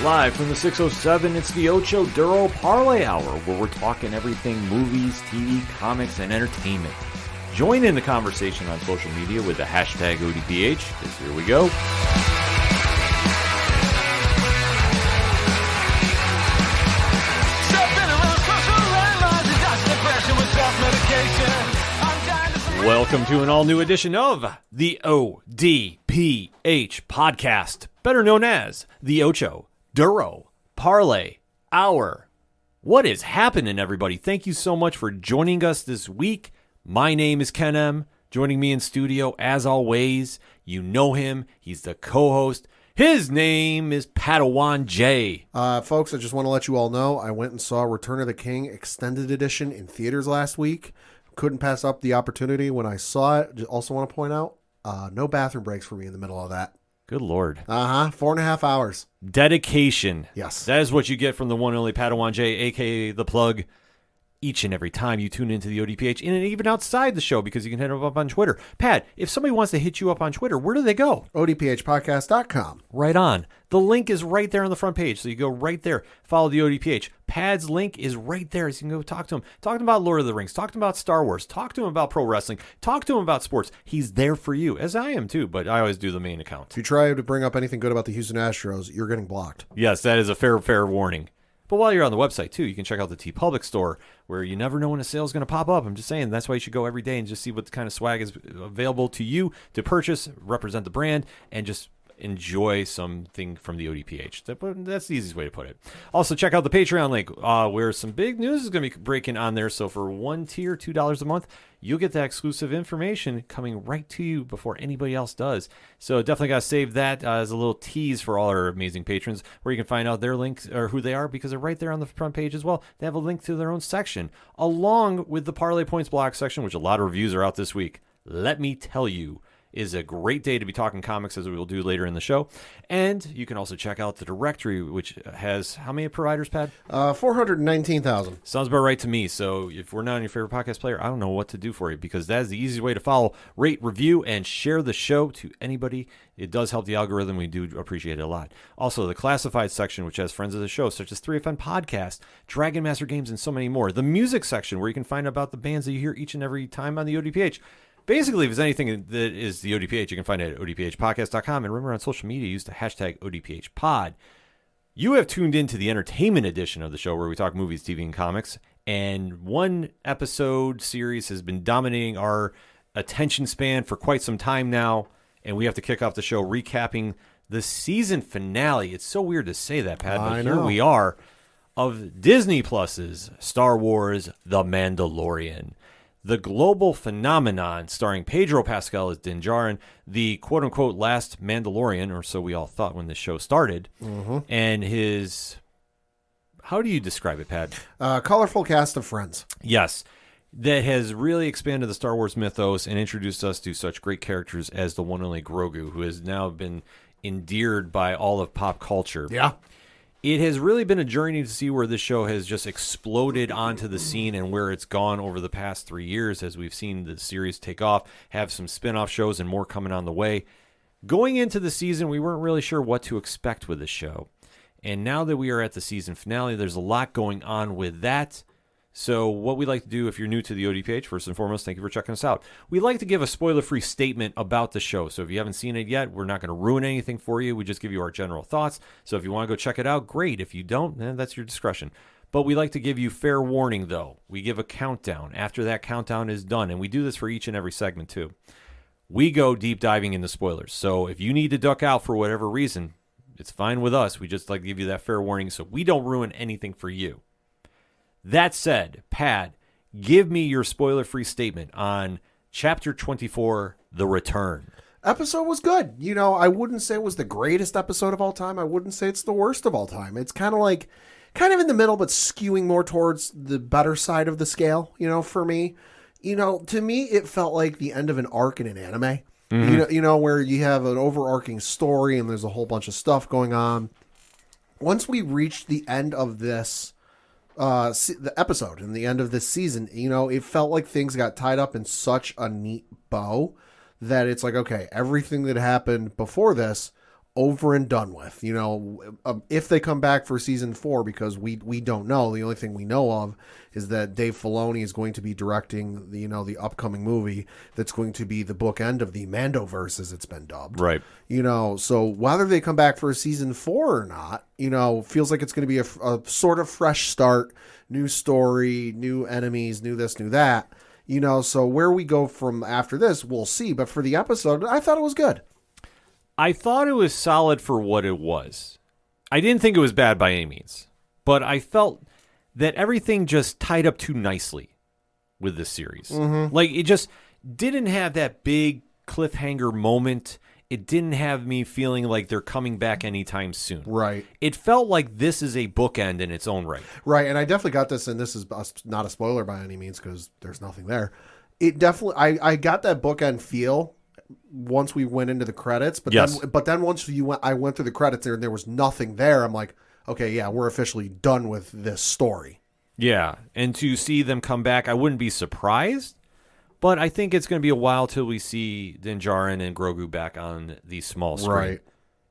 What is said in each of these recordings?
Live from the 607, it's the Ocho Duro Parlay Hour, where we're talking everything movies, TV, comics, and entertainment. Join in the conversation on social media with the hashtag ODPH, because here we go. Welcome to an all-new edition of the ODPH podcast, better known as the Ocho Duro Parlay Hour. What is happening, everybody? Thank you so much for joining us this week. My name is Ken M. Joining me in studio, as always, you know him. He's the co-host. His name is Padawan J. Folks, I just want to let you all know, I went and saw Return of the King Extended Edition in theaters last week. Couldn't pass up the opportunity when I saw it. Also want to point out, no bathroom breaks for me in the middle of that. Good Lord. 4.5 hours. Dedication. Yes. That is what you get from the one and only Padawan J, a.k.a. The Plug, each and every time you tune into the ODPH, and even outside the show, because you can hit him up on Twitter. Pat, if somebody wants to hit you up on Twitter, where do they go? ODPHpodcast.com. Right on. The link is right there on the front page, so you go right there, follow the ODPH. Pad's link is right there, so you can go talk to him. Talk to him about Lord of the Rings. Talk to him about Star Wars. Talk to him about pro wrestling. Talk to him about sports. He's there for you, as I am too, but I always do the main account. If you try to bring up anything good about the Houston Astros, you're getting blocked. Yes, that is a fair warning. But while you're on the website, too, you can check out the TeePublic store, where you never know when a sale is going to pop up. I'm just saying, that's why you should go every day and just see what kind of swag is available to you to purchase, represent the brand, and just enjoy something from the ODPH. That's the easiest way to put it. Also, check out the Patreon link, where some big news is going to be breaking on there. So for one tier, $2 a month, you'll get that exclusive information coming right to you before anybody else does. So definitely got to save that as a little tease for all our amazing patrons, where you can find out their links or who they are, because they're right there on the front page as well. They have a link to their own section, along with the Parlay Points Block section, which a lot of reviews are out this week. Let me tell you, is a great day to be talking comics, as we will do later in the show. And you can also check out the directory, which has how many providers, Pat? 419,000. Sounds about right to me. So if we're not on your favorite podcast player, I don't know what to do for you, because that is the easiest way to follow, rate, review, and share the show to anybody. It does help the algorithm. We do appreciate it a lot. Also, the classified section, which has friends of the show, such as 3FN Podcast, Dragon Master Games, and so many more. The music section, where you can find out about the bands that you hear each and every time on the ODPH. Basically, if there's anything that is the ODPH, you can find it at odphpodcast.com. And remember, on social media, use the hashtag ODPHpod. You have tuned into the entertainment edition of the show, where we talk movies, TV, and comics. And one episode series has been dominating our attention span for quite some time now. And we have to kick off the show recapping the season finale. It's so weird to say that, Pat, but here we are, of Disney Plus's Star Wars The Mandalorian. The global phenomenon, starring Pedro Pascal as Din Djarin, the quote-unquote last Mandalorian, or so we all thought when the show started, and his... How do you describe it, Pat? Colorful cast of friends. Yes. That has really expanded the Star Wars mythos and introduced us to such great characters as the one and only Grogu, who has now been endeared by all of pop culture. Yeah. It has really been a journey to see where this show has just exploded onto the scene and where it's gone over the past 3 years, as we've seen the series take off, have some spin-off shows and more coming on the way. Going into the season, we weren't really sure what to expect with this show. And now that we are at the season finale, there's a lot going on with that. So what we like to do, if you're new to the ODPH, first and foremost, thank you for checking us out. We like to give a spoiler-free statement about the show. So if you haven't seen it yet, we're not going to ruin anything for you. We just give you our general thoughts. So if you want to go check it out, great. If you don't, then that's your discretion. But we like to give you fair warning, though. We give a countdown. After that countdown is done, and we do this for each and every segment, too, we go deep diving into spoilers. So if you need to duck out for whatever reason, it's fine with us. We just like to give you that fair warning so we don't ruin anything for you. That said, Pat, give me your spoiler-free statement on Chapter 24, The Return. Episode was good. You know, I wouldn't say it was the greatest episode of all time. I wouldn't say it's the worst of all time. It's kind of in the middle, but skewing more towards the better side of the scale, you know, for me. You know, to me, it felt like the end of an arc in an anime. Mm-hmm. You know, where you have an overarching story and there's a whole bunch of stuff going on. Once we reached the end of this the episode and the end of this season, you know, it felt like things got tied up in such a neat bow that it's like, okay, everything that happened before this over and done with. If they come back for season 4, because we don't know. The only thing we know of is that Dave Filoni is going to be directing the upcoming movie that's going to be the bookend of the Mandoverse, as it's been dubbed. Right. So whether they come back for a season 4 or not, feels like it's going to be a sort of fresh start, new story, new enemies, new this, new that. So where we go from after this, we'll see. But for the episode, I thought it was good. I thought it was solid for what it was. I didn't think it was bad by any means, but I felt that everything just tied up too nicely with this series. Mm-hmm. Like, it just didn't have that big cliffhanger moment. It didn't have me feeling like they're coming back anytime soon. Right. It felt like this is a bookend in its own right. Right, and I definitely got this, and this is not a spoiler by any means because there's nothing there. It definitely, I got that bookend feel once we went into the credits, but yes. then once I went through the credits and there was nothing there, I'm like, okay, yeah, we're officially done with this story. Yeah, and to see them come back, I wouldn't be surprised, but I think it's going to be a while till we see Din Djarin and Grogu back on the small screen. Right.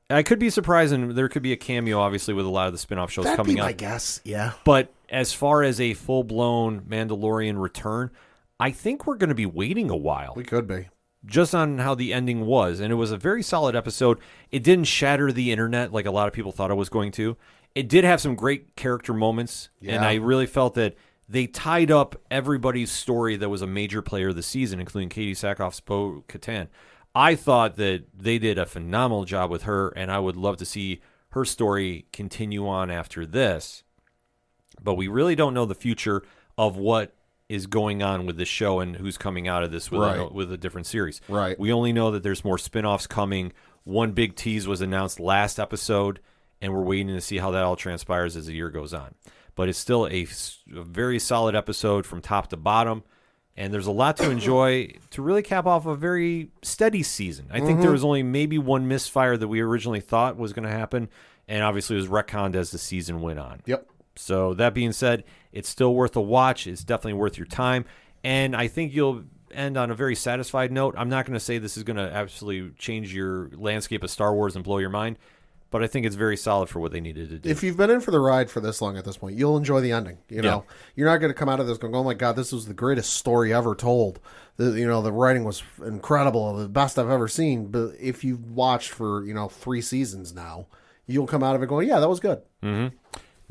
I could be surprised, and there could be a cameo, obviously, with a lot of the spin-off shows coming up. I guess, yeah. But as far as a full-blown Mandalorian return, I think we're going to be waiting a while. We could be. Just on how the ending was. And it was a very solid episode. It didn't shatter the internet like a lot of people thought it was going to. It did have some great character moments, and I really felt that they tied up everybody's story that was a major player of the season, including Katie Sackhoff's Bo-Katan. I thought that they did a phenomenal job with her, and I would love to see her story continue on after this. But we really don't know the future of what is going on with this show and who's coming out of this with a different series. Right. We only know that there's more spin-offs coming. One big tease was announced last episode, and we're waiting to see how that all transpires as the year goes on. But it's still a very solid episode from top to bottom, and there's a lot to enjoy to really cap off a very steady season. I think there was only maybe one misfire that we originally thought was going to happen, and obviously it was retconned as the season went on. Yep. So that being said, it's still worth a watch. It's definitely worth your time, and I think you'll end on a very satisfied note. I'm not going to say this is going to absolutely change your landscape of Star Wars and blow your mind, but I think it's very solid for what they needed to do. If you've been in for the ride for this long at this point, you'll enjoy the ending. You're not going to come out of this going, oh my God, this was the greatest story ever told. The writing was incredible, the best I've ever seen. But if you've watched for, 3 seasons now, you'll come out of it going, yeah, that was good. Mm-hmm.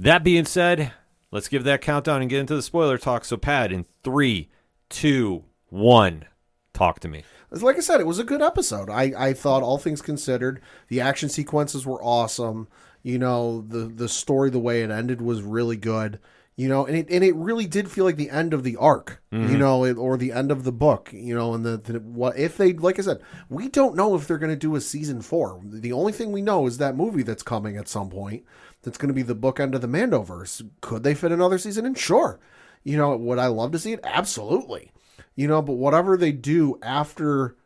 That being said, let's give that countdown and get into the spoiler talk. So, Pat, in 3, 2, 1, talk to me. Like I said, it was a good episode. I thought, all things considered, the action sequences were awesome. The story, the way it ended, was really good. And it really did feel like the end of the arc, or the end of the book. And what if they, like I said, we don't know if they're going to do a season 4. The only thing we know is that movie that's coming at some point. That's going to be the bookend of the Mandoverse. Could they fit another season in? Sure. Would I love to see it? Absolutely. But whatever they do after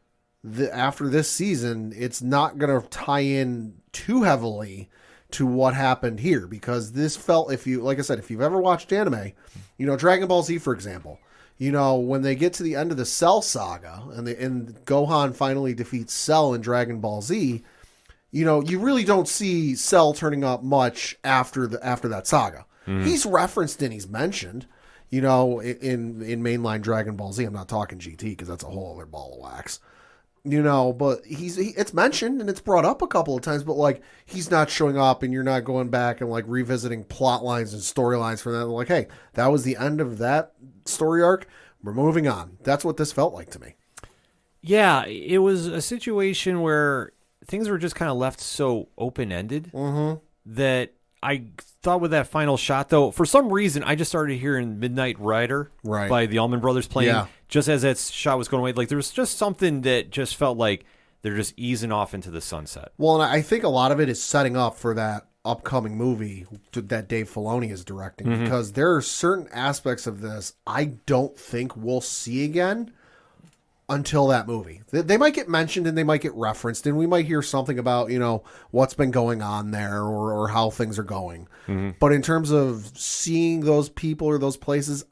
this season, it's not going to tie in too heavily to what happened here, because this felt, like I said, if you've ever watched anime, Dragon Ball Z, for example, when they get to the end of the Cell saga and Gohan finally defeats Cell in Dragon Ball Z, you really don't see Cell turning up much after that saga. He's referenced and he's mentioned. In mainline Dragon Ball Z. I'm not talking GT because that's a whole other ball of wax. But it's mentioned and it's brought up a couple of times, but like he's not showing up and you're not going back and like revisiting plot lines and storylines from that. Like, hey, that was the end of that story arc. We're moving on. That's what this felt like to me. Yeah, it was a situation where things were just kind of left so open-ended that I thought with that final shot, though, for some reason, I just started hearing Midnight Rider by the Allman Brothers playing just as that shot was going away. Like, there was just something that just felt like they're just easing off into the sunset. Well, and I think a lot of it is setting up for that upcoming movie that Dave Filoni is directing, because there are certain aspects of this I don't think we'll see again until that movie. They might get mentioned and they might get referenced, and we might hear something about, what's been going on there or how things are going. But in terms of seeing those people or those places,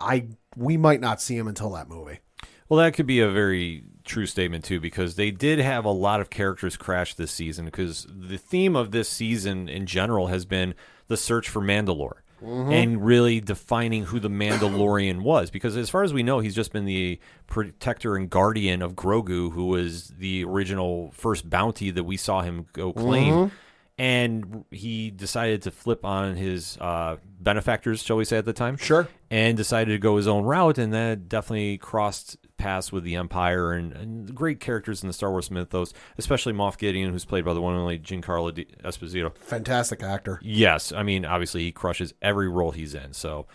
we might not see them until that movie. Well, that could be a very true statement too, because they did have a lot of characters crash this season, because the theme of this season in general has been the search for Mandalore. And really defining who the Mandalorian was, because as far as we know, he's just been the protector and guardian of Grogu, who was the original first bounty that we saw him go claim. And he decided to flip on his benefactors, shall we say, at the time. Sure. And decided to go his own route, and that definitely crossed paths with the Empire and great characters in the Star Wars mythos, especially Moff Gideon, who's played by the one and only Giancarlo Esposito. Fantastic actor. Yes. I mean, obviously, he crushes every role he's in. So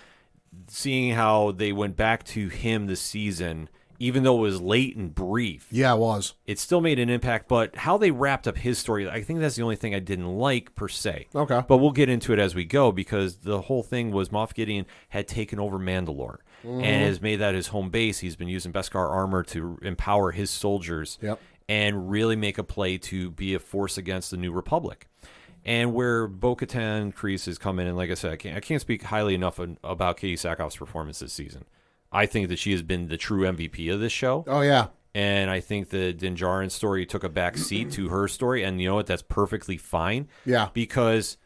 seeing how they went back to him this season, even though it was late and brief. Yeah, it was. It still made an impact, but how they wrapped up his story, I think that's the only thing I didn't like, per se. Okay. But we'll get into it as we go, because the whole thing was Moff Gideon had taken over Mandalore and has made that his home base. He's been using Beskar armor to empower his soldiers and really make a play to be a force against the New Republic. And where Bo-Katan Kryze has come in, and like I said, I can't speak highly enough about Katie Sackhoff's performance this season. I think that she has been the true MVP of this show. Oh, yeah. And I think the Din Djarin story took a back seat to her story. And you know what? That's perfectly fine. Yeah. Because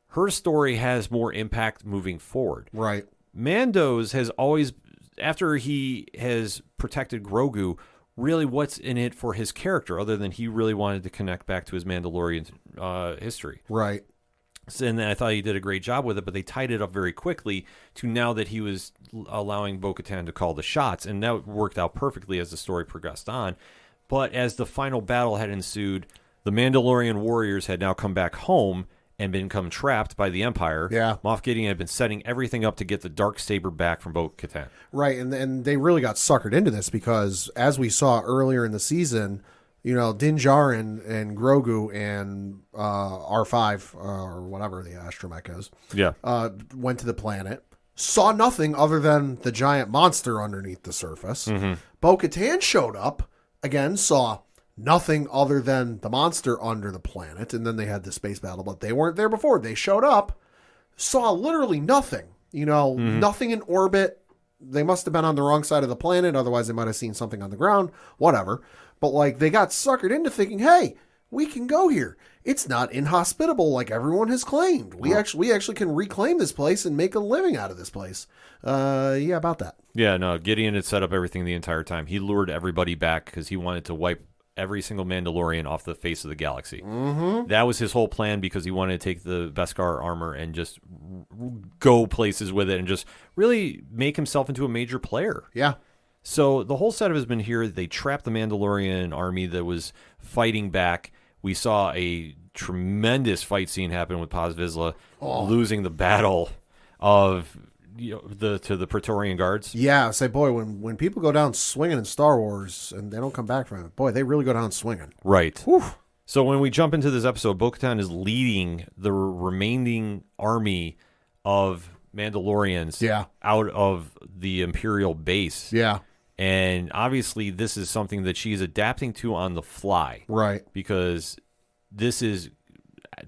her story has more impact moving forward. Right. Mando's has always, after he has protected Grogu, really what's in it for his character, other than he really wanted to connect back to his Mandalorian history. Right. And I thought he did a great job with it, but they tied it up very quickly to now that he was allowing Bo-Katan to call the shots, and that worked out perfectly as the story progressed on. But as the final battle had ensued, the Mandalorian warriors had now come back home and become trapped by the Empire. Yeah. Moff Gideon had been setting everything up to get the Darksaber back from Bo-Katan. Right, and they really got suckered into this because, as we saw earlier in the season, you know, Din Djarin and Grogu and R5, or whatever the astromech is, went to the planet, saw nothing other than the giant monster underneath the surface. Bo-Katan showed up, again, saw nothing other than the monster under the planet, and then they had the space battle, but they weren't there before. They showed up, saw literally nothing, you know, nothing in orbit. They must have been on the wrong side of the planet, otherwise they might have seen something on the ground, whatever. But like, they got suckered into thinking, hey, we can go here. It's not inhospitable like everyone has claimed. We actually can reclaim this place and make a living out of this place. Yeah, about that. Yeah, no, Gideon had set up everything the entire time. He lured everybody back because he wanted to wipe every single Mandalorian off the face of the galaxy. That was his whole plan, because he wanted to take the Beskar armor and just go places with it and just really make himself into a major player. Yeah. So the whole setup has been here. They trapped the Mandalorian army that was fighting back. We saw a tremendous fight scene happen with Paz Vizsla losing the battle of to the Praetorian Guards. Yeah, say, boy, when people go down swinging in Star Wars and they don't come back from it, boy, they really go down swinging. Right. Whew. So when we jump into this episode, Bo-Katan is leading the remaining army of Mandalorians out of the Imperial base. Yeah. And obviously this is something that she's adapting to on the fly. Right. Because this is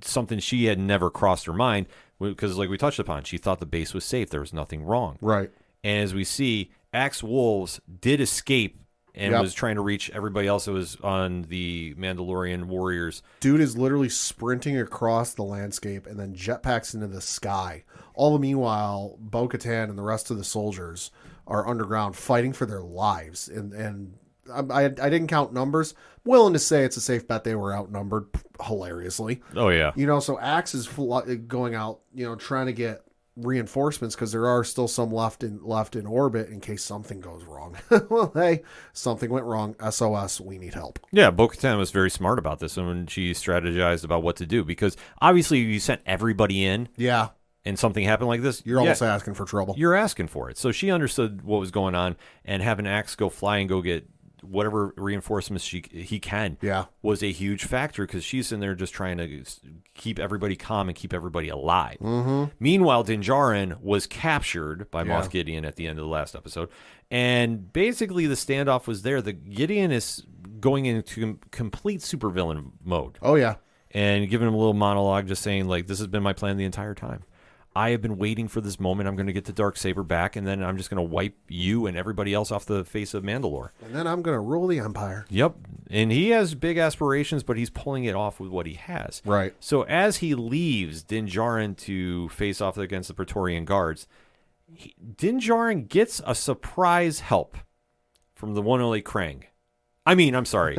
something she had never crossed her mind, because like we touched upon, she thought the base was safe. There was nothing wrong. Right. And as we see, Axe Wolves did escape and was trying to reach everybody else that was on the Mandalorian warriors. Dude is literally sprinting across the landscape and then jetpacks into the sky. All the meanwhile, Bo-Katan and the rest of the soldiers are underground fighting for their lives. And I didn't count numbers. I'm willing to say it's a safe bet they were outnumbered hilariously. Oh, yeah. You know, so Axe is going out, you know, trying to get reinforcements because there are still some left in orbit in case something goes wrong. Well, hey, something went wrong. SOS, we need help. Yeah, Bo-Katan was very smart about this, and when she strategized about what to do, because obviously you sent everybody in. Yeah. And something happened like this, you're almost asking for trouble. You're asking for it. So she understood what was going on, and having Axe go fly and go get whatever reinforcements he can was a huge factor, because she's in there just trying to keep everybody calm and keep everybody alive. Meanwhile, Din Djarin was captured by Moff Gideon at the end of the last episode, and basically the standoff was there. The Gideon is going into complete supervillain mode. Oh, yeah. And giving him a little monologue just saying, like, this has been my plan the entire time. I have been waiting for this moment. I'm going to get the Darksaber back, and then I'm just going to wipe you and everybody else off the face of Mandalore. And then I'm going to rule the Empire. Yep. And he has big aspirations, but he's pulling it off with what he has. Right. So as he leaves Din Djarin to face off against the Praetorian Guards, Din Djarin gets a surprise help from the one only Krang. I'm sorry,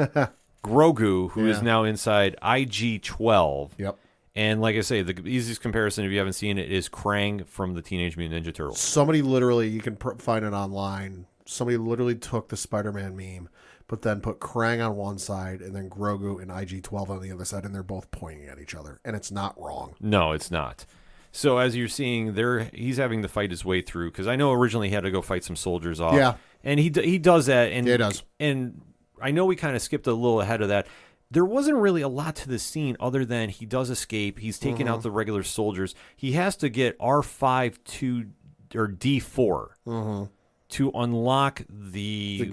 Grogu, who is now inside IG-12. Yep. And like I say, the easiest comparison, if you haven't seen it, is Krang from the Teenage Mutant Ninja Turtles. Somebody literally, you can find it online. Somebody literally took the Spider-Man meme, but then put Krang on one side and then Grogu and IG-12 on the other side, and they're both pointing at each other. And it's not wrong. No, it's not. So as you're seeing there, he's having to fight his way through, because I know originally he had to go fight some soldiers off. Yeah. And he does that. And, yeah, he does. And I know we kind of skipped a little ahead of that. There wasn't really a lot to this scene other than he does escape. He's taking out the regular soldiers. He has to get R5 or D4 to unlock the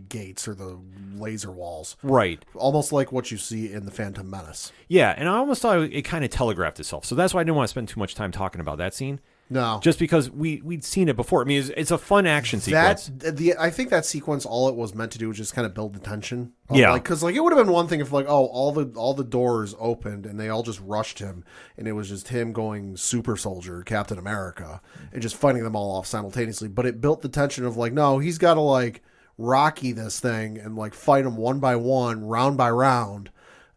gates or the laser walls. Right. Almost like what you see in the Phantom Menace. Yeah, and I almost thought it kind of telegraphed itself. So that's why I didn't want to spend too much time talking about that scene. No. Just because we'd seen it before. I mean, it's a fun action sequence. I think that sequence, all it was meant to do was just kind of build the tension. Yeah. Because it would have been one thing if all the doors opened and they all just rushed him and it was just him going super soldier, Captain America, and just fighting them all off simultaneously. But it built the tension of no, he's got to Rocky this thing and fight them one by one, round by round,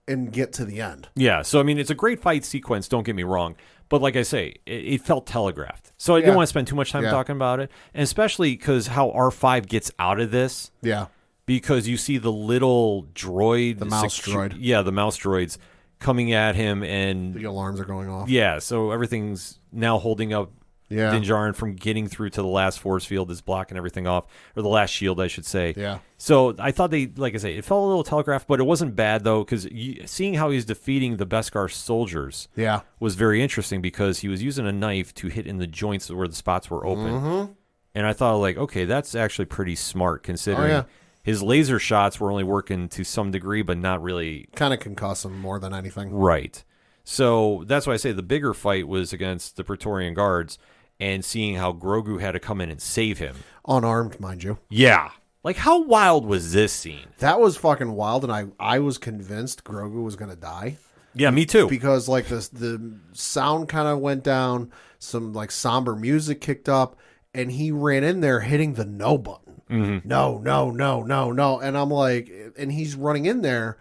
and get to the end. Yeah. So, I mean, it's a great fight sequence. Don't get me wrong. But like I say, it felt telegraphed. So I didn't want to spend too much time talking about it. And especially because how R5 gets out of this. Yeah. Because you see the little droid. The mouse droid. Yeah, the mouse droids coming at him. And the alarms are going off. Yeah, so everything's now holding up Din Djarin from getting through to the last force field is blocking everything off. Or the last shield, I should say. Yeah. So I thought like I say, it felt a little telegraphed, but it wasn't bad, though, because seeing how he's defeating the Beskar soldiers was very interesting because he was using a knife to hit in the joints where the spots were open. Mm-hmm. And I thought, okay, that's actually pretty smart considering his laser shots were only working to some degree, but not really. Kind of concuss him more than anything. Right. So that's why I say the bigger fight was against the Praetorian Guards and seeing how Grogu had to come in and save him. Unarmed, mind you. Yeah. How wild was this scene? That was fucking wild, and I was convinced Grogu was going to die. Yeah, me too. Because the sound kind of went down, some somber music kicked up, and he ran in there hitting the no button. Mm-hmm. No, no, no, no, no. And I'm and he's running in there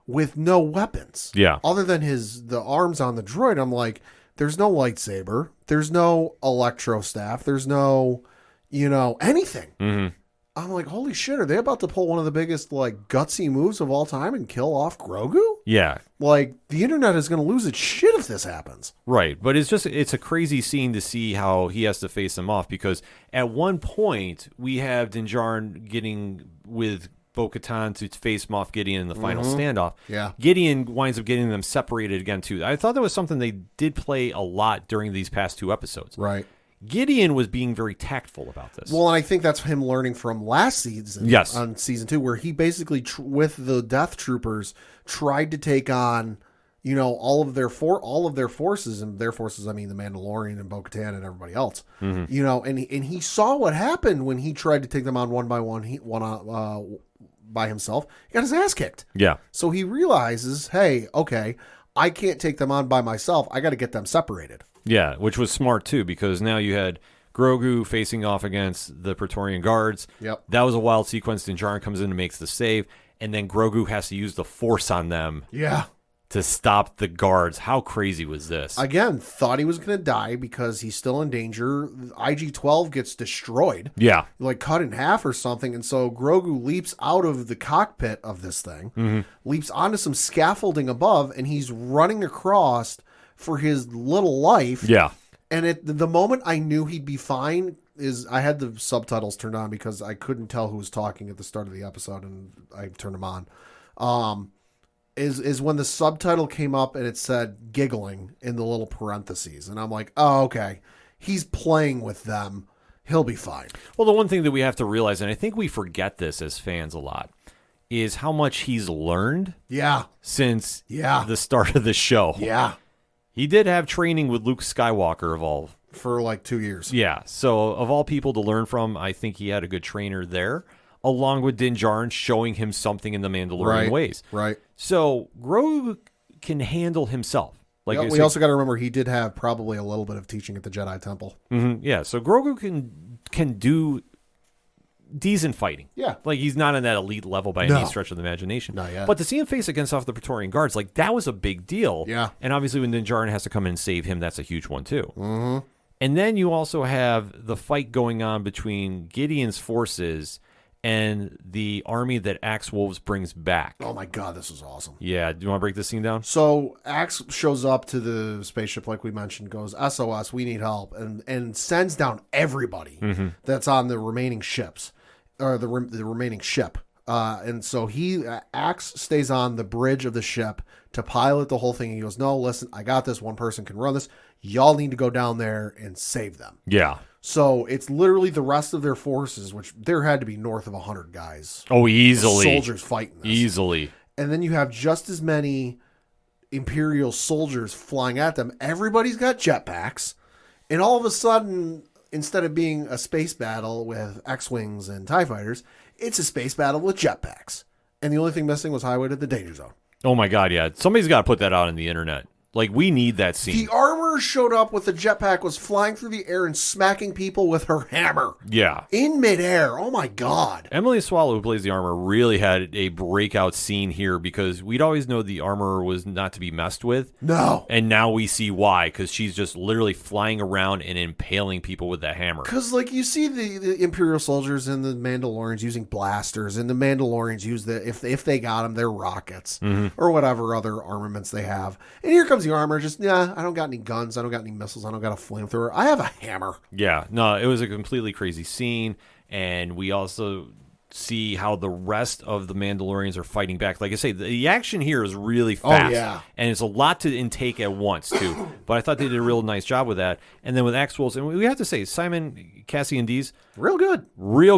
with no weapons. Yeah. Other than the arms on the droid. I'm there's no lightsaber. There's no electro staff. There's no, anything. Mm-hmm. I'm holy shit, are they about to pull one of the biggest, gutsy moves of all time and kill off Grogu? Yeah. The internet is going to lose its shit if this happens. Right. But it's a crazy scene to see how he has to face them off because at one point we have Din Djarin getting with Bo-Katan to face Moff Gideon in the final standoff. Yeah. Gideon winds up getting them separated again, too. I thought that was something they did play a lot during these past two episodes. Right. Gideon was being very tactful about this. Well, and I think that's him learning from last season. Yes. On season 2, where he basically, with the Death Troopers, tried to take on, all of their forces, and their forces, I mean the Mandalorian and Bo-Katan and everybody else. Mm-hmm. And he saw what happened when he tried to take them on one by one. By himself, he got his ass kicked. Yeah. So he realizes, hey, okay, I can't take them on by myself. I got to get them separated. Yeah, which was smart, too, because now you had Grogu facing off against the Praetorian Guards. Yep. That was a wild sequence. Din Djarin comes in and makes the save, and then Grogu has to use the Force on them. Yeah. To stop the guards. How crazy was this? Again, thought he was going to die because he's still in danger. IG-12 gets destroyed. Yeah. Cut in half or something. And so Grogu leaps out of the cockpit of this thing, leaps onto some scaffolding above, and he's running across for his little life. Yeah. And at the moment I knew he'd be fine is I had the subtitles turned on because I couldn't tell who was talking at the start of the episode, and I turned them on. Is when the subtitle came up and it said giggling in the little parentheses. And I'm oh, okay. He's playing with them. He'll be fine. Well, the one thing that we have to realize, and I think we forget this as fans a lot, is how much he's learned Yeah. since Yeah. the start of the show. Yeah. He did have training with Luke Skywalker of all. For like 2 years. Yeah. So of all people to learn from, I think he had a good trainer there, along with Din Djarin showing him something in the Mandalorian ways. Right. So Grogu can handle himself. Like we also got to remember he did have probably a little bit of teaching at the Jedi Temple. Mm-hmm, yeah. So Grogu can do decent fighting. Yeah. Like he's not on that elite level by any stretch of the imagination. Not yet. But to see him face against off the Praetorian Guards, like that was a big deal. Yeah. And obviously when Din Djarin has to come in and save him, that's a huge one too. Mm-hmm. And then you also have the fight going on between Gideon's forces and the army that Axe Wolves brings back. Oh my God, this was awesome. Yeah. Do you want to break this scene down? So Axe shows up to the spaceship, like we mentioned, goes, SOS, we need help, and sends down everybody that's on the remaining ships, or the remaining ship. And so Axe stays on the bridge of the ship to pilot the whole thing. He goes, no, listen, I got this. One person can run this. Y'all need to go down there and save them. Yeah. So it's literally the rest of their forces, which there had to be north of 100 guys. Oh, easily. Soldiers fighting this. Easily. And then you have just as many Imperial soldiers flying at them. Everybody's got jetpacks. And all of a sudden, instead of being a space battle with X-Wings and TIE fighters, it's a space battle with jetpacks. And the only thing missing was Highway to the Danger Zone. Oh, my God, yeah. Somebody's got to put that out on the internet. Like, we need that scene. The armor showed up with the jetpack, was flying through the air and smacking people with her hammer. Yeah. In midair. Oh, my God. Emily Swallow, who plays the armor, really had a breakout scene here because we'd always know the armor was not to be messed with. No. And now we see why, because she's just literally flying around and impaling people with that hammer. Because, like, you see the Imperial soldiers and the Mandalorians using blasters, and the Mandalorians use if they got them, their rockets, or whatever other armaments they have. And here comes the armor, just, I don't got any guns, I don't got any missiles, I don't got a flamethrower, I have a hammer. Yeah, no, it was a completely crazy scene, and we also see how the rest of the Mandalorians are fighting back. Like I say, the action here is really fast, and it's a lot to intake at once, too. But I thought they did a real nice job with that. And then with Axe Wolves, and we have to say, Simon Cassian-Dees, real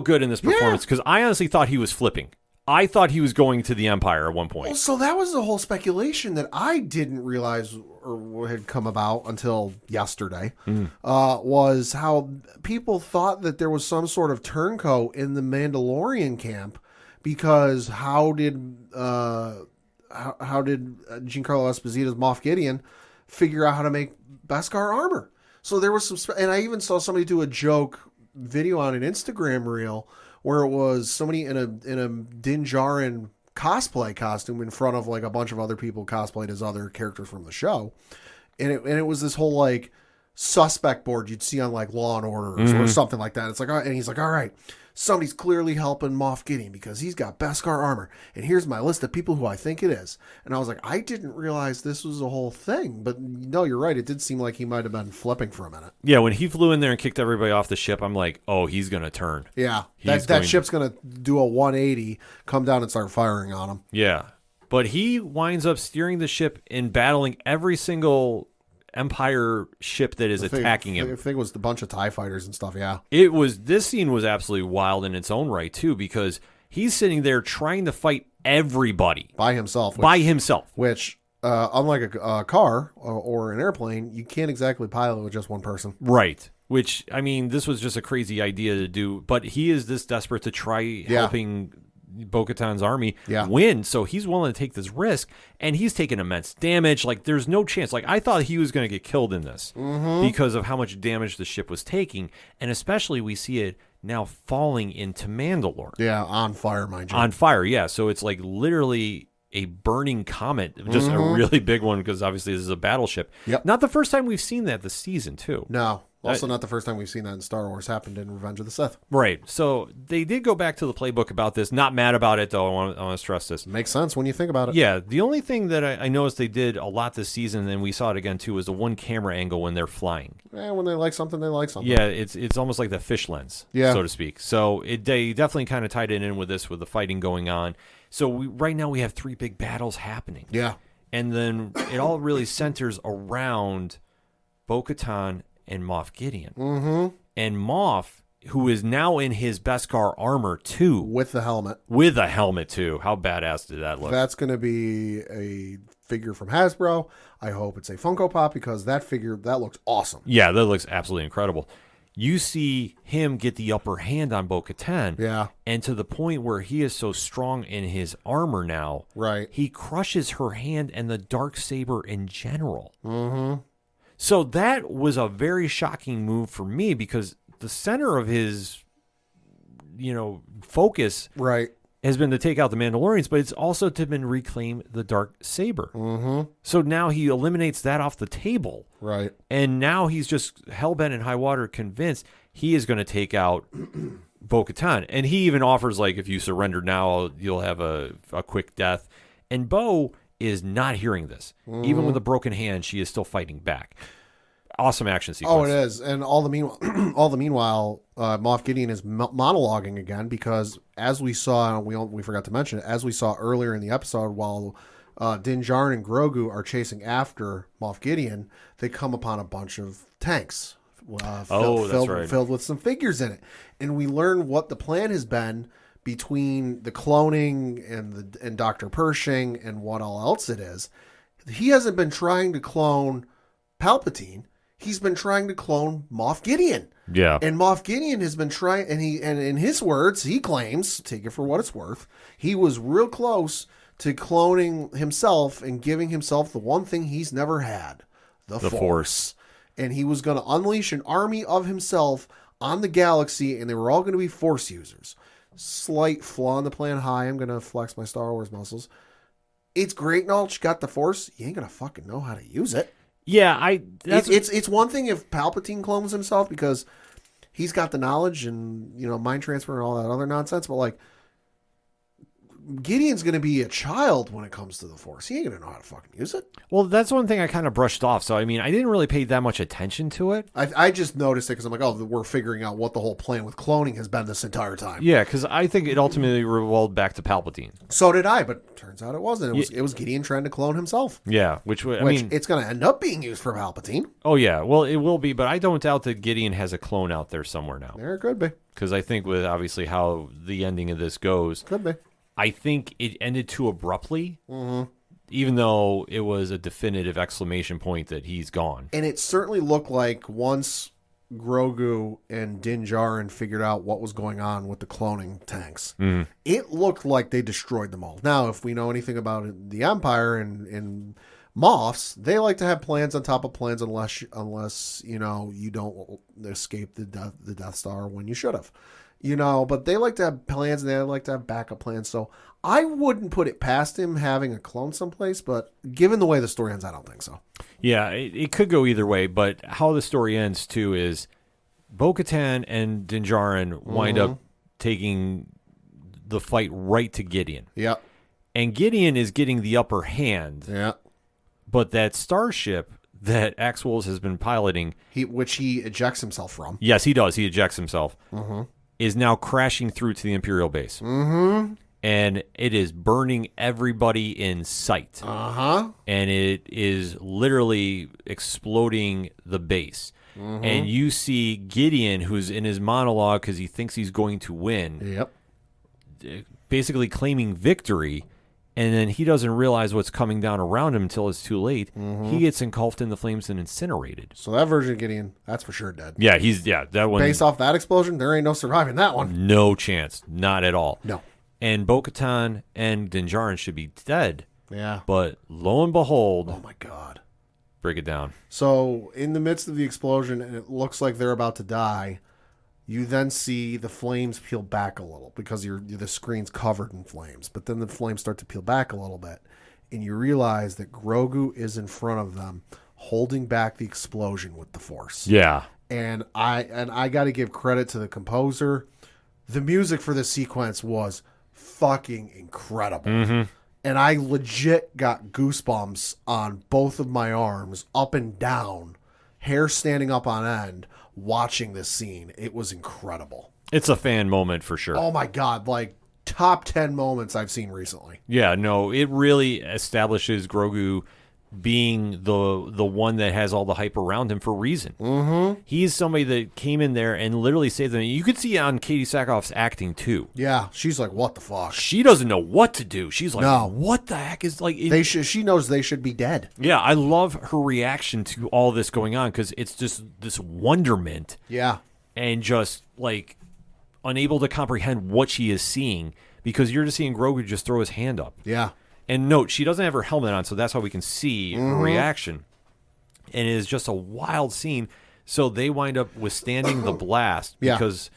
good in this performance, because I honestly thought he was flipping. I thought he was going to the Empire at one point. Well, so that was the whole speculation that I didn't realize or had come about until yesterday, was how people thought that there was some sort of turncoat in the Mandalorian camp, because how did Giancarlo Esposito's Moff Gideon figure out how to make Beskar armor? So there was some, and I even saw somebody do a joke video on an Instagram reel where it was somebody in a Din Djarin cosplay costume in front of like a bunch of other people cosplayed as other characters from the show, and it was this whole like suspect board you'd see on like Law and Order or something like that. It's like, and he's like, all right, somebody's clearly helping Moff Gideon because he's got Beskar armor, and here's my list of people who I think it is. And I was like, I didn't realize this was a whole thing, but no, you're right. It did seem like he might have been flipping for a minute. Yeah, when he flew in there and kicked everybody off the ship, I'm like, oh, he's gonna turn. Yeah, that ship's gonna do a 180, come down and start firing on him. Yeah, but he winds up steering the ship and battling every single Empire ship that is attacking him. I think it was the bunch of TIE fighters and stuff, yeah. This scene was absolutely wild in its own right, too, because he's sitting there trying to fight everybody. By himself. Which, unlike a car or an airplane, you can't exactly pilot with just one person. Right. Which, I mean, this was just a crazy idea to do, but he is this desperate to try helping Bo-Katan's army win, so he's willing to take this risk, and he's taking immense damage. Like, there's no chance. Like, I thought he was going to get killed in this because of how much damage the ship was taking, and especially we see it now falling into Mandalore. Yeah, on fire, mind you. On fire, yeah. So it's like literally a burning comet, just a really big one, because obviously this is a battleship. Yep. Not the first time we've seen that this season, too. No. Also not the first time we've seen that in Star Wars. Happened in Revenge of the Sith. Right. So they did go back to the playbook about this. Not mad about it, though. I want to stress this. Makes sense when you think about it. Yeah. The only thing that I noticed they did a lot this season, and we saw it again, too, was the one camera angle when they're flying. When they like something, they like something. Yeah, it's almost like the fish lens, so to speak. So they definitely kind of tied it in with this, with the fighting going on. So right now we have 3 big battles happening. Yeah. And then it all really centers around Bo-Katan and Moff Gideon. Mm-hmm. And Moff, who is now in his Beskar armor too, with the helmet. with a helmet too. How badass did that look? That's going to be a figure from Hasbro. I hope it's a Funko Pop because that figure, that looks awesome. Yeah, that looks absolutely incredible. You see him get the upper hand on Bo-Katan. Yeah. And to the point where he is so strong in his armor now, Right. he crushes her hand and the Darksaber in general. Mm-hmm. So that was a very shocking move for me because the center of his, focus Right. has been to take out the Mandalorians, but it's also to been reclaim the Darksaber. Mm-hmm. So now he eliminates that off the table. Right. And now he's just hell-bent in high water convinced he is going to take out Bo-Katan. And he even offers, like, if you surrender now, you'll have a quick death. And Bo is not hearing this. Even with a broken hand, she is still fighting back. Awesome action sequence. Oh, it is. And all the meanwhile, Moff Gideon is monologuing again because as we saw, we forgot to mention it, as we saw earlier in the episode, while Din Djarin and Grogu are chasing after Moff Gideon, they come upon a bunch of tanks filled with some figures in it. And we learn what the plan has been between the cloning and Dr. Pershing and what all else it is. He hasn't been trying to clone Palpatine. He's been trying to clone Moff Gideon. Yeah. And Moff Gideon has been trying, and in his words, he claims, take it for what it's worth, he was real close to cloning himself and giving himself the one thing he's never had, the Force. And he was going to unleash an army of himself on the galaxy, and they were all going to be Force users. Slight flaw in the plan. Hi, I'm going to flex my Star Wars muscles. It's great and all, you got the Force. You ain't going to fucking know how to use it. Yeah, it's one thing if Palpatine clones himself because he's got the knowledge and mind transfer and all that other nonsense, but like Gideon's going to be a child when it comes to the Force. He ain't going to know how to fucking use it. Well, that's one thing I kind of brushed off. So, I mean, I didn't really pay that much attention to it. I just noticed it because I'm like, oh, we're figuring out what the whole plan with cloning has been this entire time. Yeah, because I think it ultimately revolved back to Palpatine. So did I, but turns out it wasn't. It was Gideon trying to clone himself. Yeah, which it's going to end up being used for Palpatine. Oh, yeah. Well, it will be, but I don't doubt that Gideon has a clone out there somewhere now. There it could be. Because I think with obviously how the ending of this goes. Could be. I think it ended too abruptly, even though it was a definitive exclamation point that he's gone. And it certainly looked like once Grogu and Din Djarin figured out what was going on with the cloning tanks, it looked like they destroyed them all. Now, if we know anything about the Empire and Moffs, they like to have plans on top of plans unless you don't escape the Death Star when you should have. But they like to have plans and they like to have backup plans. So I wouldn't put it past him having a clone someplace, but given the way the story ends, I don't think so. Yeah, it could go either way, but how the story ends, too, is Bo-Katan and Din Djarin wind up taking the fight right to Gideon. Yeah. And Gideon is getting the upper hand. Yeah. But that starship that Axe-Wolves has been piloting... Which he ejects himself from. Yes, he does. He ejects himself. Is now crashing through to the Imperial base. And it is burning everybody in sight. And it is literally exploding the base. And you see Gideon, who's in his monologue because he thinks he's going to win, basically claiming victory. And then he doesn't realize what's coming down around him until it's too late. He gets engulfed in the flames and incinerated. So that version of Gideon, that's for sure dead. Yeah, that one. Based off that explosion, there ain't no surviving that one. No chance. Not at all. No. And Bo-Katan and Din Djarin should be dead. Yeah. But lo and behold. Oh my God. Break it down. So in the midst of the explosion, and it looks like they're about to die, you then see the flames peel back a little because the screen's covered in flames. But then the flames start to peel back a little bit. And you realize that Grogu is in front of them, holding back the explosion with the Force. Yeah. And I got to give credit to the composer. The music for this sequence was fucking incredible. And I legit got goosebumps on both of my arms, up and down, hair standing up on end, watching this scene. It was incredible. It's a fan moment for sure. Oh my God, like top 10 moments I've seen recently. Yeah, no, it really establishes Grogu being the one that has all the hype around him for a reason. Mm-hmm. He's somebody that came in there and literally saved them. You could see on Katie Sackhoff's acting too. Yeah, she's like, what the fuck? She doesn't know what to do. She's like, No. what the heck is like? She knows they should be dead. Yeah, I love her reaction to all this going on because it's just this wonderment. Yeah. And just like unable to comprehend what she is seeing because you're just seeing Grogu just throw his hand up. Yeah. And note, she doesn't have her helmet on, so that's how we can see her reaction. And it is just a wild scene. So they wind up withstanding the blast because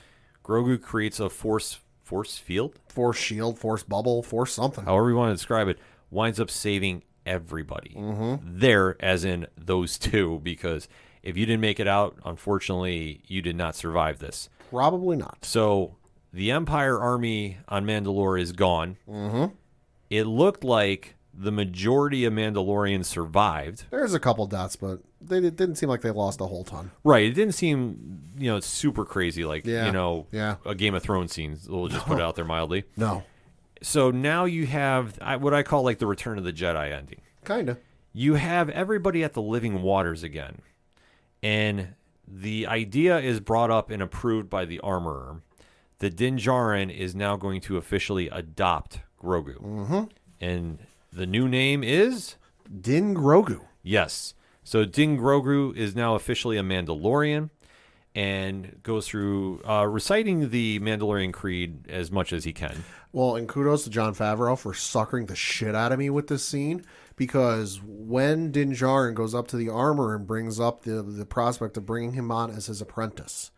Grogu creates a force field? Force shield, force bubble, force something. However you want to describe it, winds up saving everybody. There, as in those two, because if you didn't make it out, unfortunately, you did not survive this. Probably not. So the Empire army on Mandalore is gone. It looked like the majority of Mandalorians survived. There's a couple deaths, but it didn't seem like they lost a whole ton. Right. It didn't seem, super crazy like, Yeah. a Game of Thrones scene. We'll just put it out there mildly. No. So now you have what I call like the Return of the Jedi ending. Kind of. You have everybody at the Living Waters again. And the idea is brought up and approved by the Armorer that Din Djarin is now going to officially adopt Grogu. And the new name is? Din Grogu. Yes. So Din Grogu is now officially a Mandalorian and goes through reciting the Mandalorian Creed as much as he can. Well, and kudos to Jon Favreau for suckering the shit out of me with this scene, because when Din Djarin goes up to the Armorer and brings up the prospect of bringing him on as his apprentice,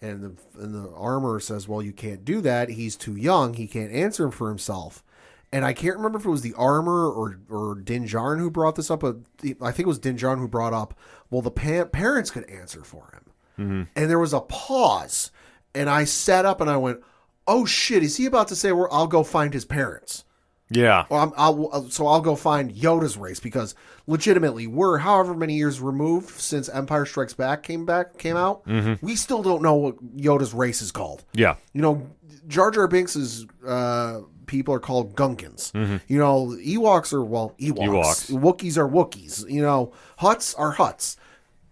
and the Armorer says, well, you can't do that. He's too young. He can't answer for himself. And I can't remember if it was the Armorer or Din Djarin who brought this up. But I think it was Din Djarin who brought up, well, the parents could answer for him. And there was a pause. And I sat up and I went, oh, shit, is he about to say, well, I'll go find his parents? Yeah. So I'll go find Yoda's race, because legitimately we're however many years removed since Empire Strikes Back came out. We still don't know what Yoda's race is called. Yeah. Jar Jar Binks' people are called Gunkins. Ewoks are, Ewoks. Wookiees are Wookiees. Hutts are Hutts.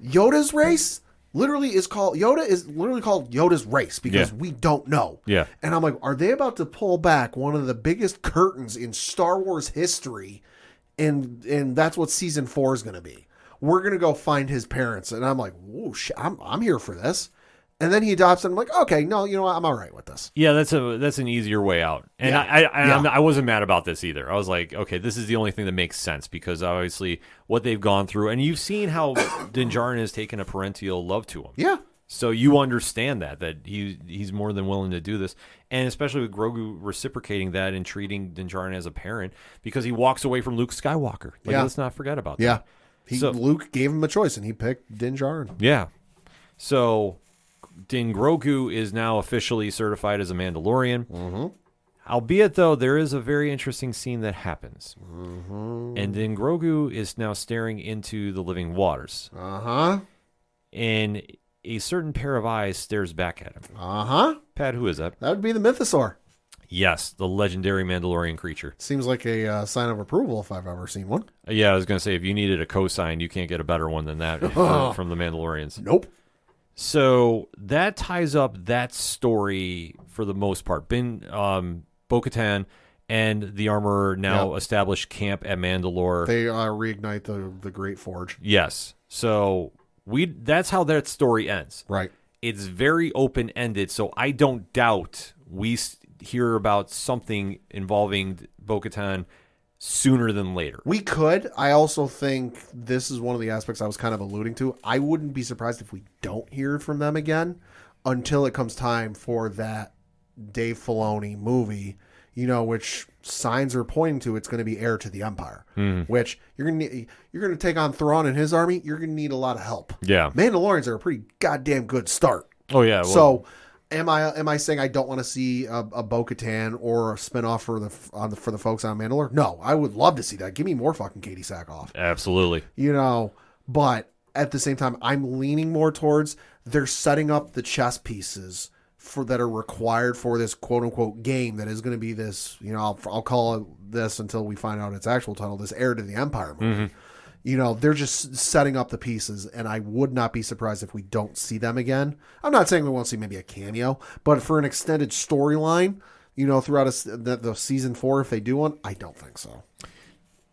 Yoda's race Yoda is literally called Yoda's race, because we don't know. Yeah. And I'm like, are they about to pull back one of the biggest curtains in Star Wars history? And that's what season 4 is going to be. We're going to go find his parents. And I'm like, whoa, shit, I'm here for this. And then he adopts it. I'm like, okay, no, you know what? I'm all right with this. Yeah, that's an easier way out. And I wasn't mad about this either. I was like, okay, this is the only thing that makes sense, because obviously what they've gone through, and you've seen how Din Djarin has taken a parental love to him. Yeah. So you understand that he's more than willing to do this. And especially with Grogu reciprocating that and treating Din Djarin as a parent, because he walks away from Luke Skywalker. Let's not forget about that. Yeah. Luke gave him a choice, and he picked Din Djarin. Yeah. So Din Grogu is now officially certified as a Mandalorian. Albeit, though, there is a very interesting scene that happens. And Din Grogu is now staring into the living waters. And a certain pair of eyes stares back at him. Pat, who is that? That would be the Mythosaur. Yes, the legendary Mandalorian creature. Seems like a sign of approval if I've ever seen one. Yeah, I was going to say, if you needed a cosign, you can't get a better one than that from the Mandalorians. Nope. So that ties up that story for the most part. Bo-Katan and the Armorer now established camp at Mandalore. They reignite the Great Forge. Yes. So that's how that story ends. Right. It's very open-ended, so I don't doubt we hear about something involving Bo-Katan sooner than later. We could. I also think this is one of the aspects I was kind of alluding to. I wouldn't be surprised if we don't hear from them again until it comes time for that Dave Filoni movie, which signs are pointing to it's going to be Heir to the Empire, which you're going to take on Thrawn and his army. You're going to need a lot of help. Yeah. Mandalorians are a pretty goddamn good start. Oh, yeah. Well, so am I saying I don't want to see a Bo-Katan or a spinoff for the folks on Mandalore? No, I would love to see that. Give me more fucking Katie Sackhoff. Absolutely. But at the same time, I'm leaning more towards they're setting up the chess pieces that are required for this quote unquote game that is going to be this. I'll call it this until we find out its actual title. This Heir to the Empire movie. They're just setting up the pieces, and I would not be surprised if we don't see them again. I'm not saying we won't see maybe a cameo, but for an extended storyline, throughout the season 4, if they do one, I don't think so.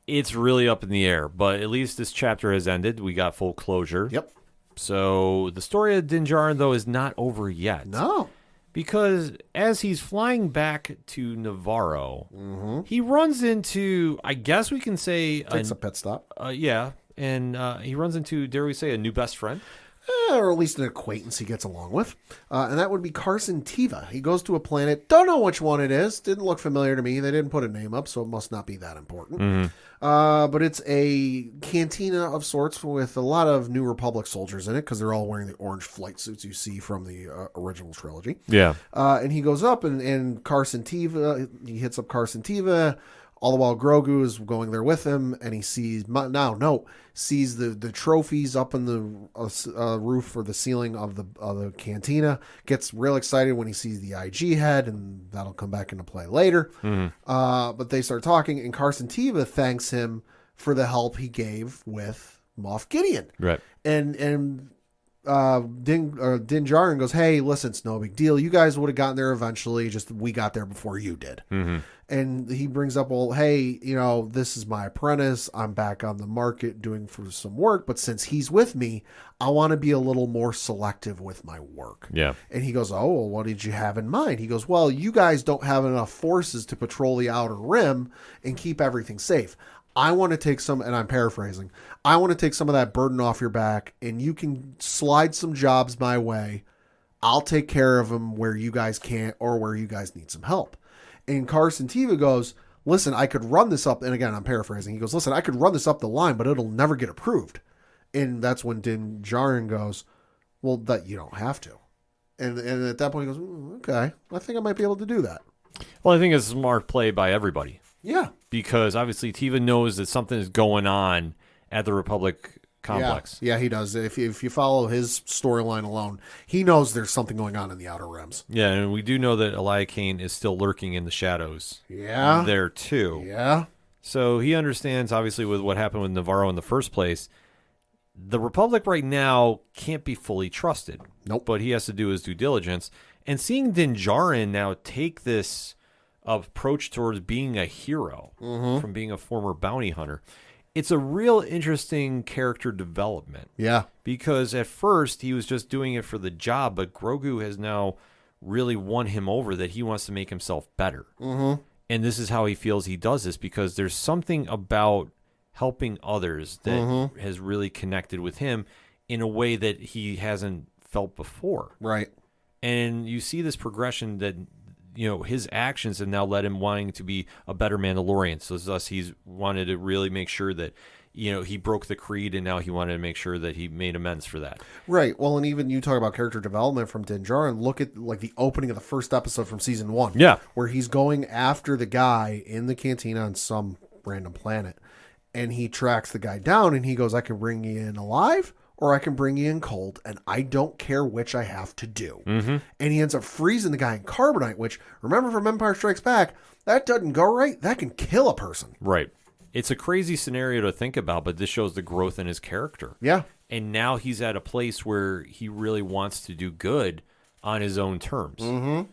It's really up in the air, but at least this chapter has ended. We got full closure. Yep. So the story of Din Djarin, though, is not over yet. No. Because as he's flying back to Navarro, he runs into, I guess we can say... Takes a pit stop. Yeah, and he runs into, dare we say, a new best friend? Or at least an acquaintance he gets along with. And that would be Carson Teva. He goes to a planet. Don't know which one it is. Didn't look familiar to me. They didn't put a name up, so it must not be that important. But it's a cantina of sorts with a lot of New Republic soldiers in it because they're all wearing the orange flight suits you see from the original trilogy. Yeah. And he goes up and Carson Teva, he hits up Carson Teva. All the while Grogu is going there with him, and he sees the trophies up in the roof or the ceiling of the cantina. Gets real excited when he sees the IG head, and that'll come back into play later. But they start talking, and Carson Teva thanks him for the help he gave with Moff Gideon. Right. And Din Djarin goes, hey, listen, it's no big deal. You guys would have gotten there eventually. Just we got there before you did. And he brings up, well, hey, this is my apprentice. I'm back on the market doing for some work. But since he's with me, I want to be a little more selective with my work. Yeah. And he goes, oh, well, what did you have in mind? He goes, well, you guys don't have enough forces to patrol the outer rim and keep everything safe. I want to take some, and I'm paraphrasing, I want to take some of that burden off your back, and you can slide some jobs my way. I'll take care of them where you guys can't or where you guys need some help. And Carson Teva goes, listen, I could run this up, and again, I'm paraphrasing. He goes, listen, I could run this up the line, but it'll never get approved. And that's when Din Djarin goes, well, that you don't have to. And at that point, he goes, okay, I think I might be able to do that. Well, I think it's a smart play by everybody. Yeah. Because obviously Teva knows that something is going on at the Republic complex. Yeah, he does. If you follow his storyline alone, he knows there's something going on in the Outer Rims. Yeah, and we do know that Elia Kane is still lurking in the shadows. Yeah. There too. Yeah. So he understands, obviously, with what happened with Navarro in the first place, the Republic right now can't be fully trusted. Nope. But he has to do his due diligence. And seeing Din Djarin now take this approach towards being a hero from being a former bounty hunter, it's a real interesting character development. Yeah. Because at first he was just doing it for the job, but Grogu has now really won him over that he wants to make himself better. And this is how he feels he does this, because there's something about helping others that has really connected with him in a way that he hasn't felt before. Right. And you see this progression that, his actions have now led him wanting to be a better Mandalorian. So thus he's wanted to really make sure that, he broke the creed, and now he wanted to make sure that he made amends for that. Right. Well, and even you talk about character development from Din Djarin. Look at the opening of the first episode from season 1. Yeah. Where he's going after the guy in the cantina on some random planet. And he tracks the guy down, and he goes, I can bring you in alive, or I can bring you in cold, and I don't care which I have to do. And he ends up freezing the guy in carbonite, which, remember from Empire Strikes Back, that doesn't go right. That can kill a person. Right. It's a crazy scenario to think about, but this shows the growth in his character. Yeah. And now he's at a place where he really wants to do good on his own terms.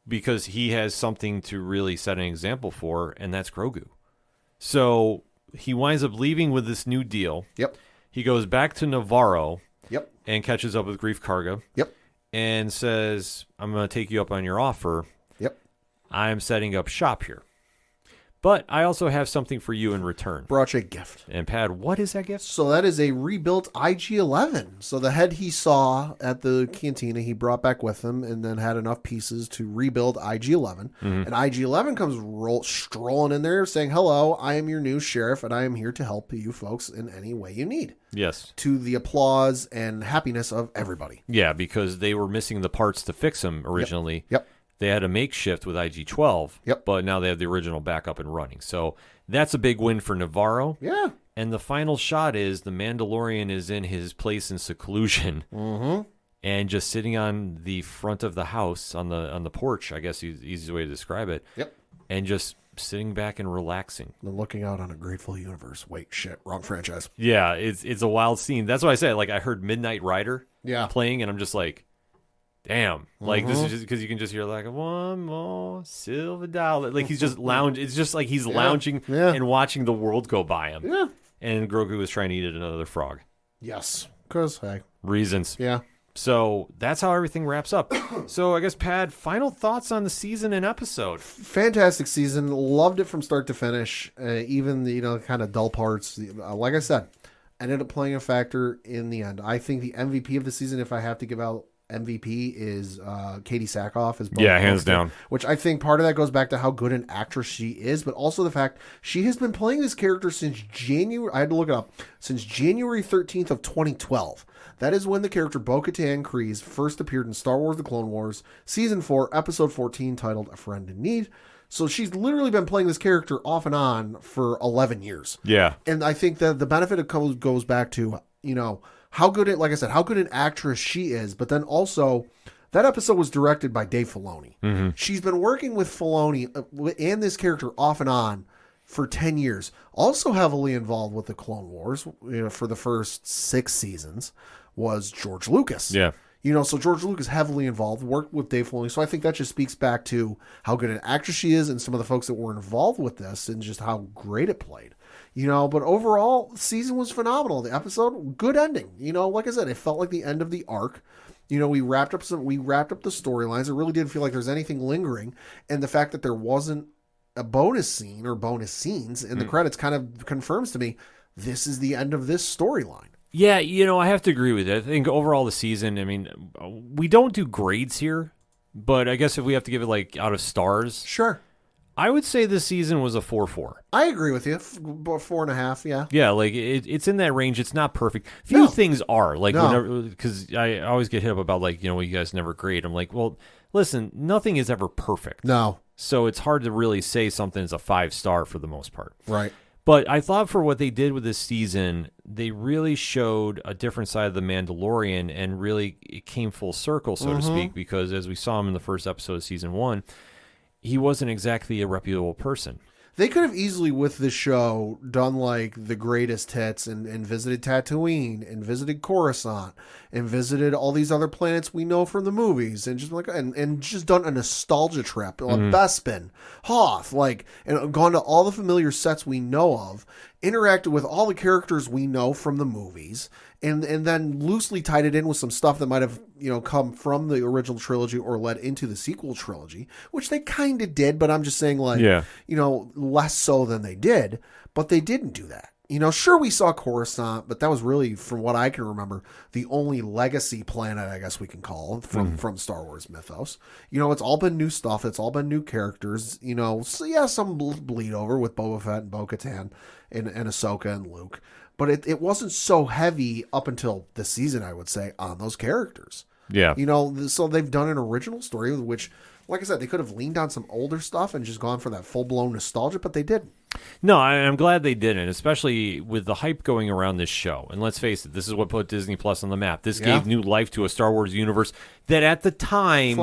Because he has something to really set an example for, and that's Grogu. So he winds up leaving with this new deal. Yep. He goes back to Navarro. Yep. And catches up with Grief Karga. Yep. And says, I'm going to take you up on your offer. Yep. I'm setting up shop here. But I also have something for you in return. Brought you a gift. And Pad, what is that gift? So that is a rebuilt IG-11. So the head he saw at the cantina, he brought back with him, and then had enough pieces to rebuild IG-11. And IG-11 comes strolling in there saying, hello, I am your new sheriff, and I am here to help you folks in any way you need. Yes. To the applause and happiness of everybody. Yeah, because they were missing the parts to fix him originally. Yep. They had a makeshift with IG-12, but now they have the original back up and running. So that's a big win for Navarro. Yeah. And the final shot is the Mandalorian is in his place in seclusion and just sitting on the front of the house, on the porch, I guess is the easiest way to describe it. Yep. And just sitting back and relaxing. They're looking out on a grateful universe. Wait, shit, wrong franchise. Yeah, it's a wild scene. That's why I said, like, I heard Midnight Rider playing, and I'm just like, damn. Like, this is just because you can just hear, like, one more silver dollar. Like, he's just lounging. It's just like he's lounging and watching the world go by him. Yeah. And Grogu was trying to eat another frog. Yes. Because, hey. Reasons. Yeah. So that's how everything wraps up. So I guess, Pad, final thoughts on the season and episode. Fantastic season. Loved it from start to finish. Even the kind of dull parts. Like I said, ended up playing a factor in the end. I think the MVP of the season, if I have to give out MVP, is Katie Sackhoff. Hands down. Which I think part of that goes back to how good an actress she is, but also the fact she has been playing this character since January. I had to look it up. Since January 13th of 2012. That is when the character Bo-Katan Kryze first appeared in Star Wars The Clone Wars, Season 4, Episode 14, titled A Friend in Need. So she's literally been playing this character off and on for 11 years. Yeah. And I think that the benefit of goes back to, how good how good an actress she is, but then also that episode was directed by Dave Filoni. Mm-hmm. She's been working with Filoni and this character off and on for 10 years. Also heavily involved with the Clone Wars for the first 6 seasons was George Lucas. Yeah. So George Lucas heavily involved, worked with Dave Filoni. So I think that just speaks back to how good an actress she is and some of the folks that were involved with this and just how great it played. But overall, the season was phenomenal. The episode, good ending. Like I said, it felt like the end of the arc. We wrapped up the storylines. It really didn't feel like there's anything lingering. And the fact that there wasn't a bonus scene or bonus scenes in the credits kind of confirms to me this is the end of this storyline. Yeah, I have to agree with it. I think overall the season, we don't do grades here, but I guess if we have to give it like out of stars. Sure. I would say this season was a 4-4. I agree with you. 4.5, yeah. Yeah, like it's in that range. It's not perfect. Few things are like because I always get hit up about like you guys never grade. I'm like, well, listen, nothing is ever perfect. No. So it's hard to really say something is a 5-star for the most part. Right. But I thought for what they did with this season, they really showed a different side of the Mandalorian, and really it came full circle, so to speak, because as we saw him in the first episode of season 1, he wasn't exactly a reputable person. They could have easily, with this show, done like the greatest hits and visited Tatooine and visited Coruscant and visited all these other planets we know from the movies and just and just done a nostalgia trip, like Bespin, Hoth, and gone to all the familiar sets we know of, interacted with all the characters we know from the movies, and then loosely tied it in with some stuff that might have come from the original trilogy or led into the sequel trilogy, which they kind of did, but I'm just saying less so than they did, but they didn't do that. Sure, we saw Coruscant, but that was really, from what I can remember, the only legacy planet, I guess we can call it, from Star Wars mythos. It's all been new stuff. It's all been new characters. So yeah, some bleed over with Boba Fett and Bo-Katan and Ahsoka and Luke. But it wasn't so heavy up until this season, I would say, on those characters. Yeah. So they've done an original story, which, like I said, they could have leaned on some older stuff and just gone for that full-blown nostalgia, but they didn't. No, I'm glad they didn't, especially with the hype going around this show. And let's face it, this is what put Disney Plus on the map. This gave new life to a Star Wars universe that at the time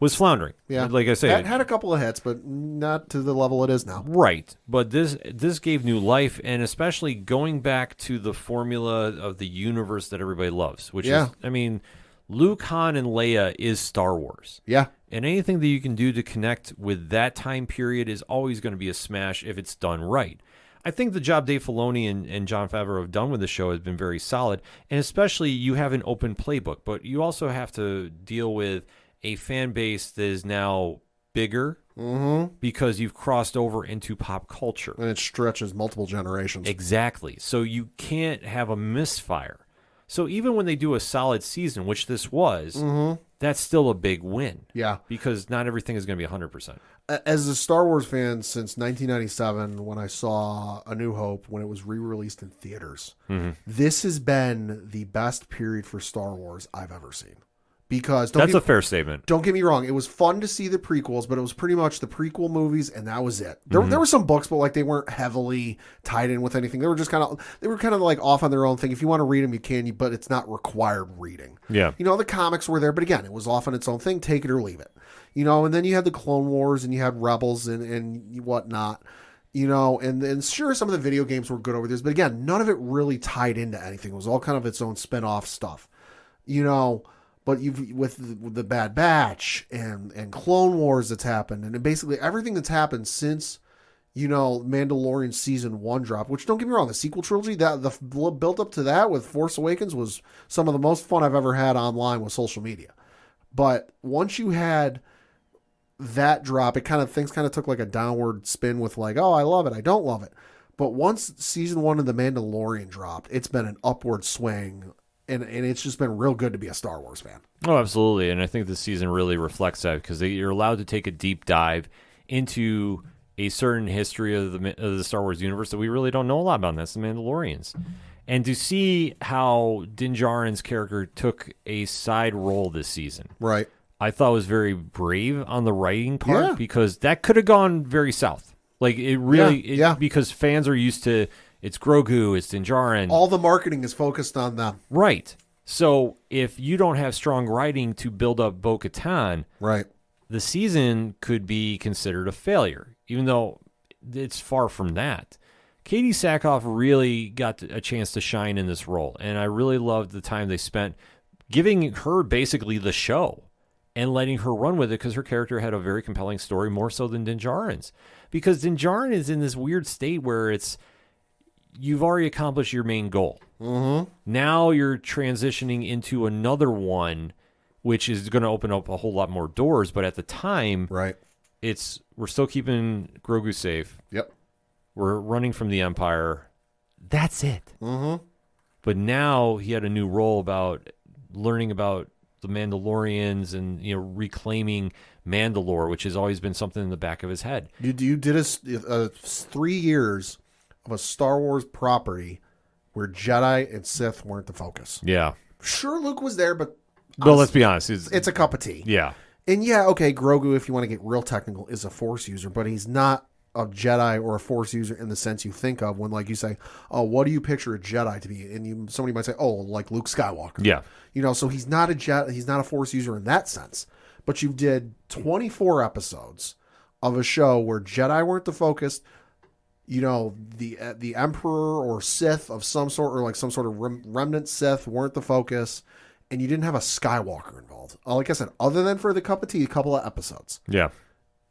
was floundering. Yeah. Like I say, it had a couple of hits, but not to the level it is now. Right. But this gave new life, and especially going back to the formula of the universe that everybody loves, which is, Luke, Han, and Leia is Star Wars. Yeah. And anything that you can do to connect with that time period is always going to be a smash if it's done right. I think the job Dave Filoni and Jon Favreau have done with the show has been very solid, and especially you have an open playbook, but you also have to deal with a fan base that is now bigger because you've crossed over into pop culture. And it stretches multiple generations. Exactly. So you can't have a misfire. So even when they do a solid season, which this was, that's still a big win. Yeah. Because not everything is going to be 100%. As a Star Wars fan since 1997, when I saw A New Hope, when it was re-released in theaters, this has been the best period for Star Wars I've ever seen. Because that's a fair statement. Don't get me wrong. It was fun to see the prequels, but it was pretty much the prequel movies, and that was it. There were some books, but like they weren't heavily tied in with anything. They were just kind of like off on their own thing. If you want to read them, you can, but it's not required reading. Yeah. The comics were there, but again, it was off on its own thing. Take it or leave it. And then you had the Clone Wars, and you had Rebels and whatnot. And sure, some of the video games were good over this, but again, none of it really tied into anything. It was all kind of its own spin-off stuff. But with the Bad Batch and Clone Wars that's happened, and basically everything that's happened since, Mandalorian season 1 dropped, which don't get me wrong, the sequel trilogy, that the build up to that with Force Awakens was some of the most fun I've ever had online with social media. But once you had that drop, things kind of took like a downward spin with like, oh, I love it, I don't love it. But once season 1 of The Mandalorian dropped, it's been an upward swing. And it's just been real good to be a Star Wars fan. Oh, absolutely. And I think this season really reflects that because you're allowed to take a deep dive into a certain history of the Star Wars universe that we really don't know a lot about, and that's the Mandalorians. And to see how Din Djarin's character took a side role this season. Right. I thought was very brave on the writing part because that could have gone very south. Like it really, because fans are used to, it's Grogu, it's Din Djarin. All the marketing is focused on them. Right. So if you don't have strong writing to build up Bo-Katan, right, the season could be considered a failure, even though it's far from that. Katie Sackhoff really got a chance to shine in this role, and I really loved the time they spent giving her basically the show and letting her run with it because her character had a very compelling story, more so than Din Djarin's. Because Din Djarin is in this weird state where you've already accomplished your main goal. Mm-hmm. Now you're transitioning into another one, which is going to open up a whole lot more doors. But at the time, right, we're still keeping Grogu safe. Yep. We're running from the Empire. That's it. Mm-hmm. But now he had a new role about learning about the Mandalorians and reclaiming Mandalore, which has always been something in the back of his head. You did 3 years of a Star Wars property where Jedi and Sith weren't the focus. Yeah. Sure, Luke was there, but let's be honest. It's a cup of tea. Yeah. And okay, Grogu, if you want to get real technical, is a Force user, but he's not a Jedi or a Force user in the sense you think of when, like, you say, oh, what do you picture a Jedi to be? And somebody might say, oh, like Luke Skywalker. Yeah. So he's not a Jedi, he's not a Force user in that sense. But you did 24 episodes of a show where Jedi weren't the focus. The Emperor or Sith of some sort, or like some sort of remnant Sith weren't the focus, and you didn't have a Skywalker involved. Like I said, other than for the cup of tea, a couple of episodes. Yeah.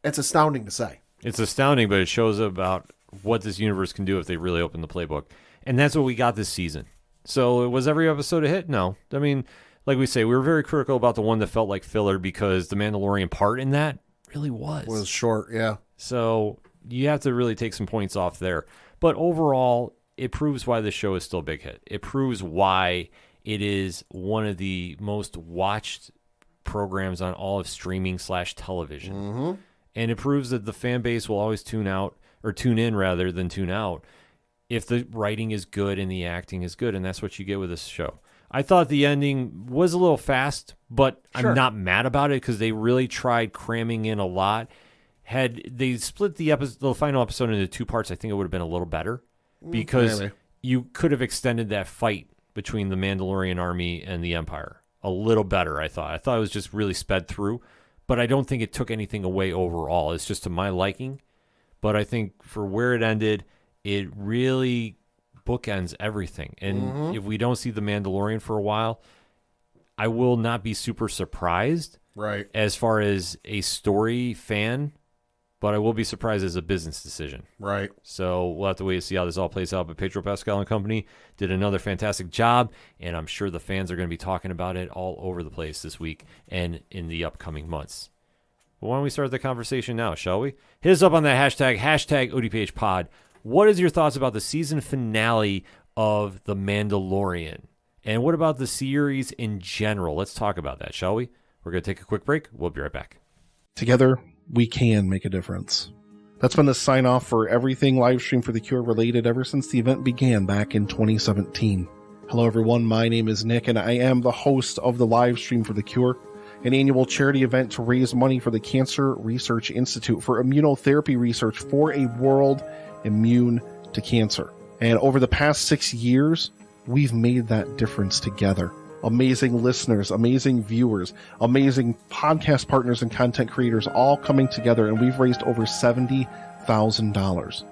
It's astounding to say. It's astounding, but it shows about what this universe can do if they really open the playbook. And that's what we got this season. So was every episode a hit? No. I mean, like we say, we were very critical about the one that felt like filler because the Mandalorian part in that really was short, yeah. So you have to really take some points off there. But overall, it proves why this show is still a big hit. It proves why it is one of the most watched programs on all of streaming/television. Mm-hmm. And it proves that the fan base will always tune in rather than tune out if the writing is good and the acting is good. And that's what you get with this show. I thought the ending was a little fast, but sure. I'm not mad about it because they really tried cramming in a lot. Had they split the final episode into 2 parts, I think it would have been a little better because you could have extended that fight between the Mandalorian army and the Empire a little better, I thought. I thought it was just really sped through, but I don't think it took anything away overall. It's just to my liking, but I think for where it ended, it really bookends everything. And if we don't see the Mandalorian for a while, I will not be super surprised right as far as a story fan, but I will be surprised as a business decision. Right. So we'll have to wait to see how this all plays out. But Pedro Pascal and company did another fantastic job, and I'm sure the fans are going to be talking about it all over the place this week and in the upcoming months. Well, why don't we start the conversation now, shall we? Hit us up on that hashtag ODPH pod. What is your thoughts about the season finale of The Mandalorian? And what about the series in general? Let's talk about that, shall we? We're going to take a quick break. We'll be right back. Together, we can make a difference. That's been the sign-off for everything Livestream for the Cure related ever since the event began back in 2017. Hello everyone, my name is Nick and I am the host of the Livestream for the Cure. an annual charity event to raise money for the Cancer Research Institute for immunotherapy research for a world immune to cancer. And over the past 6 years, we've made that difference together. Amazing listeners, amazing viewers, amazing podcast partners and content creators all coming together, and we've raised over $70,000.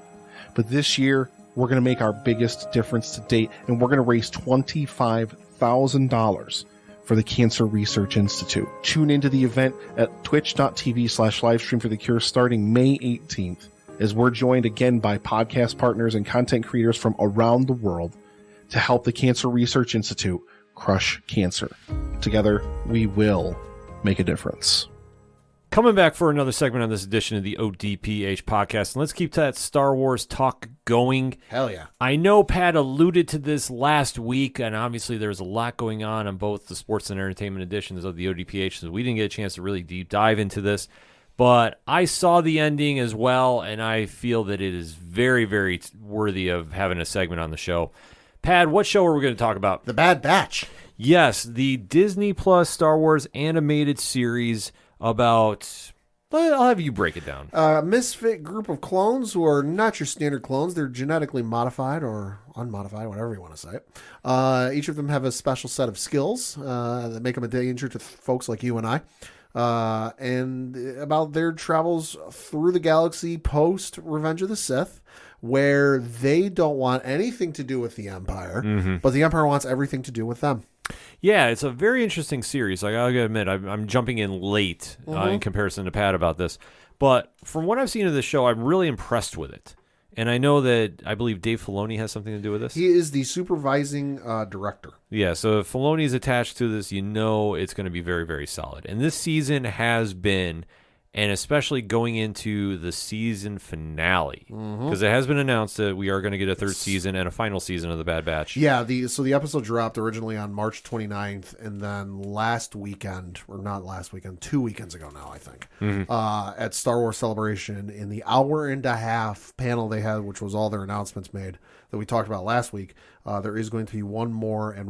But this year, we're going to make our biggest difference to date, and we're going to raise $25,000 for the Cancer Research Institute. Tune into the event at twitch.tv/livestreamforthecure starting May 18th, as we're joined again by podcast partners and content creators from around the world to help the Cancer Research Institute crush cancer. Together, we will make a difference. Coming back for another segment on this edition of the ODPH podcast, and let's keep that Star Wars talk going. Hell yeah. I know Pat alluded to this last week, and obviously there's a lot going on both the sports and entertainment editions of the ODPH, so we didn't get a chance to really deep dive into this. But I saw the ending as well, and I feel that it is very, very worthy of having a segment on the show. Pat, what show are we going to talk about? The Bad Batch. Yes, the Disney Plus Star Wars animated series about... I'll have you break it down. A misfit group of clones who are not your standard clones. They're genetically modified or unmodified, whatever you want to say it. Each of them have a special set of skills that make them a danger to folks like you and I. And about their travels through the galaxy post Revenge of the Sith, where they don't want anything to do with the Empire, but the Empire wants everything to do with them. Yeah, it's a very interesting series. Like, I gotta admit, I'm jumping in late in comparison to Pat about this. But from what I've seen of this show, I'm really impressed with it. And I know that I believe Dave Filoni has something to do with this. He is the supervising director. Yeah, so if Filoni is attached to this, you know it's going to be very, very solid. And this season has been, and especially going into the season finale, because it has been announced that we are going to get a third season and a final season of The Bad Batch. Yeah, so the episode dropped originally on March 29th, and then last weekend, or not last weekend, 2 weekends ago now, I think, at Star Wars Celebration, in the hour-and-a-half panel they had, which was all their announcements made, that we talked about last week, there is going to be one more and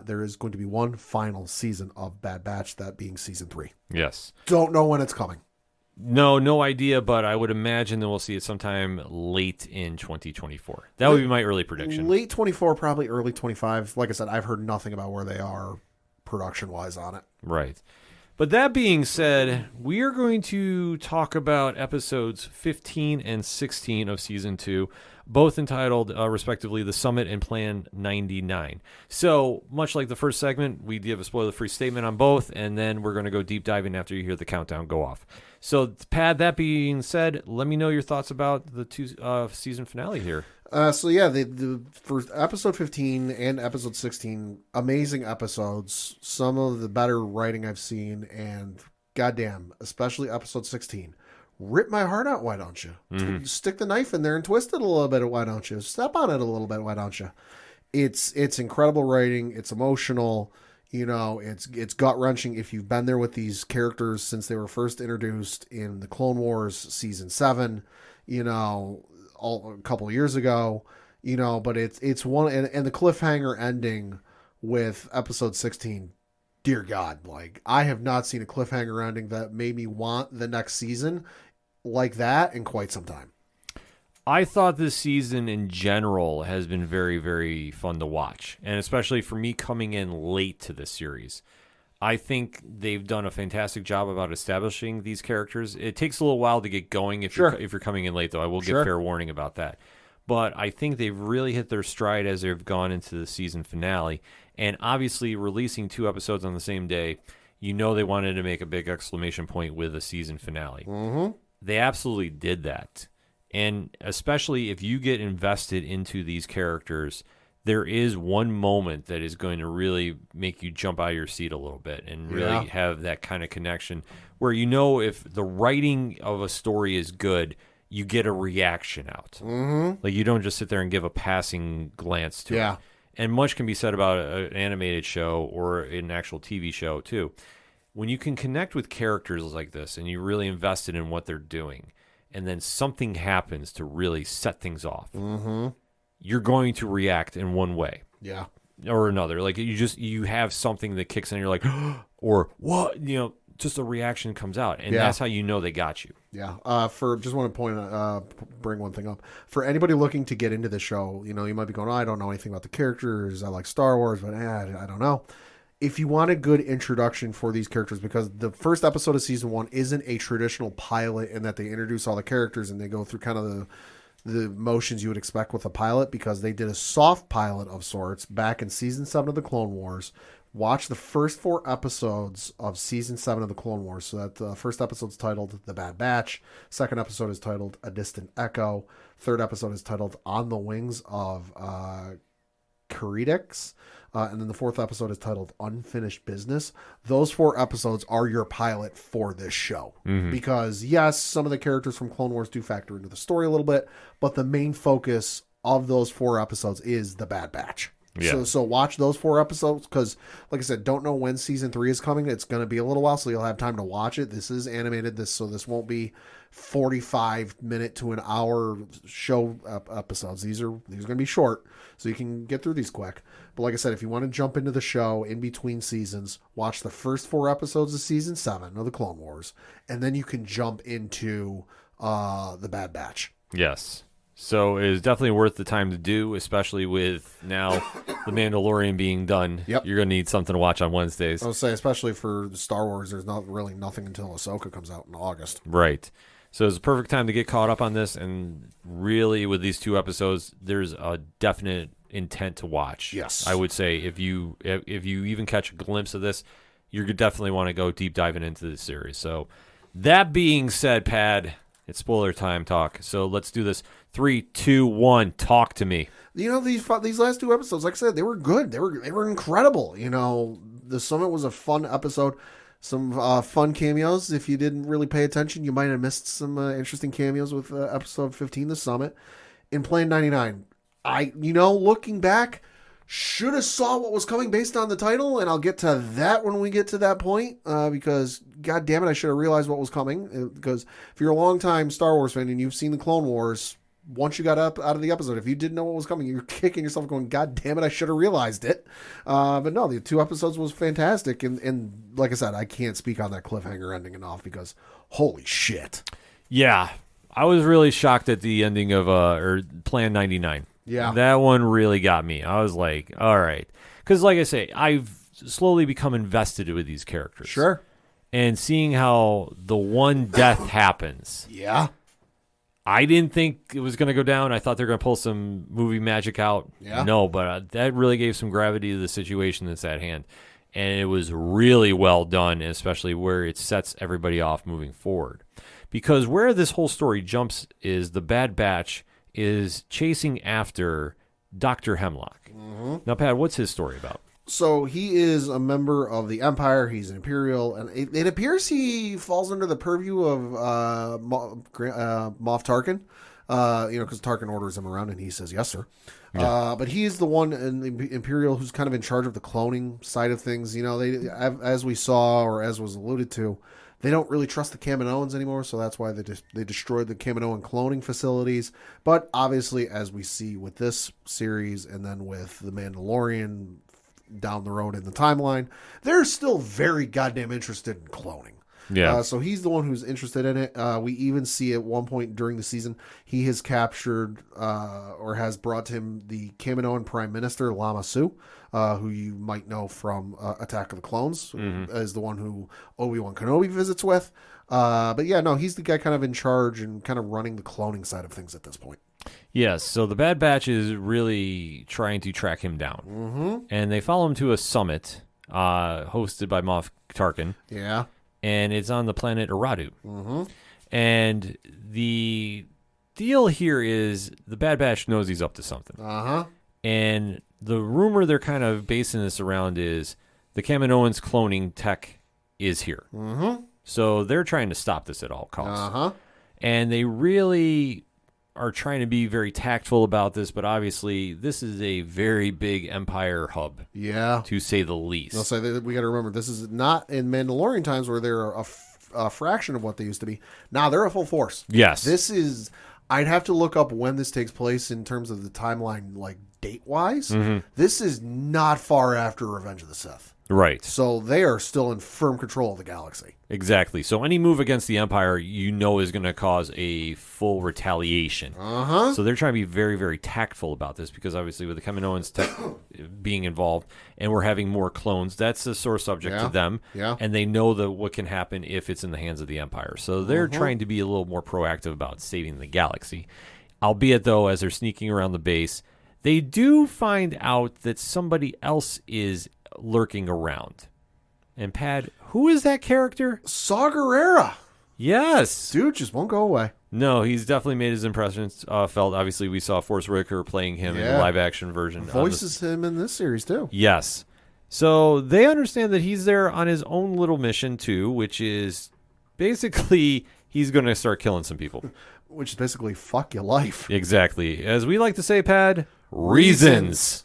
there is going to be one final season of Bad Batch, that being season 3. Yes. Don't know when it's coming. No idea, but I would imagine that we'll see it sometime late in 2024. That would be my early prediction. Late 24, probably early 25. Like I said, I've heard nothing about where they are production-wise on it. Right. But that being said, we are going to talk about episodes 15 and 16 of Season 2, both entitled, respectively, The Summit and Plan 99. So, much like the first segment, we give a spoiler-free statement on both, and then we're going to go deep diving after you hear the countdown go off. So, Pat, that being said, let me know your thoughts about the two season finale here. The for episode 15 and episode 16, amazing episodes. Some of the better writing I've seen, and goddamn, especially episode 16. Rip my heart out, why don't you? Stick the knife in there and twist it a little bit, why don't you? Step on it a little bit, why don't you? It's incredible writing. It's emotional. You know, it's gut-wrenching if you've been there with these characters since they were first introduced in the Clone Wars Season 7, you know, a couple of years ago, you know, but it's one, and the cliffhanger ending with episode 16, dear God, like, I have not seen a cliffhanger ending that made me want the next season like that in quite some time. I thought this season in general has been very, very fun to watch, and especially for me coming in late to this series. I think they've done a fantastic job about establishing these characters. It takes a little while to get going if you're coming in late, though. I will give fair warning about that. But I think they've really hit their stride as they've gone into the season finale. And obviously, releasing 2 episodes on the same day, you know they wanted to make a big exclamation point with a season finale. They absolutely did that. And especially if you get invested into these characters, there is one moment that is going to really make you jump out of your seat a little bit and really have that kind of connection where, you know, if the writing of a story is good, you get a reaction out. Like, you don't just sit there and give a passing glance to it. And much can be said about an animated show or an actual TV show, too. When you can connect with characters like this and you're really invested in what they're doing, and then something happens to really set things off, you're going to react in one way or another. Like, you have something that kicks in and you're like, or what, just a reaction comes out, and that's how you know they got you. Yeah. For just want to bring one thing up. For anybody looking to get into the show, you might be going, I don't know anything about the characters. I like Star Wars, but I don't know. If you want a good introduction for these characters, because the first episode of season 1 isn't a traditional pilot in that they introduce all the characters and they go through kind of the motions you would expect with a pilot, because they did a soft pilot of sorts back in season 7 of the Clone Wars. Watch the first 4 episodes of season 7 of the Clone Wars. So that the first episode's titled The Bad Batch. Second episode is titled A Distant Echo. Third episode is titled On the Wings of Caridex. And then the fourth episode is titled Unfinished Business. Those 4 episodes are your pilot for this show. Mm-hmm. Because, yes, some of the characters from Clone Wars do factor into the story a little bit, but the main focus of those 4 episodes is The Bad Batch. Yeah. So watch those 4 episodes because, like I said, don't know when season 3 is coming. It's going to be a little while, so you'll have time to watch it. This is animated, so this won't be 45-minute to an hour show episodes. These are going to be short, so you can get through these quick. But like I said, if you want to jump into the show in between seasons, watch the first 4 episodes of season 7 of the Clone Wars, and then you can jump into the Bad Batch. Yes. So it is definitely worth the time to do, especially with now The Mandalorian being done. Yep. You're going to need something to watch on Wednesdays. I would say, especially for Star Wars, there's not really nothing until Ahsoka comes out in August. Right. So it's a perfect time to get caught up on this, and really with these 2 episodes, there's a definite intent to watch. Yes. I would say if you even catch a glimpse of this, you definitely want to go deep diving into this series. So that being said, Pad, it's spoiler time talk. So let's do this. 3, 2, 1, talk to me. These last 2 episodes, like I said, they were good. They were incredible. The Summit was a fun episode. Some fun cameos. If you didn't really pay attention, you might have missed some interesting cameos with episode 15, The Summit. In Plan 99, looking back, should have saw what was coming based on the title, and I'll get to that when we get to that point, because, God damn it, I should have realized what was coming, because if you're a long-time Star Wars fan and you've seen the Clone Wars, once you got up out of the episode, if you didn't know what was coming, you're kicking yourself going, God damn it, I should have realized it. But no, the 2 episodes was fantastic, and like I said, I can't speak on that cliffhanger ending enough, because holy shit. Yeah, I was really shocked at the ending of Plan 99. Yeah. That one really got me. I was like, all right. Because like I say, I've slowly become invested with these characters. Sure. And seeing how the one death happens. Yeah. I didn't think it was going to go down. I thought they were going to pull some movie magic out. Yeah. No, but that really gave some gravity to the situation that's at hand. And it was really well done, especially where it sets everybody off moving forward. Because where this whole story jumps is the Bad Batch is chasing after Dr. Hemlock. Mm-hmm. Now, Pat, what's his story about? So he is a member of the Empire. He's an Imperial, and it appears he falls under the purview of Moff Tarkin. Because Tarkin orders him around, and he says, yes, sir. Yeah. But he is the one in the Imperial who's kind of in charge of the cloning side of things. They, as we saw, or as was alluded to, they don't really trust the Kaminoans anymore, so that's why they destroyed the Kaminoan cloning facilities. But obviously, as we see with this series and then with The Mandalorian down the road in the timeline, they're still very goddamn interested in cloning. Yeah. So he's the one who's interested in it. We even see at one point during the season, he has captured or has brought to him the Kaminoan Prime Minister, Lama Su, who you might know from Attack of the Clones, as the one who Obi-Wan Kenobi visits with. But yeah, no, he's the guy kind of in charge and kind of running the cloning side of things at this point. Yes, so the Bad Batch is really trying to track him down. Mm-hmm. And they follow him to a summit hosted by Moff Tarkin. Yeah. And it's on the planet Aradu. Mm-hmm. And the deal here is the Bad Batch knows he's up to something. Uh-huh. And the rumor they're kind of basing this around is the Kaminoans cloning tech is here. Mm-hmm. So they're trying to stop this at all costs. Uh-huh. And they really are trying to be very tactful about this, but obviously this is a very big Empire hub. Yeah. To say the least. I'll say that we got to remember, this is not in Mandalorian times where they're a fraction of what they used to be. Now they're a full force. Yes. This is, I'd have to look up when this takes place in terms of the timeline, like date-wise. Mm-hmm. This is not far after Revenge of the Sith. Right. So they are still in firm control of the galaxy. Exactly. So any move against the Empire, is going to cause a full retaliation. Uh-huh. So they're trying to be very, very tactful about this because obviously with the Kaminoans being involved and we're having more clones, that's a sore subject to them. Yeah. And they know that what can happen if it's in the hands of the Empire. So they're trying to be a little more proactive about saving the galaxy. Albeit, though, as they're sneaking around the base, they do find out that somebody else is lurking around. And Pad, who is that character? Saw Gerrera. Yes. Dude just won't go away. No, he's definitely made his impressions felt. Obviously, we saw Forrest Whitaker playing him in the live-action version. Voices him in this series, too. Yes. So they understand that he's there on his own little mission, too, which is basically he's going to start killing some people. Which is basically fuck your life. Exactly. As we like to say, Pad, reasons.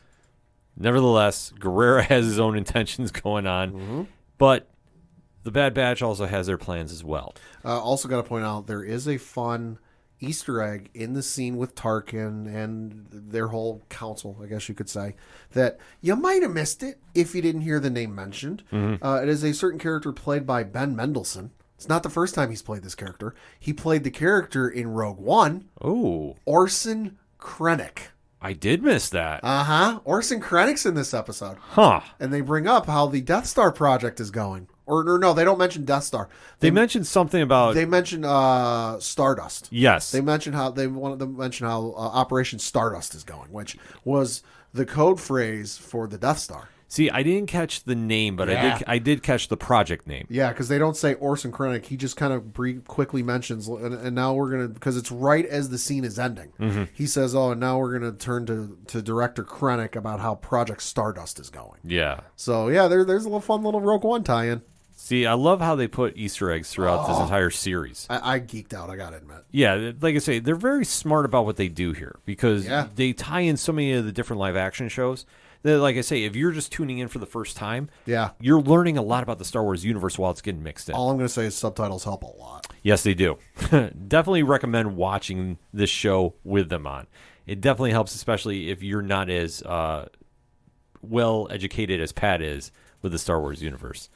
Nevertheless, Gerrera has his own intentions going on, but the Bad Batch also has their plans as well. Also got to point out, there is a fun Easter egg in the scene with Tarkin and their whole council, I guess you could say, that you might have missed it if you didn't hear the name mentioned. It is a certain character played by Ben Mendelsohn. It's not the first time he's played this character. He played the character in Rogue One. Oh. Orson Krennic. I did miss that. Uh-huh. Orson Krennic's in this episode. Huh. And they bring up how the Death Star project is going. Or no, they don't mention Death Star. They mentioned something about... They mention Stardust. Yes. They mentioned how Operation Stardust is going, which was the code phrase for the Death Star. See, I didn't catch the name, but I did catch the project name. Yeah, because they don't say Orson Krennic. He just kind of quickly mentions, and now we're going to, because it's right as the scene is ending. He says, and now we're going to turn to Director Krennic about how Project Stardust is going. Yeah. So, yeah, there's a little fun little Rogue One tie-in. See, I love how they put Easter eggs throughout this entire series. I geeked out, I got to admit. Yeah, like I say, they're very smart about what they do here because Yeah. they tie in so many of the different live action shows. That, like I say, if you're just tuning in for the first time, Yeah. you're learning a lot about the Star Wars universe while it's getting mixed in. All I'm going to say is subtitles help a lot. Yes, they do. Definitely recommend watching this show with them on. It definitely helps, especially if you're not as well educated as Pat is with the Star Wars universe.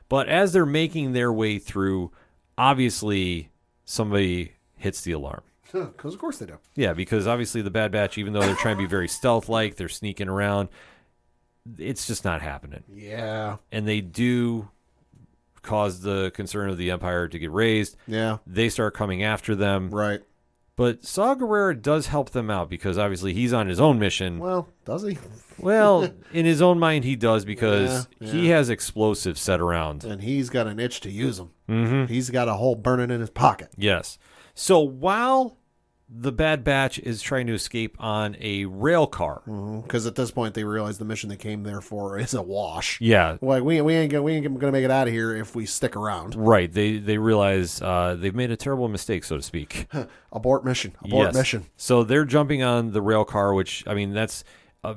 But as they're making their way through, obviously somebody hits the alarm. Because of course they do. Yeah, because obviously the Bad Batch, even though they're trying to be very stealth-like, they're sneaking around, it's just not happening. Yeah. And they do cause the concern of the Empire to get raised. Yeah. They start coming after them. Right. But Saw Gerrera does help them out because obviously he's on his own mission. Well, does he? Well, in his own mind he does because Yeah. he has explosives set around. And he's got an itch to use them. Mm-hmm. He's got a hole burning in his pocket. Yes. So while the Bad Batch is trying to escape on a rail car. Because at this point they realize the mission they came there for is a wash. Yeah. Like we ain't gonna make it out of here if we stick around. Right. They realize they've made a terrible mistake, so to speak. Abort mission. Abort mission. So they're jumping on the rail car, which, I mean, that's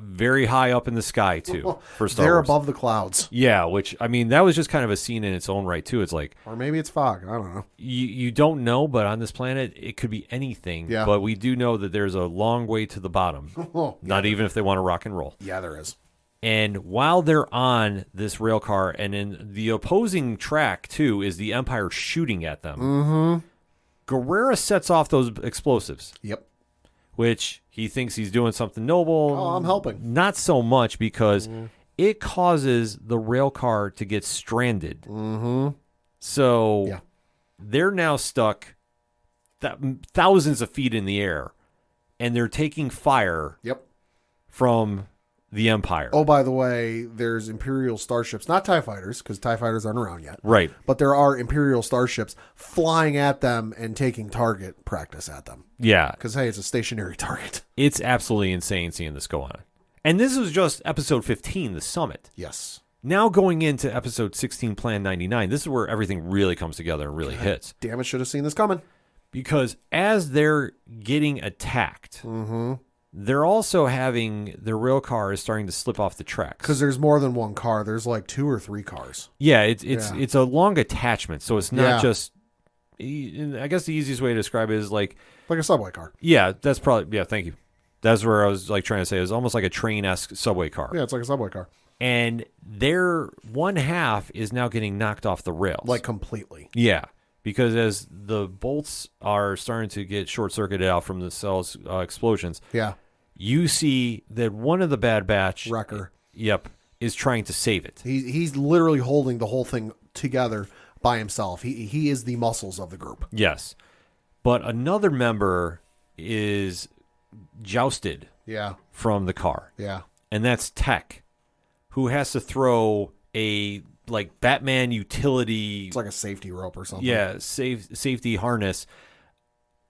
very high up in the sky, too, for Star They're Wars. above the clouds. Yeah, which, I mean, that was just kind of a scene in its own right, too. It's like... Or maybe it's fog. I don't know. You don't know, but on this planet, it could be anything. Yeah. But we do know that there's a long way to the bottom. Not even if they want to rock and roll. Yeah, there is. And while they're on this rail car, and in the opposing track, too, is the Empire shooting at them. Gerrera sets off those explosives. Yep. Which he thinks he's doing something noble. Oh, I'm helping. Not so much because it causes the rail car to get stranded. So they're now stuck thousands of feet in the air, and they're taking fire from the Empire. Oh, by the way, there's Imperial starships, not TIE fighters, because TIE fighters aren't around yet. Right. But there are Imperial starships flying at them and taking target practice at them. Yeah. Because, hey, it's a stationary target. It's absolutely insane seeing this go on. And this was just episode 15, the summit. Yes. Now going into episode 16, Plan 99, this is where everything really comes together and really hits. Damn it, should have seen this coming. Because as they're getting attacked, they're also having their rail car is starting to slip off the tracks. Because there's more than one car. There's like 2 or 3 cars. Yeah, it's a long attachment, so it's not just. I guess the easiest way to describe it is like a subway car. Yeah, thank you. That's where I was like trying to say it was almost like a train-esque subway car. Yeah, it's like a subway car. and their one half is now getting knocked off the rails. Like completely. Yeah, because as the bolts are starting to get short-circuited out from the cell's explosions, Yeah. you see that one of the Bad Batch, Wrecker. Yep, is trying to save it. He's literally holding the whole thing together by himself. He is the muscles of the group. Yes, but another member is jousted Yeah. from the car, Yeah. and that's Tech, who has to throw a like Batman utility, It's like a safety rope or something. yeah, safety harness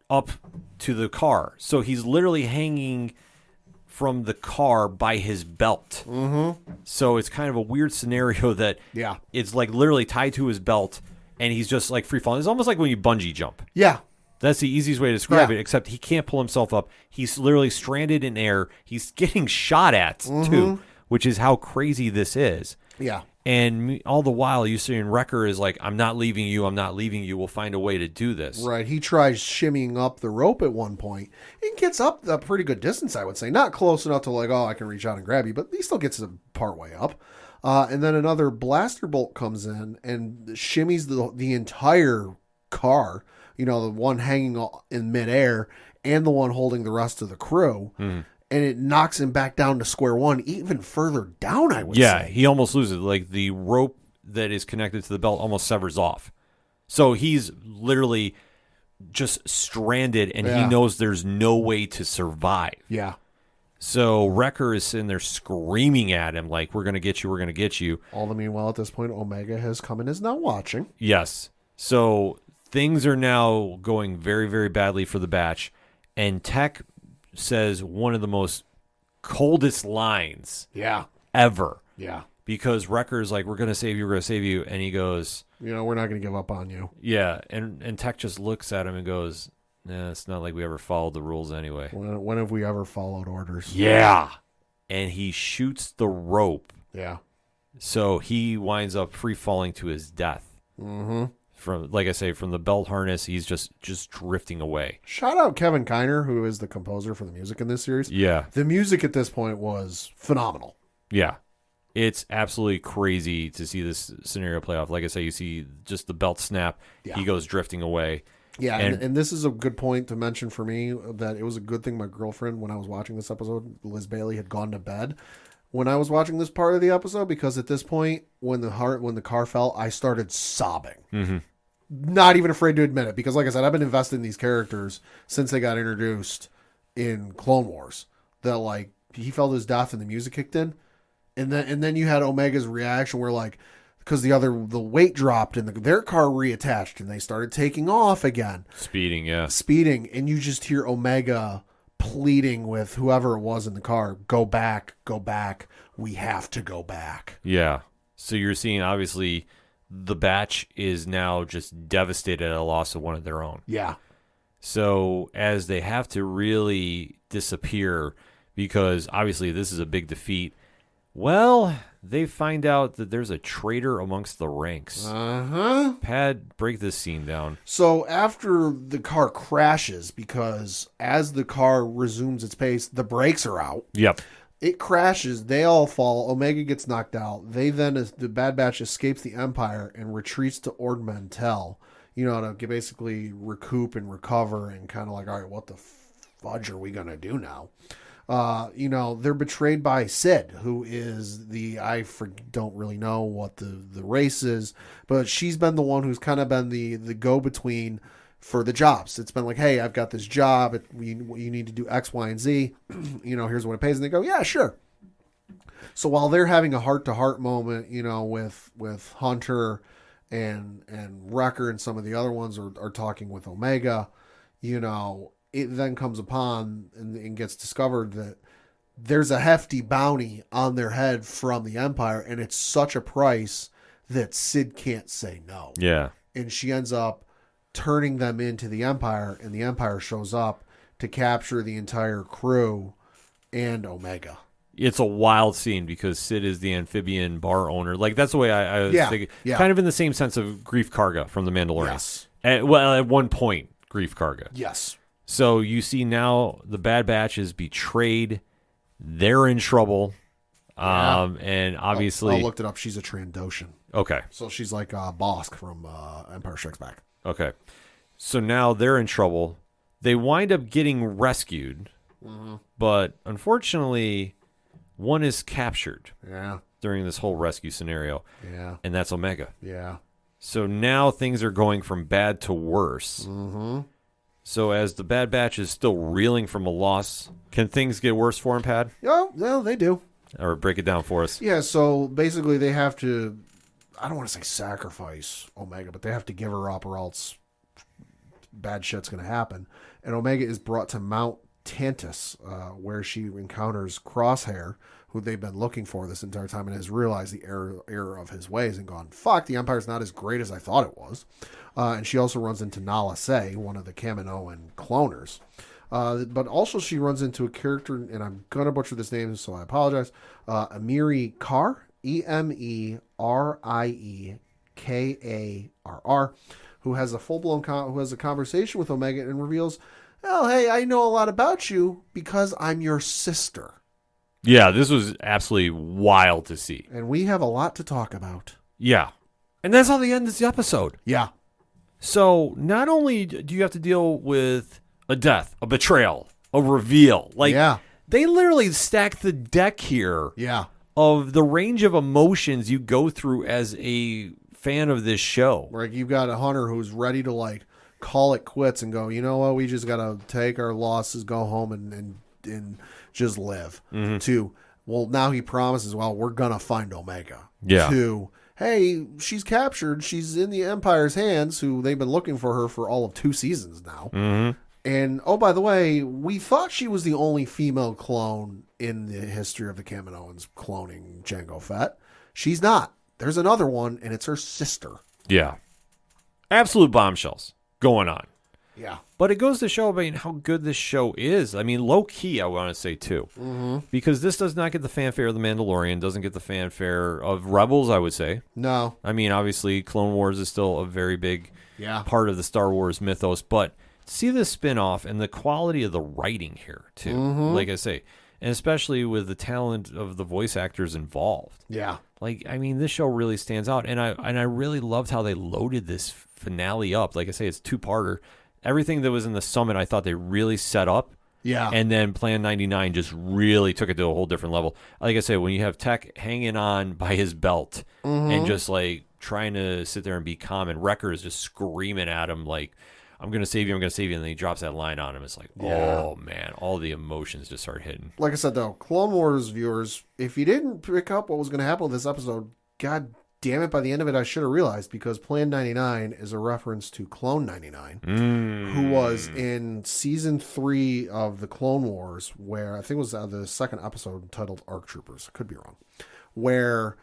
up to the car. So he's literally hanging from the car by his belt. Mm-hmm. So it's kind of a weird scenario that Yeah. it's like literally tied to his belt, and he's just like free falling. It's almost like when you bungee jump. Yeah. That's the easiest way to describe Yeah. it, except he can't pull himself up. He's literally stranded in air. He's getting shot at, too, which is how crazy this is. Yeah. And all the while, you see Wrecker is like, I'm not leaving you. I'm not leaving you. We'll find a way to do this. Right. He tries shimmying up the rope at one point. He gets up a pretty good distance, I would say. Not close enough to like, oh, I can reach out and grab you, but he still gets a part way up. And then another blaster bolt comes in and shimmies the entire car, you know, the one hanging in midair and the one holding the rest of the crew. And it knocks him back down to square one, even further down, I would Yeah, say. he almost loses. Like the rope that is connected to the belt almost severs off. So he's literally just stranded, and he Yeah. knows there's no way to survive. Yeah. So Wrecker is sitting there screaming at him like, we're going to get you, we're going to get you. All the meanwhile, at this point, Omega has come and is now watching. Yes. So things are now going very, very badly for the Batch, and Tech says one of the most coldest lines Yeah. ever, Yeah. because Wrecker's like, we're going to save you, we're going to save you, and he goes, You know, we're not going to give up on you. yeah, and Tech just looks at him and goes, nah, it's not like we ever followed the rules anyway. When have we ever followed orders? Yeah. And he shoots the rope, Yeah. so he winds up free falling to his death. Mm-hmm. From, like I say, from the belt harness, he's just drifting away. Shout out Kevin Kiner, who is the composer for the music in this series. Yeah. The music at this point was phenomenal. Yeah. It's absolutely crazy to see this scenario play off. Like I say, you see just the belt snap. Yeah. He goes drifting away. Yeah, And- and this is a good point to mention for me that it was a good thing my girlfriend, when I was watching this episode, Liz Bailey, had gone to bed when I was watching this part of the episode, because at this point, when the car fell, I started sobbing. Mm-hmm. Not even afraid to admit it, because like I said, I've been invested in these characters since they got introduced in Clone Wars. That like he felt his death and the music kicked in, and then you had Omega's reaction where like, because the weight dropped and their car reattached and they started taking off again, Speeding, yeah. and you just hear Omega pleading with whoever it was in the car, go back, we have to go back. Yeah. So you're seeing, obviously, the Batch is now just devastated at a loss of one of their own. Yeah. So as they have to really disappear, because obviously this is a big defeat, well, they find out that there's a traitor amongst the ranks. Uh-huh. Pad, break this scene down. So after the car crashes, because as the car resumes its pace, the brakes are out. Yep. It crashes. They all fall. Omega gets knocked out. They then, as the Bad Batch escapes the Empire and retreats to Ord Mantell, you know, to basically recoup and recover and kind of like, all right, what the fudge are we going to do now? You know, they're betrayed by Sid, who is don't really know what the race is, but she's been the one who's kind of been the go-between for the jobs. It's been like, hey, I've got this job. You need to do X, Y, and Z. You know, here's what it pays. And they go, yeah, sure. So while they're having a heart-to-heart moment, you know, with Hunter and Wrecker and some of the other ones are talking with Omega, you know, it then comes upon and gets discovered that there's a hefty bounty on their head from the Empire, and it's such a price that Sid can't say no. Yeah. And she ends up turning them into the Empire, and the Empire shows up to capture the entire crew and Omega. It's a wild scene because Sid is the amphibian bar owner. Like, that's the way I was thinking. Yeah. Kind of in the same sense of Grief Karga from The Mandalorian. Yes. At one point, Grief Karga. Yes. So you see now the Bad Batch is betrayed. They're in trouble. And obviously... I looked it up. She's a Trandoshan. Okay. So she's like Bosk from Empire Strikes Back. Okay. So now they're in trouble. They wind up getting rescued, but unfortunately, one is captured during this whole rescue scenario. Yeah. And that's Omega. Yeah. So now things are going from bad to worse. Mm-hmm. So as the Bad Batch is still reeling from a loss, can things get worse for him, Pad? Oh, well, they do. Or break it down for us. Yeah, so basically they have to, I don't want to say sacrifice Omega, but they have to give her up or else bad shit's going to happen. And Omega is brought to Mount Tantus, where she encounters Crosshair, who they've been looking for this entire time, and has realized the error of his ways and gone, fuck, the Empire's not as great as I thought it was. And she also runs into Nala Se, one of the Kaminoan cloners. But also she runs into a character, and I'm going to butcher this name, so I apologize, Emiri Karr, Emieriekarr, who has a full-blown who has a conversation with Omega and reveals, oh, hey, I know a lot about you because I'm your sister. Yeah, this was absolutely wild to see. And we have a lot to talk about. Yeah. And that's how they end this episode. Yeah. So not only do you have to deal with a death, a betrayal, a reveal. Like, they literally stack the deck here of the range of emotions you go through as a fan of this show. Like, you've got a hunter who's ready to, like, call it quits and go, you know what, we just got to take our losses, go home and just live. To, well, now he promises, well, we're going to find Omega. Yeah. To, hey, she's captured. She's in the Empire's hands, who they've been looking for her for all of 2 seasons now. And, oh, by the way, we thought she was the only female clone in the history of the Kaminoans cloning Jango Fett. She's not. There's another one, and it's her sister. Yeah. Absolute bombshells going on. Yeah. But it goes to show about how good this show is. I mean, low-key, I want to say, too. Because this does not get the fanfare of The Mandalorian, doesn't get the fanfare of Rebels, I would say. No. I mean, obviously, Clone Wars is still a very big part of the Star Wars mythos. But see the spin-off and the quality of the writing here, too. Like I say. And especially with the talent of the voice actors involved. Yeah. Like, I mean, this show really stands out. And I really loved how they loaded this finale up. Like I say, it's 2-parter. Everything that was in the summit, I thought they really set up. Yeah. And then Plan 99 just really took it to a whole different level. Like I say, when you have Tech hanging on by his belt and just, like, trying to sit there and be calm, and Wrecker is just screaming at him, like, I'm going to save you, I'm going to save you. And then he drops that line on him. It's like, oh, man, all the emotions just start hitting. Like I said, though, Clone Wars viewers, if you didn't pick up what was going to happen with this episode, God damn it, by the end of it, I should have realized, because Plan 99 is a reference to Clone 99, who was in Season 3 of the Clone Wars, where I think it was the second episode entitled Arc Troopers. I could be wrong. Where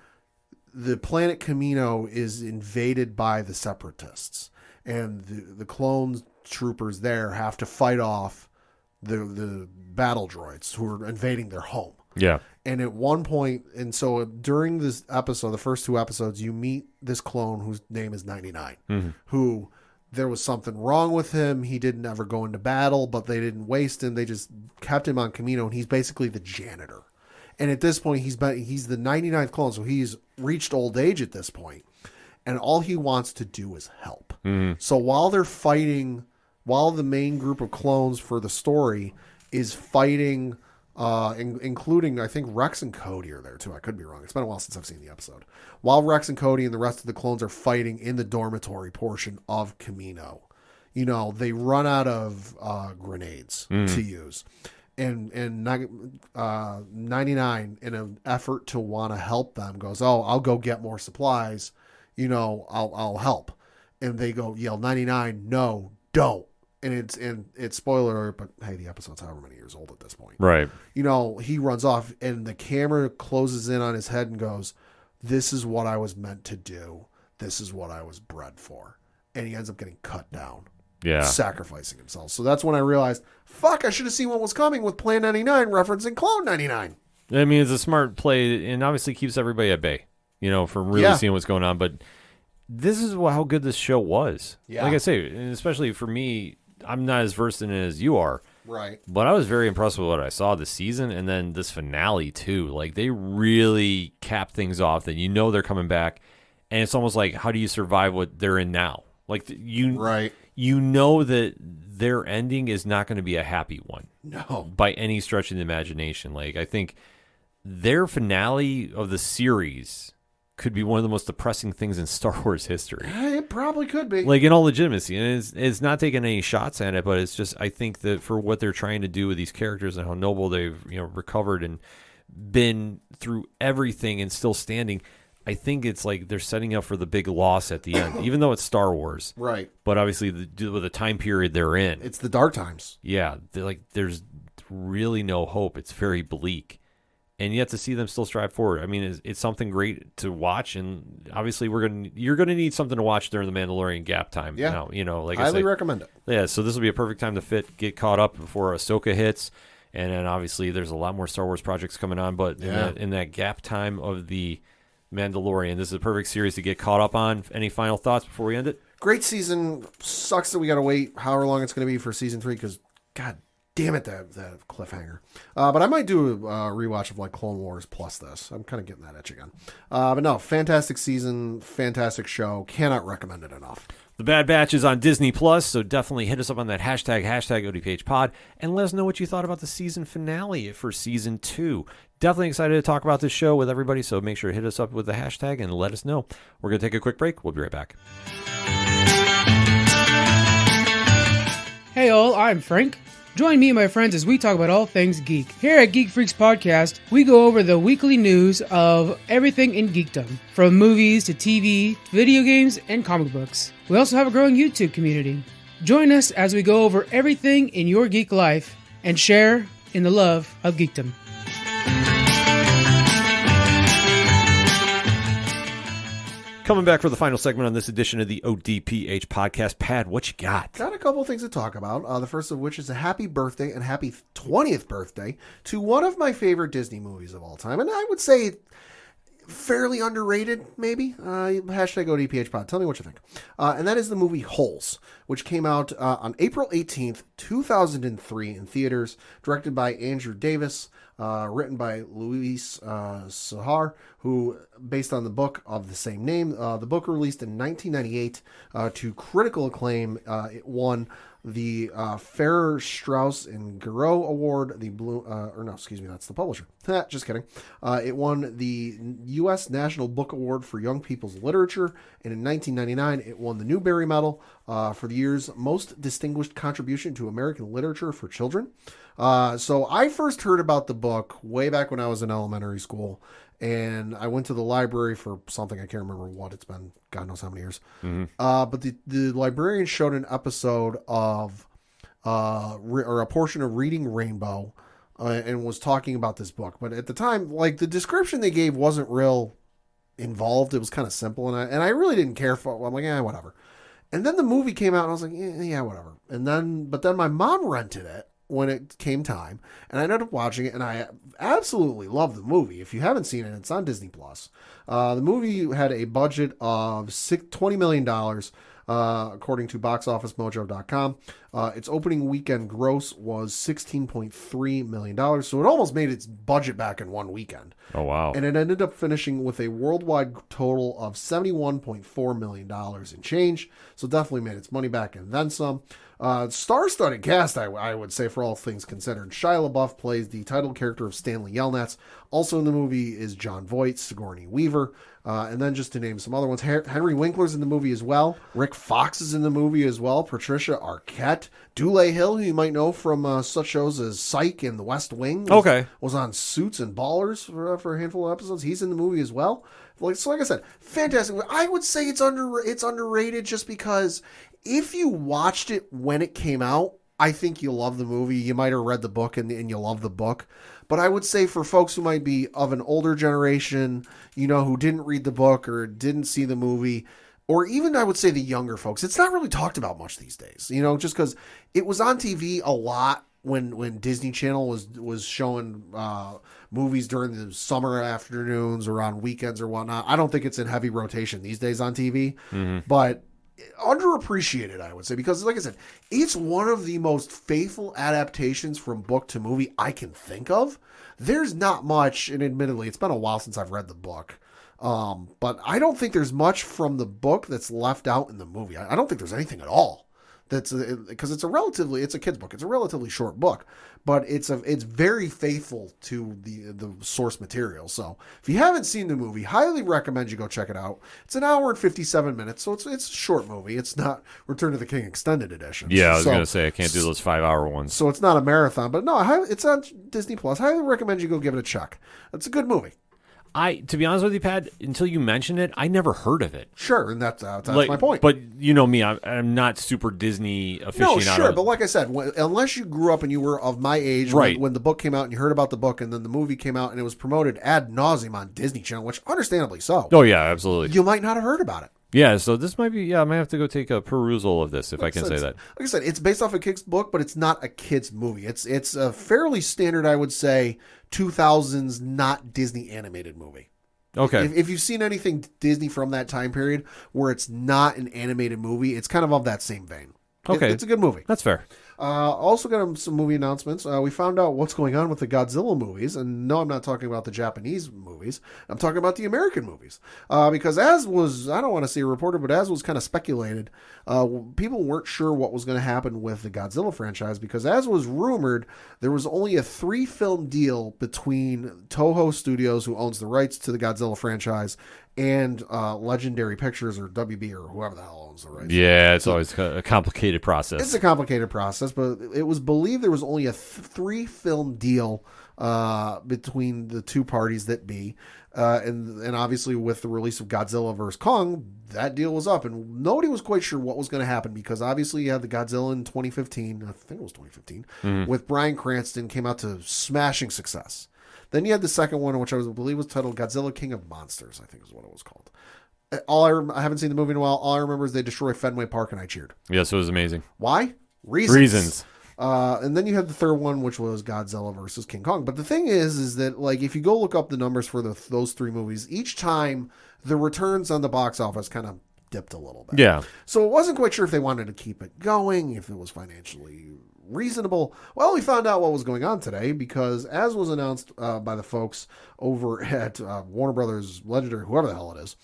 the planet Kamino is invaded by the Separatists. And the clone troopers there have to fight off the battle droids who are invading their home. Yeah. And at one point, and so during this episode, the first 2 episodes, you meet this clone whose name is 99, who there was something wrong with him. He didn't ever go into battle, but they didn't waste him. They just kept him on Kamino, and he's basically the janitor. And at this point, he's the 99th clone, so he's reached old age at this point. And all he wants to do is help. So while they're fighting, while the main group of clones for the story is fighting, including, I think, Rex and Cody are there too. I could be wrong. It's been a while since I've seen the episode. While Rex and Cody and the rest of the clones are fighting in the dormitory portion of Kamino, you know, they run out of grenades to use. And 99, in an effort to want to help them, goes, oh, I'll go get more supplies. You know, I'll help. And they go, yell, 99, no, don't. And it's spoiler alert, but hey, the episode's however many years old at this point. Right. You know, he runs off, and the camera closes in on his head and goes, this is what I was meant to do. This is what I was bred for. And he ends up getting cut down. Yeah. Sacrificing himself. So that's when I realized, fuck, I should have seen what was coming with Plan 99 referencing Clone 99. I mean, it's a smart play, and obviously keeps everybody at bay, you know, from really seeing what's going on. But this is how good this show was. Yeah. Like I say, and especially for me, I'm not as versed in it as you are. Right. But I was very impressed with what I saw this season, and then this finale too. Like they really cap things off that they're coming back, and it's almost like how do you survive what they're in now? Like Right. you know that their ending is not going to be a happy one. No. By any stretch of the imagination. Like I think their finale of the series could be one of the most depressing things in Star Wars history. It probably could be. Like in all legitimacy, and it's not taking any shots at it, but it's just I think that for what they're trying to do with these characters and how noble they've recovered and been through everything and still standing, I think it's like they're setting up for the big loss at the end, even though it's Star Wars, Right. But obviously with the time period they're in, It's the dark times. yeah, there's really no hope. It's very bleak. And yet to see them still strive forward, I mean, it's something great to watch. And obviously, you're gonna need something to watch during the Mandalorian gap time. Yeah, now, like highly I say, recommend it. Yeah, so this will be a perfect time to get caught up before Ahsoka hits, and then obviously there's a lot more Star Wars projects coming on. But in that gap time of the Mandalorian, this is a perfect series to get caught up on. Any final thoughts before we end it? Great season. Sucks that we got to wait however long it's going to be for season 3 because, God damn it, that cliffhanger. But I might do a rewatch of like Clone Wars plus this. I'm kind of getting that itch again. But no, fantastic season, fantastic show. Cannot recommend it enough. The Bad Batch is on Disney Plus, so definitely hit us up on that hashtag ODPH pod and let us know what you thought about the season finale for season 2. Definitely excited to talk about this show with everybody, so make sure to hit us up with the hashtag and let us know. We're going to take a quick break. We'll be right back. Hey all, I'm Frank. Join me and my friends as we talk about all things geek. Here at Geek Freaks Podcast, we go over the weekly news of everything in geekdom, from movies to TV, to video games, and comic books. We also have a growing YouTube community. Join us as we go over everything in your geek life and share in the love of geekdom. Coming back for the final segment on this edition of the ODPH podcast. Pad, what you got? Got a couple of things to talk about. The first of which is a happy birthday and happy 20th birthday to one of my favorite Disney movies of all time. And I would say fairly underrated, maybe. Hashtag ODPH pod. Tell me what you think. And that is the movie Holes, which came out on April 18th, 2003 in theaters, directed by Andrew Davis, written by Luis Sahar, who, based on the book of the same name, the book released in 1998 to critical acclaim. It won the Farrar, Straus and Giroux Award, that's the publisher. Just kidding. It won the U.S. National Book Award for Young People's Literature, and in 1999, it won the Newbery Medal for the year's Most Distinguished Contribution to American Literature for Children. So I first heard about the book way back when I was in elementary school, and I went to the library for something, I can't remember what, it's been God knows how many years. Mm-hmm. But the librarian showed an episode of, or a portion of Reading Rainbow, and was talking about this book. But at the time, like, the description they gave wasn't real involved. It was kind of simple, and I really didn't care for it. I'm like, whatever. And then the movie came out, and I was like, yeah, whatever. But then my mom rented it when it came time, and I ended up watching it, and I absolutely love the movie. If you haven't seen it, it's on Disney Plus. The movie had a budget of $20 million, according to BoxOfficeMojo.com. Its opening weekend gross was $16.3 million, so it almost made its budget back in one weekend. Oh, wow. And it ended up finishing with a worldwide total of $71.4 million in change, so definitely made its money back and then some. Star-studded cast, I would say, for all things considered. Shia LaBeouf plays the title character of Stanley Yelnats. Also in the movie is Jon Voight, Sigourney Weaver, and then just to name some other ones, Henry Winkler's in the movie as well. Rick Fox is in the movie as well. Patricia Arquette. Dule Hill, who you might know from such shows as Psych and The West Wing. Was on Suits and Ballers for a handful of episodes. He's in the movie as well. Like I said, fantastic. I would say it's underrated just because if you watched it when it came out, I think you'll love the movie. You might have read the book and you'll love the book. But I would say for folks who might be of an older generation, who didn't read the book or didn't see the movie, or even I would say the younger folks, it's not really talked about much these days, just because it was on TV a lot when Disney Channel was showing movies during the summer afternoons or on weekends or whatnot. I don't think it's in heavy rotation these days on TV, but underappreciated, I would say, because like I said, it's one of the most faithful adaptations from book to movie I can think of. There's not much, and admittedly, it's been a while since I've read the book. But I don't think there's much from the book that's left out in the movie. I don't think there's anything at all. That's because it's a kid's book. It's a relatively short book, but it's very faithful to the source material. So if you haven't seen the movie, highly recommend you go check it out. It's an hour and 57 minutes, so it's a short movie. It's not Return of the King extended edition. Yeah, I was gonna say I can't do those 5-hour ones. So it's not a marathon, but no, it's on Disney Plus. Highly recommend you go give it a check. It's a good movie. To be honest with you, Pat, until you mentioned it, I never heard of it. Sure, and that's my point. But you know me, I'm not super Disney aficionado. No, sure, but like I said, unless you grew up and you were of my age right. when the book came out and you heard about the book and then the movie came out and it was promoted ad nauseum on Disney Channel, which understandably so. Oh, yeah, absolutely. You might not have heard about it. Yeah, so this might be, I might have to go take a perusal of this, if I can say that. Like I said, it's based off a kid's book, but it's not a kid's movie. It's a fairly standard, I would say, 2000s not Disney animated movie. Okay. If you've seen anything Disney from that time period where it's not an animated movie, it's kind of that same vein. Okay. It's a good movie. That's fair. Also got some movie announcements. We found out what's going on with the Godzilla movies. And no, I'm not talking about the Japanese movies. I'm talking about the American movies. Because as was, I don't want to say reported, but as was kind of speculated, people weren't sure what was going to happen with the Godzilla franchise. Because as was rumored, there was only a 3-film deal between Toho Studios, who owns the rights to the Godzilla franchise, and Legendary Pictures or WB or whoever the hell owns the rights. Yeah, it's always a complicated process. It's a complicated process, but it was believed there was only a 3-film deal between the two parties that be. And obviously with the release of Godzilla vs. Kong, that deal was up. And nobody was quite sure what was going to happen because obviously you had the Godzilla in 2015, I think it was 2015, with Bryan Cranston, came out to smashing success. Then you had the second one, which I believe was titled Godzilla King of Monsters, I think is what it was called. I haven't seen the movie in a while. All I remember is they destroy Fenway Park and I cheered. Yes, it was amazing. Why? Reasons. And then you had the third one, which was Godzilla versus King Kong. But the thing is that like if you go look up the numbers for those 3 movies, each time the returns on the box office kind of dipped a little bit. Yeah. So it wasn't quite sure if they wanted to keep it going, if it was financially reasonable. Well, we found out what was going on today because as was announced by the folks over at Warner Brothers Legendary, whoever the hell it is,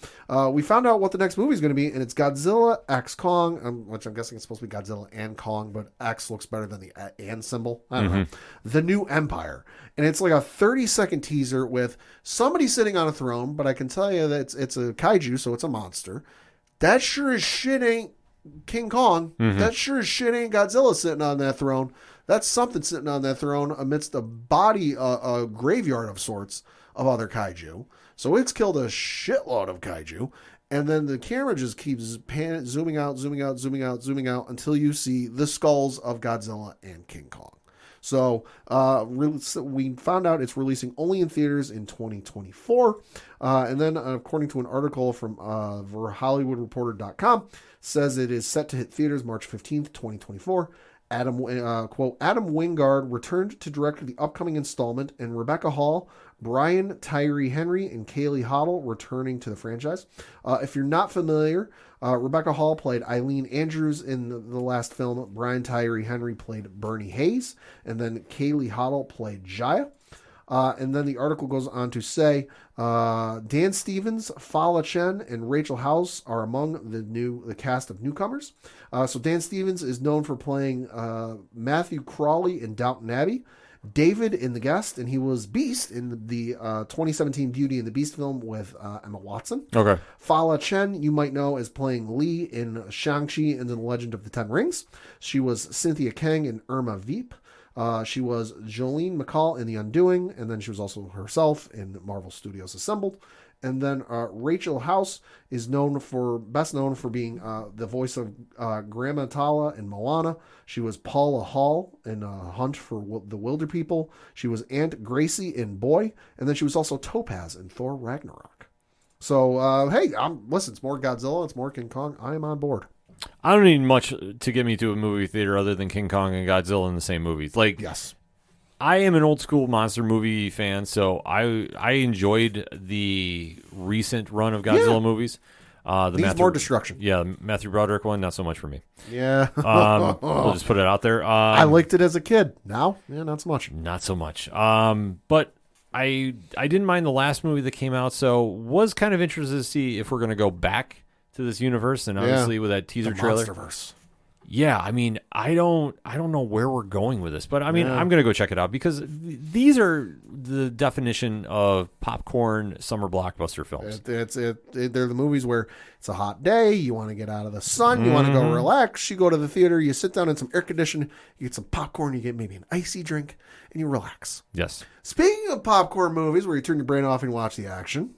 we found out what the next movie is going to be, and it's Godzilla X Kong, which I'm guessing it's supposed to be Godzilla and Kong, but X looks better than the and symbol. I don't know. The New Empire. And it's like a 30-second teaser with somebody sitting on a throne, but I can tell you that it's a kaiju, so it's a monster. That sure as shit ain't King Kong. That sure as shit ain't Godzilla sitting on that throne. That's something sitting on that throne amidst a body, a graveyard of sorts of other kaiju. So it's killed a shitload of kaiju. And then the camera just keeps zooming out until you see the skulls of Godzilla and King Kong. So we found out it's releasing only in theaters in 2024. And then according to an article from HollywoodReporter.com, says it is set to hit theaters March 15th, 2024. Quote, Adam Wingard returned to direct the upcoming installment, and Rebecca Hall, Brian Tyree Henry, and Kaylee Hoddle returning to the franchise. If you're not familiar, Rebecca Hall played Eileen Andrews in the last film. Brian Tyree Henry played Bernie Hayes, and then Kaylee Hoddle played Jaya. And then the article goes on to say Dan Stevens, Fala Chen, and Rachel House are among the cast of newcomers. So Dan Stevens is known for playing Matthew Crawley in Downton Abbey, David in The Guest, and he was Beast in the 2017 Beauty and the Beast film with Emma Watson. Okay. Fala Chen, you might know as playing Lee in Shang-Chi and the Legend of the Ten Rings. She was Cynthia Kang in Irma Veep. She was Jolene McCall in The Undoing, and then she was also herself in Marvel Studios Assembled. And then Rachel House is best known for being the voice of Grandma Tala in Moana. She was Paula Hall in Hunt for the Wilder People. She was Aunt Gracie in Boy, and then she was also Topaz in Thor Ragnarok. So hey, listen, it's more Godzilla, it's more King Kong. I am on board. I don't need much to get me to a movie theater other than King Kong and Godzilla in the same movie. Like, yes, I am an old school monster movie fan, so I enjoyed the recent run of Godzilla movies. The Needs more destruction. Yeah, Matthew Broderick one, not so much for me. Yeah. We'll just put it out there. I liked it as a kid. Now, yeah, not so much. Not so much. But I didn't mind the last movie that came out, so was kind of interested to see if we're going to go back to this universe. And obviously with that teaser trailer. Monsterverse. Yeah, I mean, I don't know where we're going with this, but I mean, I'm gonna go check it out because these are the definition of popcorn summer blockbuster films. They're the movies where it's a hot day, you want to get out of the sun, you want to go relax, you go to the theater, you sit down in some air conditioning, you get some popcorn, you get maybe an icy drink, and you relax. Yes. Speaking of popcorn movies where you turn your brain off and watch the action,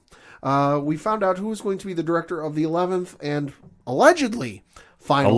we found out who is going to be the director of the 11th and allegedly final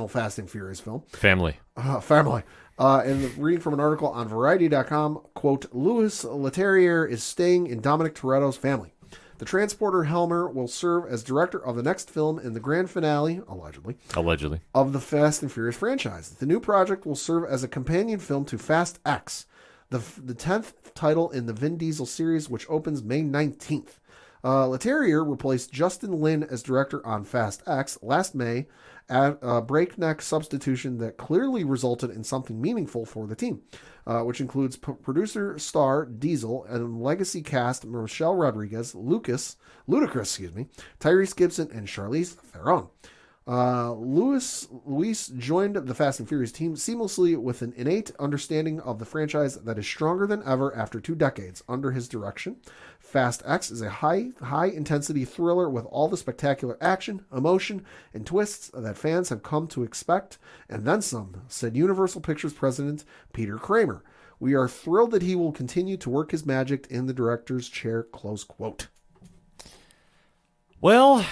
Fast and Furious film. Family. And reading from an article on Variety.com, quote, Louis Leterrier is staying in Dominic Toretto's family. The transporter Helmer will serve as director of the next film in the grand finale, allegedly, of the Fast and Furious franchise. The new project will serve as a companion film to Fast X, the 10th title in the Vin Diesel series, which opens May 19th. Leterrier replaced Justin Lin as director on Fast X last May at a breakneck substitution that clearly resulted in something meaningful for the team, which includes producer star Diesel and legacy cast Michelle Rodriguez, Ludacris, Tyrese Gibson, and Charlize Theron. Luis joined the Fast and Furious team seamlessly with an innate understanding of the franchise that is stronger than ever after 2 decades. Under his direction, Fast X is a high-intensity thriller with all the spectacular action, emotion, and twists that fans have come to expect, and then some, said Universal Pictures president Peter Kramer. We are thrilled that he will continue to work his magic in the director's chair, close quote. Well,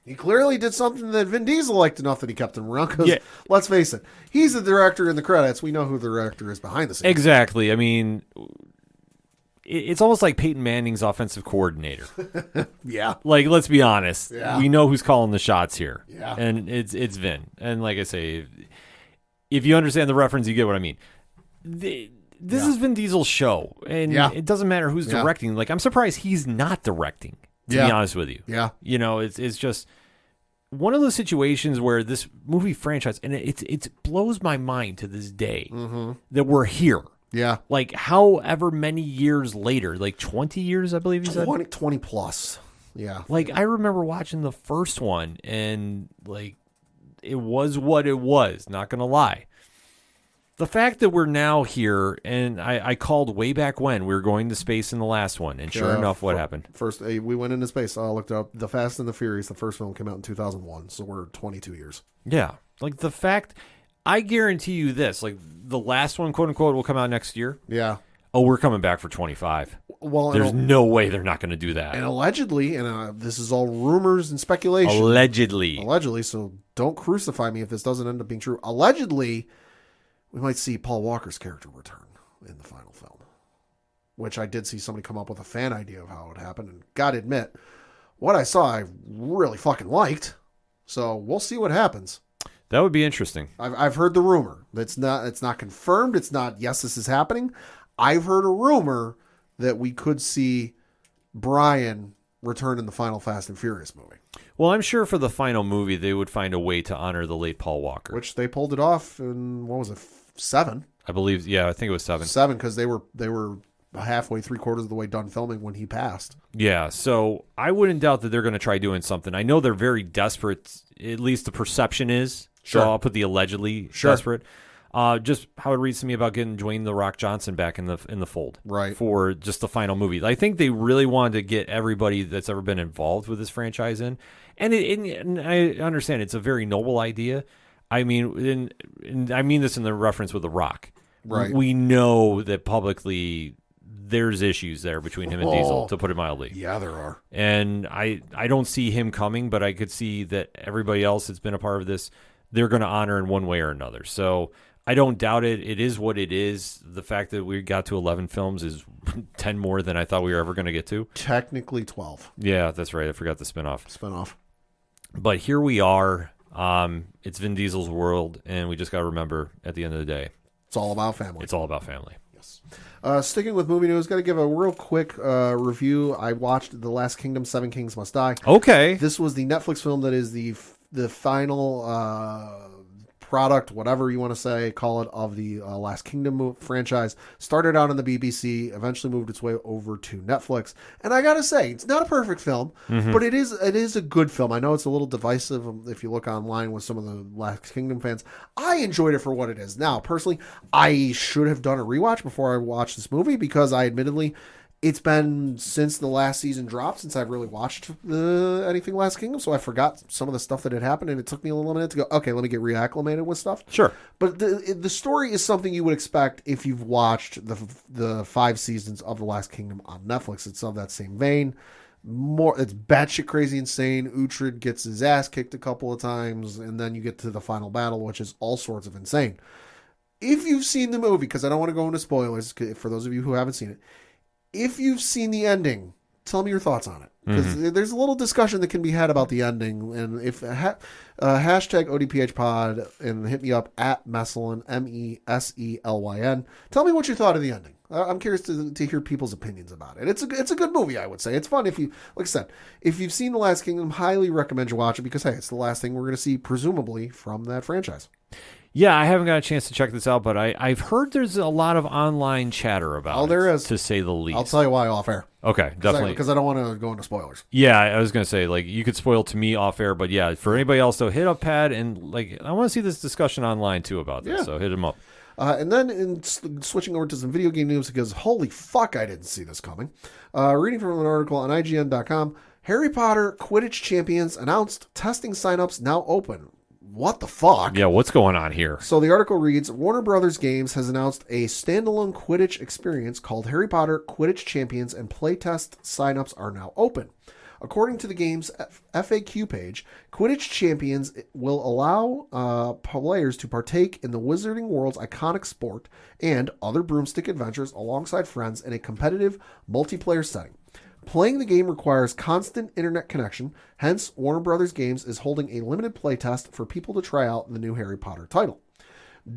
he clearly did something that Vin Diesel liked enough that he kept him around, because let's face it, he's the director in the credits. We know who the director is behind the scenes. Exactly. I mean, it's almost like Peyton Manning's offensive coordinator. Yeah. Like, let's be honest. Yeah. We know who's calling the shots here. Yeah. And it's Vin. And like I say, if you understand the reference, you get what I mean. This is Vin Diesel's show, and it doesn't matter who's directing. Like, I'm surprised he's not directing, to be honest with you. Yeah. You know, it's just one of those situations where this movie franchise, and it blows my mind to this day that we're here. Yeah. Like, however many years later, like 20 years, I believe you said? 20 plus. Yeah. Like, I remember watching the first one, and, like, it was what it was, not going to lie. The fact that we're now here, and I called way back when we were going to space in the last one, and sure enough, what happened? First, we went into space. I looked up The Fast and the Furious. The first film came out in 2001, so we're 22 years. Yeah. Like, the fact, I guarantee you this, like, the last one, quote unquote, will come out next year. Yeah. Oh, we're coming back for 25. Well, there's no way they're not going to do that. And allegedly, and this is all rumors and speculation. Allegedly, so don't crucify me if this doesn't end up being true. Allegedly, we might see Paul Walker's character return in the final film, which I did see somebody come up with a fan idea of how it would happen. And gotta admit, what I saw, I really fucking liked. So we'll see what happens. That would be interesting. I've heard the rumor. It's not confirmed. It's not, yes, this is happening. I've heard a rumor that we could see Brian return in the final Fast and Furious movie. Well, I'm sure for the final movie, they would find a way to honor the late Paul Walker. Which they pulled it off in, what was it, 7? I believe, yeah, I think it was 7. 7, because they were halfway, 3/4 of the way done filming when he passed. Yeah, so I wouldn't doubt that they're going to try doing something. I know they're very desperate, at least the perception is. Sure. So I'll put the allegedly desperate. Just how it reads to me about getting Dwayne "The Rock" Johnson back in the fold, right? For just the final movie. I think they really wanted to get everybody that's ever been involved with this franchise in, and I understand it's a very noble idea. I mean, and I mean this in the reference with The Rock. Right. We know that publicly there's issues there between him and Diesel, to put it mildly. Yeah, there are. And I don't see him coming, but I could see that everybody else that's been a part of this, they're going to honor in one way or another. So I don't doubt it. It is what it is. The fact that we got to 11 films is 10 more than I thought we were ever going to get to. Technically 12. Yeah, that's right. I forgot the spinoff. But here we are. It's Vin Diesel's world, and we just got to remember at the end of the day, it's all about family. It's all about family. Yes. Sticking with movie news, got to give a real quick review. I watched The Last Kingdom, Seven Kings Must Die. Okay. This was the Netflix film that is the final product, whatever you want to say, call it, of the Last Kingdom franchise. Started out on the BBC, eventually moved its way over to Netflix. And I got to say, it's not a perfect film, but it is a good film. I know it's a little divisive if you look online with some of the Last Kingdom fans. I enjoyed it for what it is. Now, personally, I should have done a rewatch before I watched this movie because I admittedly... It's been since the last season dropped since I've really watched anything Last Kingdom, so I forgot some of the stuff that had happened, and it took me a little minute to go, okay, let me get reacclimated with stuff. Sure. But the story is something you would expect if you've watched the 5 seasons of The Last Kingdom on Netflix. It's of that same vein. It's batshit crazy insane. Uhtred gets his ass kicked a couple of times, and then you get to the final battle, which is all sorts of insane. If you've seen the movie, because I don't want to go into spoilers for those of you who haven't seen it, if you've seen the ending, tell me your thoughts on it. Because there's a little discussion that can be had about the ending. And if hashtag ODPH pod and hit me up at Meselyn, MESELYN. Tell me what you thought of the ending. I'm curious to hear people's opinions about it. It's a good movie, I would say. It's fun if you, like I said, if you've seen The Last Kingdom, highly recommend you watch it because, hey, it's the last thing we're going to see, presumably, from that franchise. Yeah, I haven't got a chance to check this out, but I've heard there's a lot of online chatter about it. There is. To say the least. I'll tell you why off air. Okay, definitely. Because I don't want to go into spoilers. Yeah, I was going to say, like, you could spoil to me off air, but yeah, for anybody else, though, hit up Pad, and, like, I want to see this discussion online, too, about this, so hit him up. And then switching over to some video game news, because holy fuck, I didn't see this coming. Reading from an article on IGN.com, Harry Potter Quidditch Champions announced testing signups now open. What the fuck? Yeah, what's going on here? So the article reads, Warner Brothers Games has announced a standalone Quidditch experience called Harry Potter Quidditch Champions, and playtest signups are now open. According to the game's FAQ page, Quidditch Champions will allow players to partake in the Wizarding World's iconic sport and other broomstick adventures alongside friends in a competitive multiplayer setting. Playing the game requires constant internet connection, hence Warner Brothers Games is holding a limited playtest for people to try out the new Harry Potter title.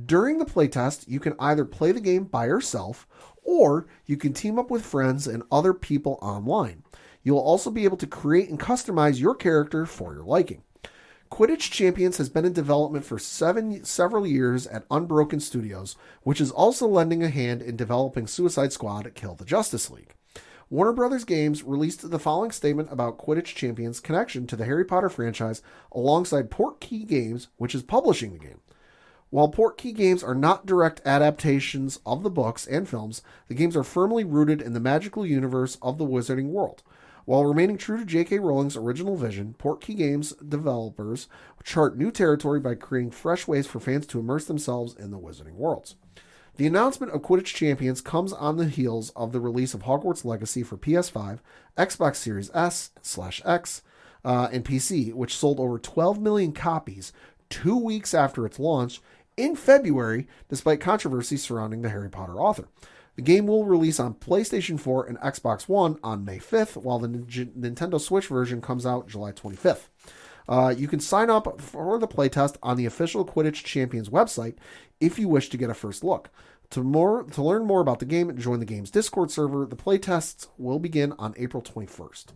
During the playtest, you can either play the game by yourself, or you can team up with friends and other people online. You'll also be able to create and customize your character for your liking. Quidditch Champions has been in development for several years at Unbroken Studios, which is also lending a hand in developing Suicide Squad: Kill the Justice League. Warner Brothers Games released the following statement about Quidditch Champions' connection to the Harry Potter franchise alongside Portkey Games, which is publishing the game. While Portkey Games are not direct adaptations of the books and films, the games are firmly rooted in the magical universe of the Wizarding World. While remaining true to J.K. Rowling's original vision, Portkey Games developers chart new territory by creating fresh ways for fans to immerse themselves in the Wizarding worlds. The announcement of Quidditch Champions comes on the heels of the release of Hogwarts Legacy for PS5, Xbox Series S/X, and PC, which sold over 12 million copies 2 weeks after its launch in February, despite controversy surrounding the Harry Potter author. The game will release on PlayStation 4 and Xbox One on May 5th, while the Nintendo Switch version comes out July 25th. You can sign up for the playtest on the official Quidditch Champions website if you wish to get a first look. To learn more about the game and join the game's Discord server, the playtests will begin on April 21st.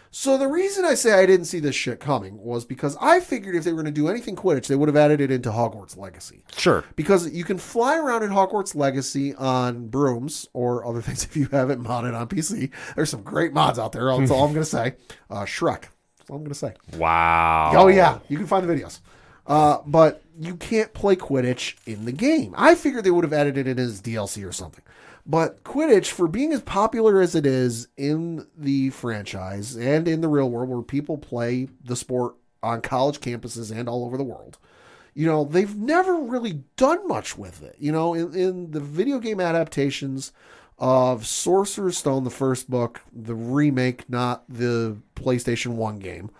So the reason I say I didn't see this shit coming was because I figured if they were going to do anything Quidditch, they would have added it into Hogwarts Legacy. Sure. Because you can fly around in Hogwarts Legacy on brooms or other things if you haven't modded on PC. There's some great mods out there. That's all I'm going to say. Shrek. That's all I'm going to say. Wow. Oh, yeah. You can find the videos. But you can't play Quidditch in the game. I figured they would have added it in as DLC or something. But Quidditch, for being as popular as it is in the franchise and in the real world where people play the sport on college campuses and all over the world, you know, they've never really done much with it. You know, in the video game adaptations of Sorcerer's Stone, the first book, the remake, not the PlayStation 1 game,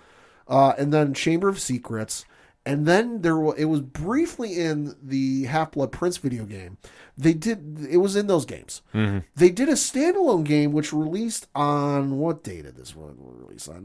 and then Chamber of Secrets, and then it was briefly in the Half-Blood Prince video game. It was in those games. Mm-hmm. They did a standalone game which released on, what date did this one release on?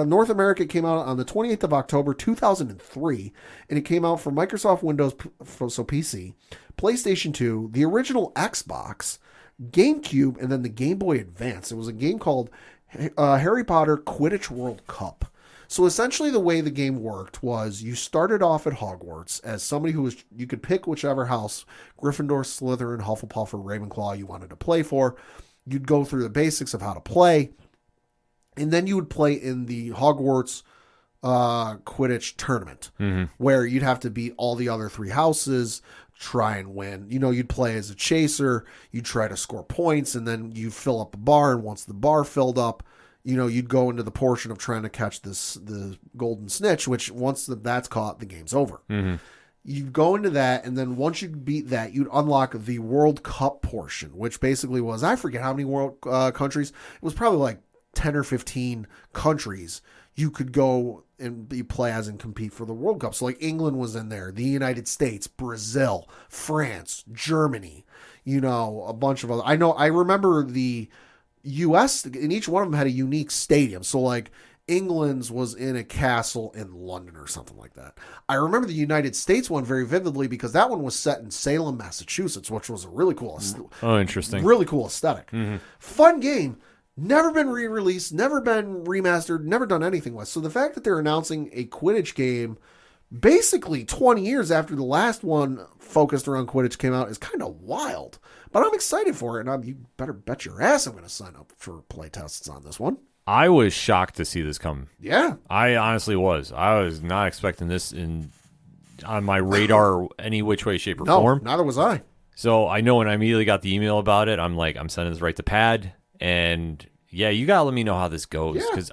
North America, came out on the 28th of October, 2003, and it came out for Microsoft Windows, so PC, PlayStation 2, the original Xbox, GameCube, and then the Game Boy Advance. It was a game called Harry Potter Quidditch World Cup. So essentially the way the game worked was you started off at Hogwarts as somebody who was, you could pick whichever house, Gryffindor, Slytherin, Hufflepuff, or Ravenclaw you wanted to play for. You'd go through the basics of how to play, and then you would play in the Hogwarts Quidditch tournament, where you'd have to beat all the other 3 houses, try and win. You know, you'd play as a chaser, you'd try to score points, and then you fill up the bar, and once the bar filled up, you know, you'd go into the portion of trying to catch the golden snitch, which once that's caught, the game's over. You'd go into that, and then once you beat that, you'd unlock the World Cup portion, which basically was, I forget how many world countries. It was probably like 10 or 15 countries you could go and play as and compete for the World Cup. So like England was in there, the United States, Brazil, France, Germany, you know, a bunch of other. I remember the U.S., and each one of them had a unique stadium. So like England's was in a castle in London or something like that. I remember the United States one very vividly because that one was set in Salem, Massachusetts, which was a really cool, interesting, really cool aesthetic. Fun game. Never been re-released, never been remastered, never done anything with. So the fact that they're announcing a Quidditch game basically 20 years after the last one focused around Quidditch came out is kind of wild. But I'm excited for it, and you better bet your ass I'm going to sign up for play tests on this one. I was shocked to see this come. Yeah. I honestly was. I was not expecting this on my radar any which way, shape, or form. No, neither was I. So I know when I immediately got the email about it, I'm like, I'm sending this right to Pad. And yeah, you got to let me know how this goes. Because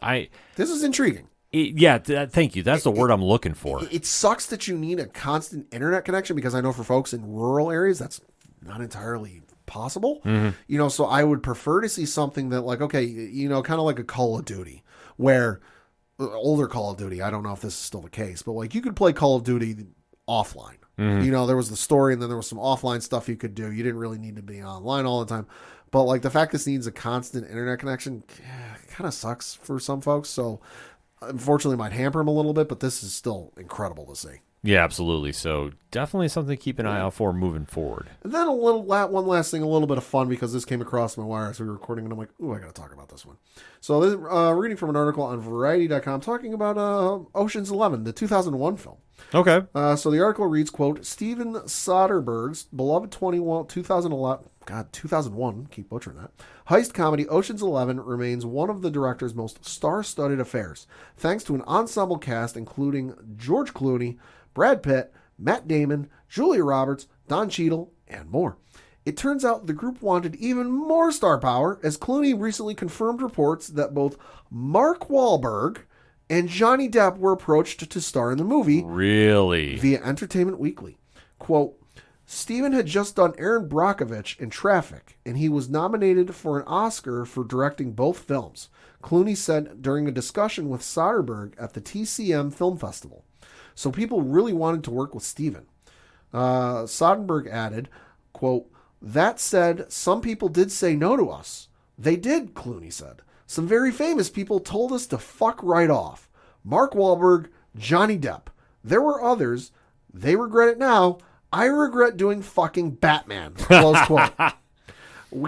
this is intriguing. Thank you. That's the word I'm looking for. It sucks that you need a constant internet connection because I know for folks in rural areas, that's not entirely possible. You know, so I would prefer to see something that like, okay, you know, kind of like a Call of Duty where older Call of Duty, I don't know if this is still the case, but like you could play Call of Duty offline. You know, there was the story and then there was some offline stuff you could do. You didn't really need to be online all the time. But like the fact this needs a constant internet connection kind of sucks for some folks. So unfortunately might hamper them a little bit, but this is still incredible to see. Yeah, absolutely. So definitely something to keep an eye out for moving forward. And then one last thing, a little bit of fun because this came across my wire as we were recording and I'm like, ooh, I got to talk about this one. So this reading from an article on Variety.com talking about Ocean's 11, the 2001 film. Okay. So the article reads, quote, Steven Soderbergh's beloved 2001, keep butchering that, heist comedy Ocean's 11 remains one of the director's most star-studded affairs, thanks to an ensemble cast including George Clooney, Brad Pitt, Matt Damon, Julia Roberts, Don Cheadle, and more. It turns out the group wanted even more star power, as Clooney recently confirmed reports that both Mark Wahlberg and Johnny Depp were approached to star in the movie. Really? Via Entertainment Weekly. Quote, Steven had just done Aaron Brockovich in Traffic, and he was nominated for an Oscar for directing both films, Clooney said during a discussion with Soderbergh at the TCM Film Festival. So people really wanted to work with Steven. Soderbergh added, quote, that said, some people did say no to us. They did, Clooney said. Some very famous people told us to fuck right off. Mark Wahlberg, Johnny Depp. There were others. They regret it now. I regret doing fucking Batman. Close quote.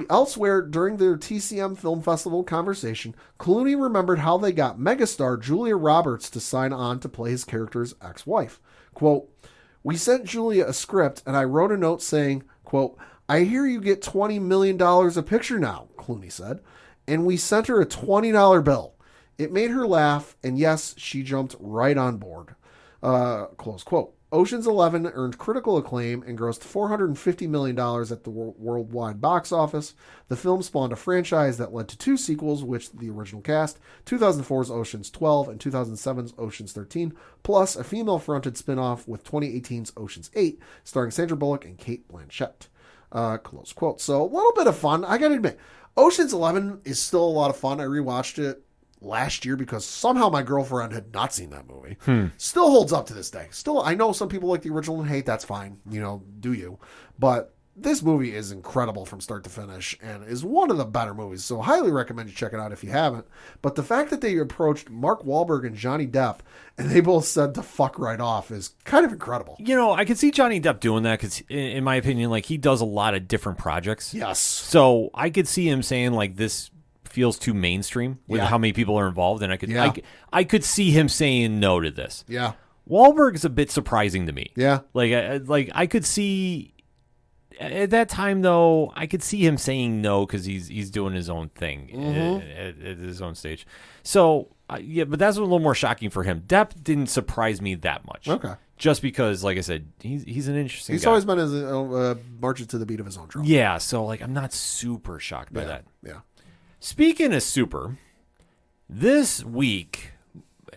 Elsewhere, during their TCM Film Festival conversation, Clooney remembered how they got megastar Julia Roberts to sign on to play his character's ex-wife. Quote, we sent Julia a script and I wrote a note saying, quote, I hear you get $20 million a picture now, Clooney said, and we sent her a $20 bill. It made her laugh, and yes, she jumped right on board. Close quote. Ocean's 11 earned critical acclaim and grossed $450 million at the worldwide box office. The film spawned a franchise that led to 2 sequels, which the original cast, 2004's Ocean's 12 and 2007's Ocean's 13, plus a female-fronted spin-off with 2018's Ocean's 8, starring Sandra Bullock and Cate Blanchett. Close quote. So a little bit of fun. I gotta admit, Ocean's 11 is still a lot of fun. I rewatched it last year because somehow my girlfriend had not seen that movie. Still holds up to this day. Still, I know some people like the original and hate. That's fine. You know, do you? But this movie is incredible from start to finish and is one of the better movies. So highly recommend you check it out if you haven't. But the fact that they approached Mark Wahlberg and Johnny Depp and they both said to fuck right off is kind of incredible. You know, I could see Johnny Depp doing that because, in my opinion, like he does a lot of different projects. Yes. So I could see him saying like this feels too mainstream with how many people are involved, and I could see him saying no to this. Yeah. Wahlberg's a bit surprising to me. Yeah. Like I could see. At that time, though, I could see him saying no because he's doing his own thing at his own stage. So, yeah, but that's a little more shocking for him. Depp didn't surprise me that much. Okay. Just because, like I said, he's an interesting He's guy. always been marching to the beat of his own drum. Yeah, so, like, I'm not super shocked by that. Yeah. Speaking of super, this week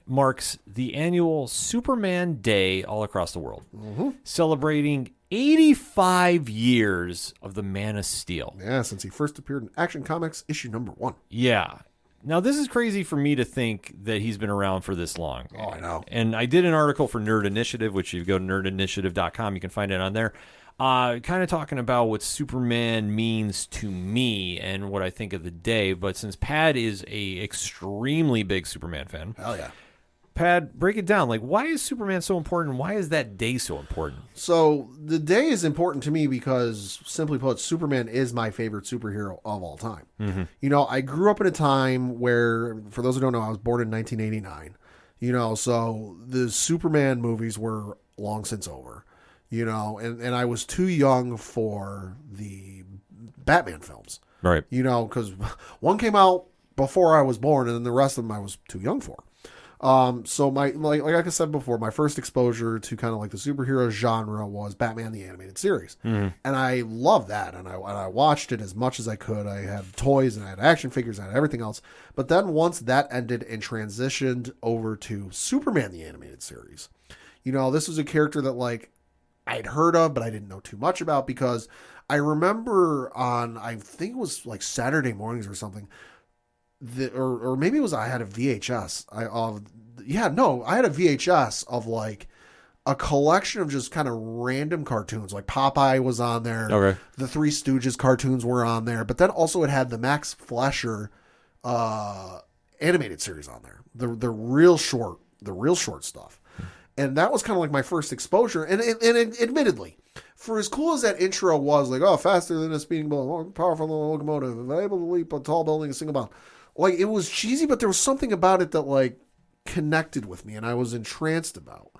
marks the annual Superman Day all across the world, celebrating 85 years of the Man of Steel. Yeah, since he first appeared in Action Comics issue number 1. Yeah. Now, this is crazy for me to think that he's been around for this long. Oh, I know. And I did an article for Nerd Initiative, which if you go to nerdinitiative.com, you can find it on there. Kind of talking about what Superman means to me and what I think of the day. But since Pad is a extremely big Superman fan, Hell yeah. Pad, break it down. Like, why is Superman so important? Why is that day so important? So the day is important to me because, simply put, Superman is my favorite superhero of all time. Mm-hmm. You know, I grew up in a time where, for those who don't know, I was born in 1989. You know, so the Superman movies were long since over. You know, and I was too young for the Batman films. Right. You know, because one came out before I was born, and then the rest of them I was too young for. So like I said before, my first exposure to kind of like the superhero genre was Batman the Animated Series, and I loved that, and I watched it as much as I could. I had toys and I had action figures and I had everything else. But then once that ended and transitioned over to Superman the Animated Series, you know, this was a character that like I'd heard of, but I didn't know too much about because I remember on, I think it was like Saturday mornings or something. Or maybe it was I had a VHS. I had a VHS of like a collection of just kind of random cartoons. Like Popeye was on there. Okay. The Three Stooges cartoons were on there, but then also it had the Max Fleischer animated series on there. The real short stuff, and that was kind of like my first exposure. And admittedly, for as cool as that intro was, like faster than a speeding bullet, more powerful than a locomotive, able to leap a tall building in a single bound. Like, it was cheesy, but there was something about it that, like, connected with me and I was entranced about.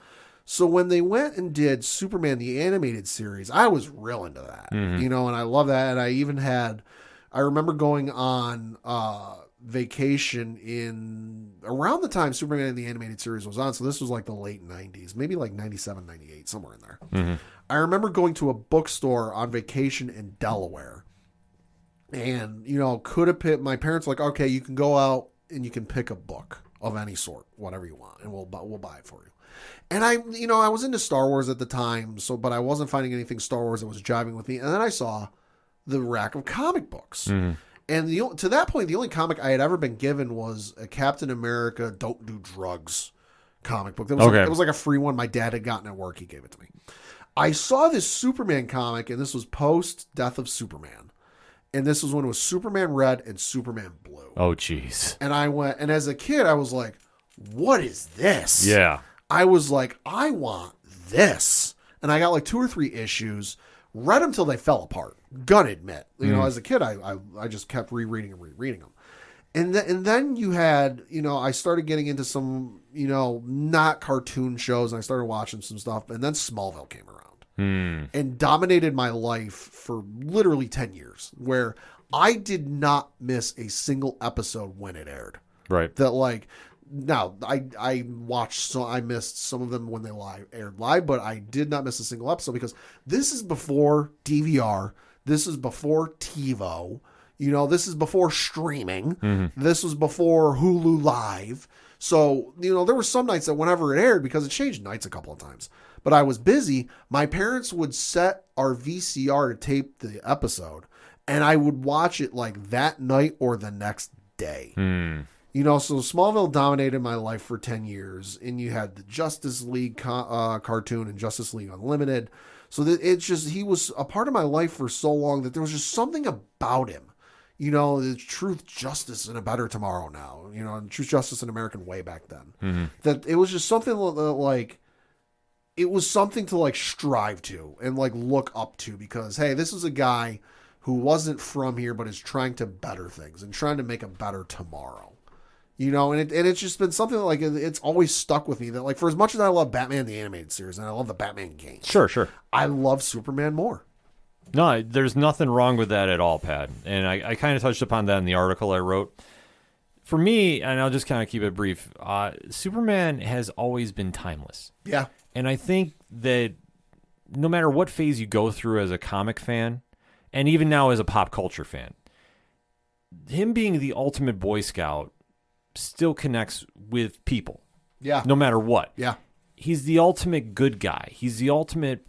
So when they went and did Superman the Animated Series, I was real into that, you know, and I love that. And I remember going on vacation in around the time Superman the Animated Series was on. So this was like the late 90s, maybe like 97, 98, somewhere in there. I remember going to a bookstore on vacation in Delaware. And, you know, my parents were like, okay, you can go out and you can pick a book of any sort, whatever you want, and we'll buy it for you. And I was into Star Wars at the time, but I wasn't finding anything Star Wars that was jiving with me. And then I saw the rack of comic books. And to that point, the only comic I had ever been given was a Captain America Don't Do Drugs comic book. It was like a free one my dad had gotten at work. He gave it to me. I saw this Superman comic, and this was post Death of Superman. And this was when it was Superman Red and Superman Blue. Oh, jeez. And I went, and as a kid, I was like, what is this? Yeah. I was like, I want this. And I got like 2 or 3 issues, read them till they fell apart. Gonna admit. You know, as a kid, I just kept rereading them. And then you had, you know, I started getting into some, you know, not cartoon shows, and I started watching some stuff. And then Smallville came around. And dominated my life for literally 10 years, where I did not miss a single episode when it aired. Right. That like, now I missed some of them when they aired live, but I did not miss a single episode because this is before DVR. This is before TiVo. You know, this is before streaming. This was before Hulu Live. So, you know, there were some nights that whenever it aired, because it changed nights a couple of times, but I was busy, my parents would set our VCR to tape the episode, and I would watch it like that night or the next day. You know, so Smallville dominated my life for 10 years, and you had the Justice League cartoon and Justice League Unlimited. So that it's just, he was a part of my life for so long that there was just something about him. You know, the truth, justice, and a better tomorrow now. You know, truth, justice, and American way back then. That it was just something that, like, it was something to like strive to and like look up to, because hey, this is a guy who wasn't from here but is trying to better things and trying to make a better tomorrow. You know, and it's just been something that, like, it's always stuck with me that, like, for as much as I love Batman the animated series and I love the Batman games, Sure. I love Superman more. No, there's nothing wrong with that at all, Pat. And I kind of touched upon that in the article I wrote. For me, and I'll just kind of keep it brief, Superman has always been timeless. Yeah. And I think that no matter what phase you go through as a comic fan, and even now as a pop culture fan, him being the ultimate Boy Scout still connects with people. Yeah. No matter what. Yeah. He's the ultimate good guy. He's the ultimate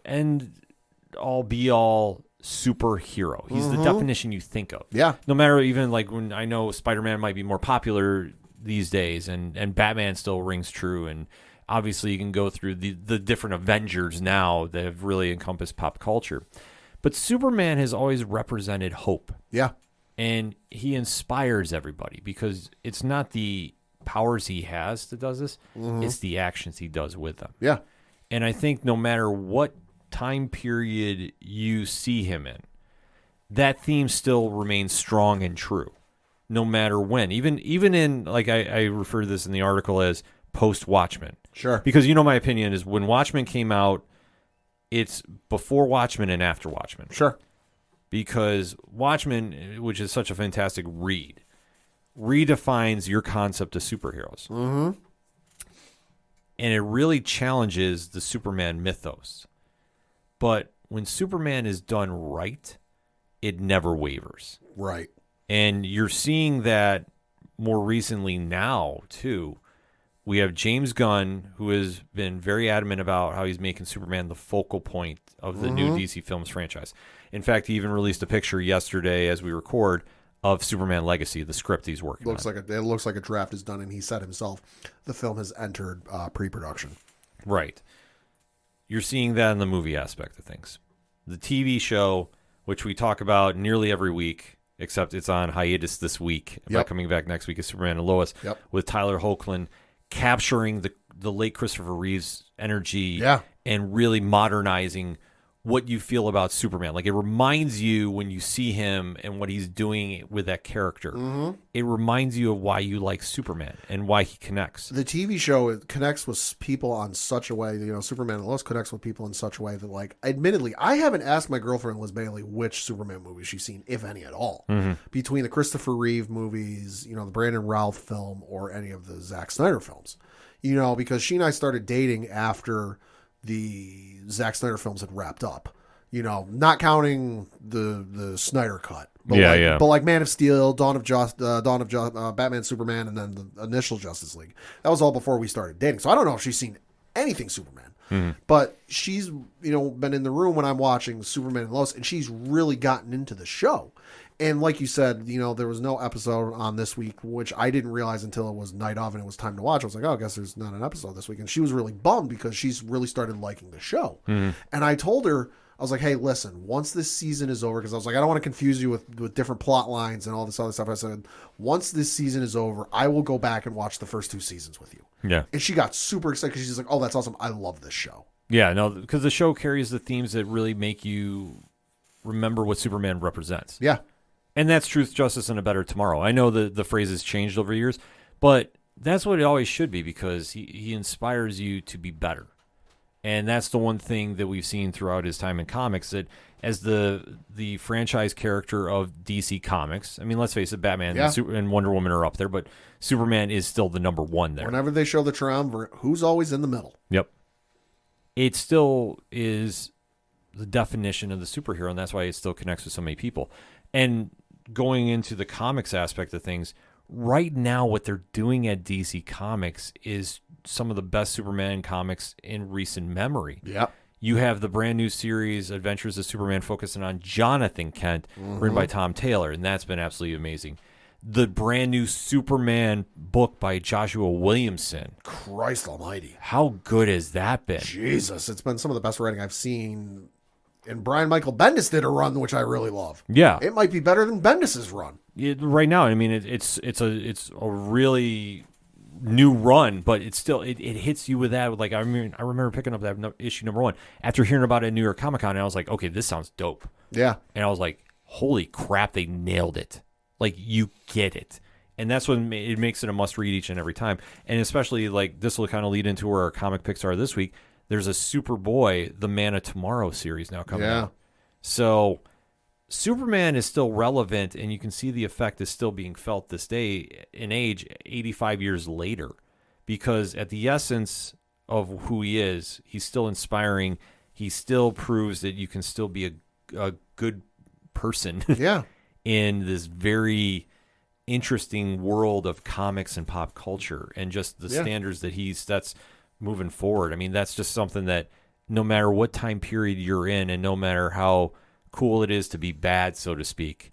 end-all, be-all superhero. He's the definition you think of. Yeah. No matter even like when I know Spider-Man might be more popular these days and Batman still rings true, and obviously you can go through the different Avengers now that have really encompassed pop culture. But Superman has always represented hope. Yeah. And he inspires everybody because it's not the powers he has that does this, it's the actions he does with them. Yeah. And I think no matter what time period you see him in, that theme still remains strong and true, no matter when. Even in, like I refer to this in the article as post-Watchmen. Sure. Because you know my opinion is when Watchmen came out, it's before Watchmen and after Watchmen. Sure. Because Watchmen, which is such a fantastic read, redefines your concept of superheroes. Mm-hmm. And it really challenges the Superman mythos. But when Superman is done right, it never wavers. Right. And you're seeing that more recently now, too. We have James Gunn, who has been very adamant about how he's making Superman the focal point of the new DC Films franchise. In fact, he even released a picture yesterday as we record of Superman Legacy, the script he's working on. It looks like a draft is done, and he said himself the film has entered pre-production. Right. You're seeing that in the movie aspect of things. The TV show, which we talk about nearly every week, except it's on hiatus this week. By coming back next week is Superman and Lois with Tyler Hoechlin capturing the late Christopher Reeve's energy and really modernizing what you feel about Superman. Like, it reminds you when you see him and what he's doing with that character. It reminds you of why you like Superman and why he connects. The TV show, it connects with people on such a way, you know, Superman and Lois connects with people in such a way that, like, admittedly, I haven't asked my girlfriend, Liz Bailey, which Superman movies she's seen, if any at all. Between the Christopher Reeve movies, you know, the Brandon Routh film, or any of the Zack Snyder films. You know, because she and I started dating after the Zack Snyder films had wrapped up, you know, not counting the Snyder cut, but but like Man of Steel, Batman, Superman, and then the initial Justice League. That was all before we started dating. So I don't know if she's seen anything Superman, but she's, you know, been in the room when I'm watching Superman and Lois, and she's really gotten into the show. And like you said, you know, there was no episode on this week, which I didn't realize until it was night of and it was time to watch. I was like, oh, I guess there's not an episode this week. And she was really bummed because she's really started liking the show. And I told her, I was like, hey, listen, once this season is over, because I was like, I don't want to confuse you with different plot lines and all this other stuff. I said, once this season is over, I will go back and watch the first 2 seasons with you. Yeah. And she got super excited because she's like, oh, that's awesome. I love this show. Yeah, no, because the show carries the themes that really make you remember what Superman represents. Yeah. And that's truth, justice, and a better tomorrow. I know the phrase has changed over years, but that's what it always should be, because he inspires you to be better. And that's the one thing that we've seen throughout his time in comics, that as the franchise character of DC Comics, I mean, let's face it, Batman and Wonder Woman are up there, but Superman is still the number one there. Whenever they show the triumvirate, who's always in the middle? Yep. It still is the definition of the superhero, and that's why it still connects with so many people. And going into the comics aspect of things, right now what they're doing at DC Comics is some of the best Superman comics in recent memory. Yep. You have the brand new series, Adventures of Superman, focusing on Jonathan Kent, written by Tom Taylor, and that's been absolutely amazing. the brand new Superman book by Joshua Williamson. Christ almighty. How good has that been? Jesus, it's been some of the best writing I've seen. And Brian Michael Bendis did a run, which I really love. Yeah. It might be better than Bendis's run. Right now, I mean, it's a really new run, but it hits you with that. Like I remember picking up that issue number 1 after hearing about it at New York Comic Con, and I was like, okay, this sounds dope. Yeah. And I was like, holy crap, they nailed it. Like, you get it. And that's what it makes it a must read each and every time. And especially, like, this will kind of lead into where our comic picks are this week. There's a Superboy, the Man of Tomorrow series now coming out. So Superman is still relevant, and you can see the effect is still being felt this day in age 85 years later, because at the essence of who he is, he's still inspiring. He still proves that you can still be a good person in this very interesting world of comics and pop culture, and just the standards that he sets moving forward. I mean, that's just something that no matter what time period you're in, and no matter how cool it is to be bad, so to speak,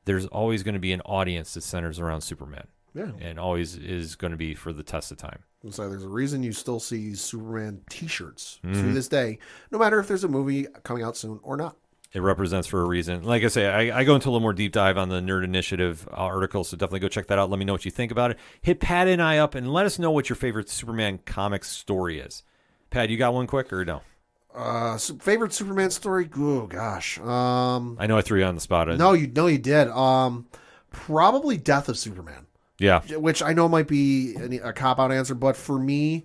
there's always going to be an audience that centers around Superman. Yeah. And always is going to be for the test of time. So there's a reason you still see Superman t-shirts to this day, no matter if there's a movie coming out soon or not. It represents for a reason. Like I say, I go into a little more deep dive on the Nerd Initiative article, so definitely go check that out. Let me know what you think about it. Hit Pat and I up and let us know what your favorite Superman comics story is. Pat, you got one quick or no? Favorite Superman story? Oh gosh. I know I threw you on the spot. No, you did. Probably Death of Superman. Yeah. Which I know might be a cop-out answer, but for me,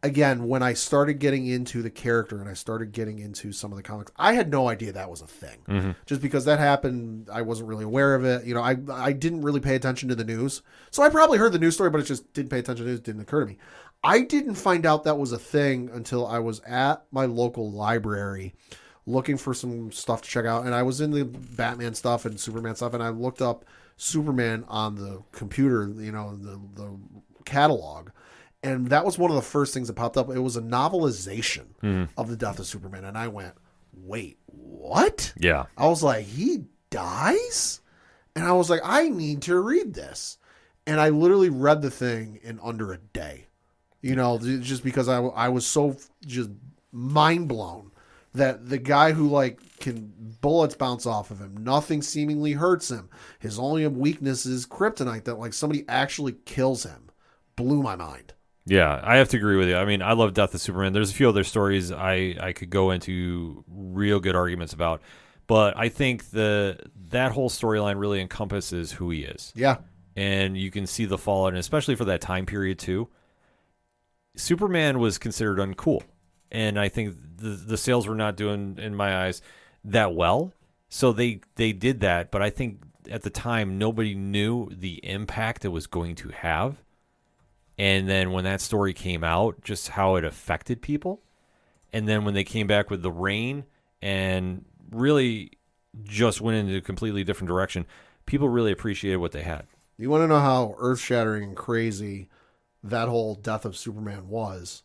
again, when I started getting into the character and I started getting into some of the comics, I had no idea that was a thing. Mm-hmm. Just because that happened, I wasn't really aware of it. You know, I didn't really pay attention to the news. So I probably heard the news story, but it just didn't pay attention to it. It didn't occur to me. I didn't find out that was a thing until I was at my local library looking for some stuff to check out. And I was in the Batman stuff and Superman stuff, and I looked up Superman on the computer, you know, the catalog. And that was one of the first things that popped up. It was a novelization of the Death of Superman. And I went, wait, what? Yeah. I was like, he dies? And I was like, I need to read this. And I literally read the thing in under a day. You know, just because I was so just mind blown that the guy who can bullets bounce off of him, nothing seemingly hurts him. His only weakness is kryptonite, that somebody actually kills him. Blew my mind. Yeah, I have to agree with you. I mean, I love Death of Superman. There's a few other stories I could go into real good arguments about, but I think that whole storyline really encompasses who he is. Yeah. And you can see the fallout, and especially for that time period too. Superman was considered uncool, and I think the sales were not doing, in my eyes, that well. So they did that, but I think at the time nobody knew the impact it was going to have. And then when that story came out, just how it affected people. And then when they came back with the Reign and really just went into a completely different direction, people really appreciated what they had. You want to know how earth-shattering and crazy that whole Death of Superman was?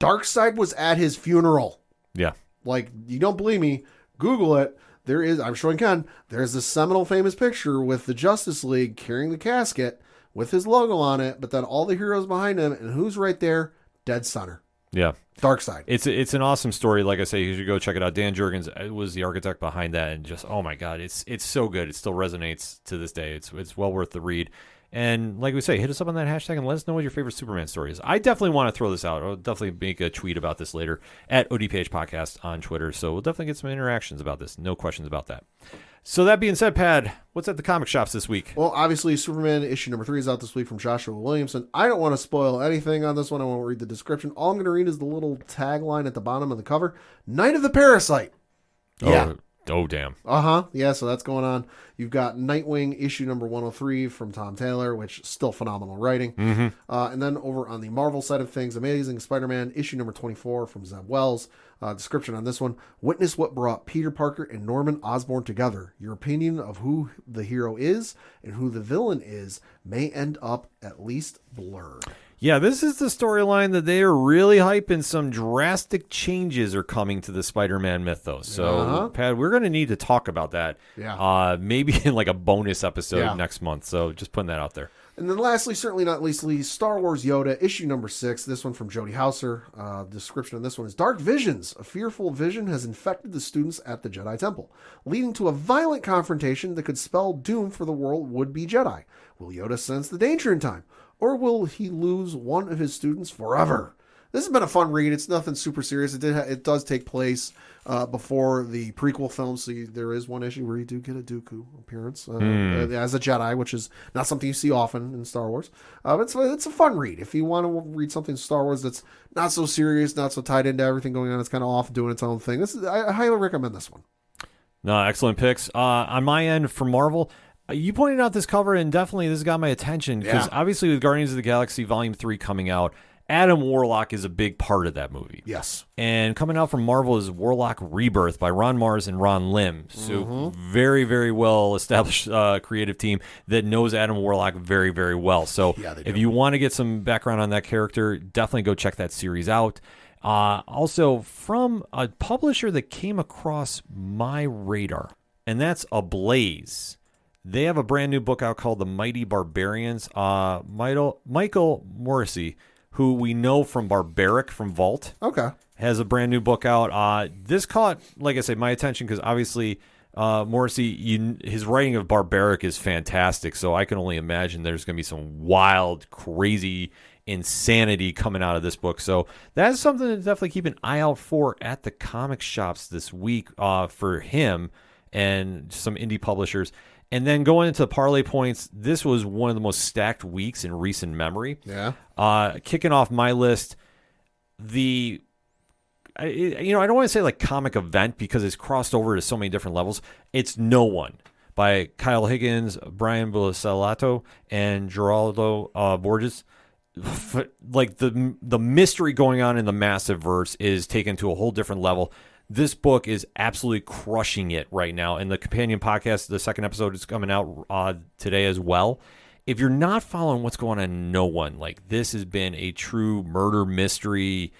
Darkseid was at his funeral. Yeah. You don't believe me, Google it. There is, I'm showing Ken, there's this seminal famous picture with the Justice League carrying the casket with his logo on it, but then all the heroes behind him, and who's right there? Dead center. Yeah. Darkseid. It's an awesome story. Like I say, you should go check it out. Dan Jurgens was the architect behind that, and just, oh my God, it's so good. It still resonates to this day. It's well worth the read. And like we say, hit us up on that hashtag and let us know what your favorite Superman story is. I definitely want to throw this out. I'll definitely make a tweet about this later at ODPH Podcast on Twitter. So we'll definitely get some interactions about this. No questions about that. So that being said, Pad, what's at the comic shops this week? Well, obviously, Superman issue number 3 is out this week from Joshua Williamson. I don't want to spoil anything on this one. I won't read the description. All I'm going to read is the little tagline at the bottom of the cover. Night of the Parasite. Yeah. Oh, damn. Uh-huh. Yeah, so that's going on. You've got Nightwing issue number 103 from Tom Taylor, which is still phenomenal writing. Mm-hmm. And then over on the Marvel side of things, Amazing Spider-Man issue number 24 from Zeb Wells. Description on this one: witness what brought Peter Parker and Norman Osborn together. Your opinion of who the hero is and who the villain is may end up at least blurred. Yeah, this is the storyline that they are really hyping. Some drastic changes are coming to the Spider-Man mythos. So, Pat, we're going to need to talk about that. Yeah. Maybe in like a bonus episode Yeah. next month. So just putting that out there. And then lastly, certainly not leastly, Star Wars Yoda, issue number 6. This one from Jody Hauser. Description of this one is Dark Visions. A fearful vision has infected the students at the Jedi Temple, leading to a violent confrontation that could spell doom for the world would-be Jedi. Will Yoda sense the danger in time? Or will he lose one of his students forever? This has been a fun read. It's nothing super serious. It does take place before the prequel film, so there is one issue where you do get a Dooku appearance as a Jedi, which is not something you see often in Star Wars. But it's a fun read. If you want to read something in Star Wars that's not so serious, not so tied into everything going on, it's kind of off doing its own thing. I highly recommend this one. No, excellent picks. On my end, for Marvel, you pointed out this cover, and definitely this got my attention because obviously with Guardians of the Galaxy Volume 3 coming out, Adam Warlock is a big part of that movie. Yes. And coming out from Marvel is Warlock Rebirth by Ron Mars and Ron Lim. So very, very well-established creative team that knows Adam Warlock very, very well. So if you want to get some background on that character, definitely go check that series out. Also, from a publisher that came across my radar, and that's Ablaze. They have a brand new book out called The Mighty Barbarians. Michael Morrissey, who we know from Barbaric from Vault, has a brand new book out. This caught, like I said, my attention because obviously Morrissey, his writing of Barbaric is fantastic. So I can only imagine there's going to be some wild, crazy insanity coming out of this book. So that's something to definitely keep an eye out for at the comic shops this week for him and some indie publishers. And then going into parlay points, this was one of the most stacked weeks in recent memory. Yeah. Kicking off my list, I don't want to say like comic event because it's crossed over to so many different levels. It's No One by Kyle Higgins, Brian Bulasalato, and Geraldo Borges. Like the mystery going on in the Massive Verse is taken to a whole different level. This book is absolutely crushing it right now. And the companion podcast, the second episode is coming out today as well. If you're not following what's going on in No One, like this has been a true murder mystery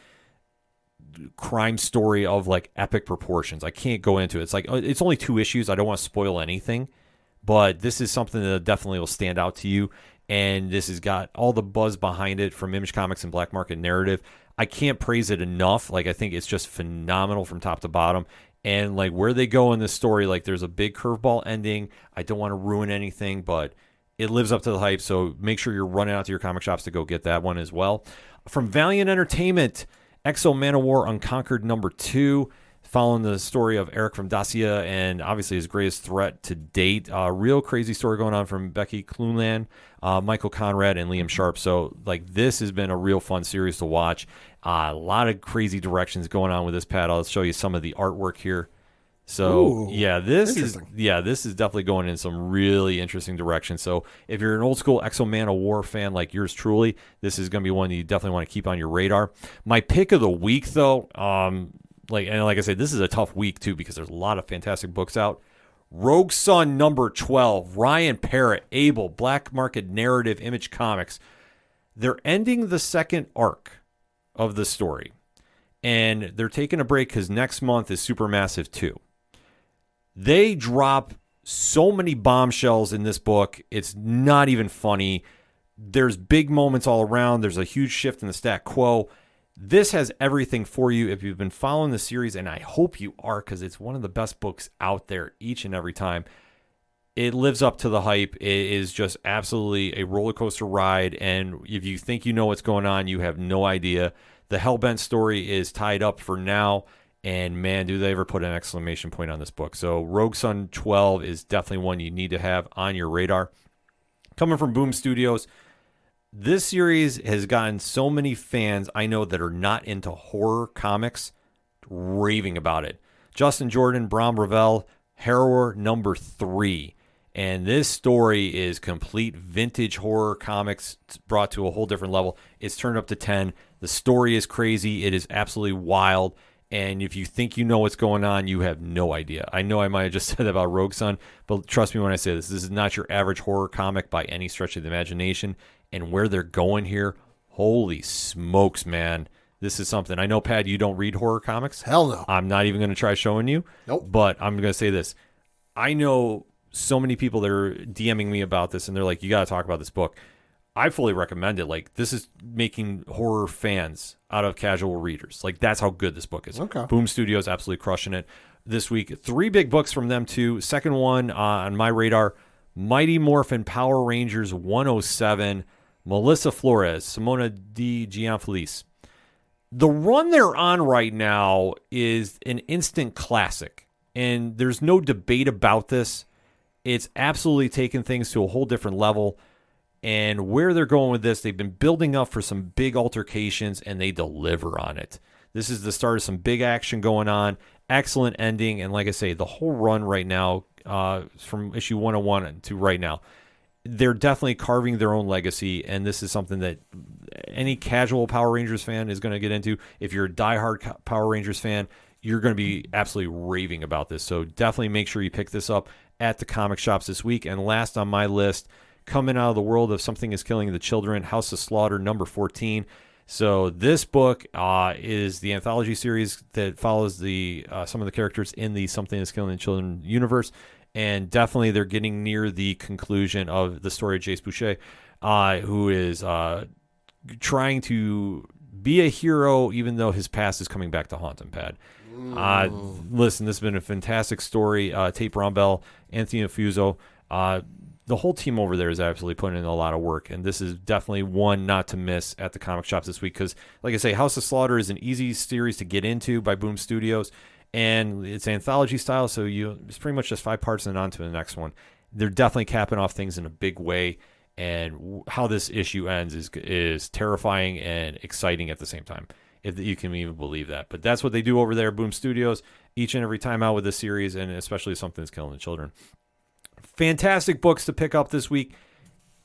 crime story of like epic proportions. I can't go into it. It's like, it's only 2 issues. I don't want to spoil anything, but this is something that definitely will stand out to you. And this has got all the buzz behind it from Image Comics and Black Market Narrative. I can't praise it enough. Like, I think it's just phenomenal from top to bottom. And, like, where they go in this story, like, there's a big curveball ending. I don't want to ruin anything, but it lives up to the hype. So make sure you're running out to your comic shops to go get that one as well. From Valiant Entertainment, Exo Manowar Unconquered #2. Following the story of Eric from Dacia and obviously his greatest threat to date. Real crazy story going on from Becky Clunland, Michael Conrad, and Liam Sharp. So, like, this has been a real fun series to watch. A lot of crazy directions going on with this, Pat. I'll show you some of the artwork here. So, this is definitely going in some really interesting directions. So, if you're an old school Exo Man of War fan like yours truly, this is going to be one that you definitely want to keep on your radar. My pick of the week, though, like I said, this is a tough week too because there's a lot of fantastic books out. Rogue Sun #12, Ryan Parrott, Abel, Black Market Narrative, Image Comics. They're ending the second arc of the story, and they're taking a break because next month is Supermassive 2. They drop so many bombshells in this book. It's not even funny. There's big moments all around. There's a huge shift in the stat quo. This has everything for you if you've been following the series, and I hope you are because it's one of the best books out there each and every time. It lives up to the hype. It is just absolutely a roller coaster ride, and if you think you know what's going on, you have no idea. The Hellbent story is tied up for now, and man, do they ever put an exclamation point on this book. So Rogue Sun 12 is definitely one you need to have on your radar. Coming from Boom Studios, this series has gotten so many fans I know that are not into horror comics raving about it. Justin Jordan, Bram Ravel, Harrower #3. And this story is complete vintage horror comics brought to a whole different level. It's turned up to 10. The story is crazy. It is absolutely wild. And if you think you know what's going on, you have no idea. I know I might have just said that about Rogue Sun, but trust me when I say this. This is not your average horror comic by any stretch of the imagination. And where they're going here, Holy smokes, man. This is something. I know, Pat, you don't read horror comics. Hell no. I'm not even going to try showing you. Nope. But I'm going to say this. I know so many people that are DMing me about this, and they're like, you got to talk about this book. I fully recommend it. Like, this is making horror fans out of casual readers. Like, that's how good this book is. Okay. Boom Studios absolutely crushing it this week. 3 big books from them, too. Second one on my radar, Mighty Morphin Power Rangers 107, Melissa Flores, Simona Di Gianfelice. The run they're on right now is an instant classic, and there's no debate about this. It's absolutely taken things to a whole different level, and where they're going with this, they've been building up for some big altercations, and they deliver on it. This is the start of some big action going on, excellent ending, and like I say, the whole run right now, from issue 101 to right now, they're definitely carving their own legacy, and this is something that any casual Power Rangers fan is going to get into. If you're a diehard Power Rangers fan, you're going to be absolutely raving about this. So definitely make sure you pick this up at the comic shops this week. And last on my list, coming out of the world of Something is Killing the Children, House of Slaughter, number 14. So this book is the anthology series that follows the some of the characters in the Something is Killing the Children universe. And definitely they're getting near the conclusion of the story of Jace Boucher, who is trying to be a hero even though his past is coming back to haunt him, Pat. Listen, this has been a fantastic story. Tate Brownbell, Anthony Fuso, the whole team over there is absolutely putting in a lot of work, and this is definitely one not to miss at the comic shops this week because, like I say, House of Slaughter is an easy series to get into by Boom Studios, and it's anthology style, so it's pretty much just 5 parts and on to the next one. They're definitely capping off things in a big way, and how this issue ends is terrifying and exciting at the same time, if you can even believe that. But that's what they do over there at Boom Studios each and every time out with this series, and especially Something's Killing the Children. Fantastic books to pick up this week.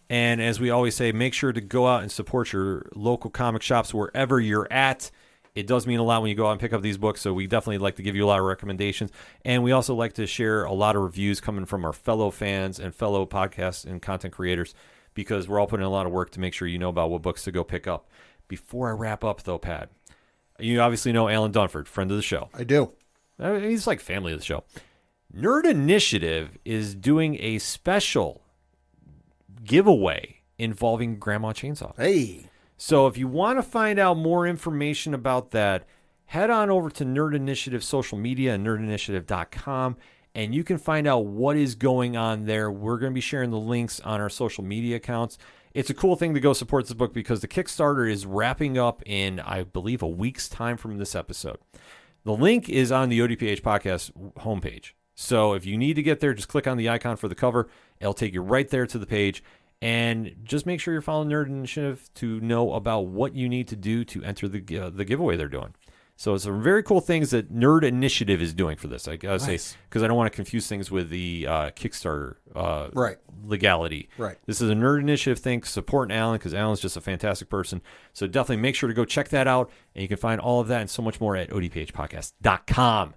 And as we always say, make sure to go out and support your local comic shops wherever you're at. It does mean a lot when you go out and pick up these books, so we definitely like to give you a lot of recommendations. And we also like to share a lot of reviews coming from our fellow fans and fellow podcasts and content creators, because we're all putting in a lot of work to make sure you know about what books to go pick up. Before I wrap up, though, Pat, you obviously know Alan Dunford, friend of the show. I do. He's like family of the show. Nerd Initiative is doing a special giveaway involving Grandma Chainsaw. Hey. So if you want to find out more information about that, head on over to Nerd Initiative social media and nerdinitiative.com, and you can find out what is going on there. We're going to be sharing the links on our social media accounts. It's a cool thing to go support this book because the Kickstarter is wrapping up in, I believe, a week's time from this episode. The link is on the ODPH podcast homepage. So if you need to get there, just click on the icon for the cover. It'll take you right there to the page. And just make sure you're following Nerd Initiative to know about what you need to do to enter the giveaway they're doing. So it's some very cool things that Nerd Initiative is doing for this. I gotta say, because I don't want to confuse things with the Kickstarter legality. Right. This is a Nerd Initiative thing, supporting Alan, because Alan's just a fantastic person. So definitely make sure to go check that out. And you can find all of that and so much more at odphpodcast.com.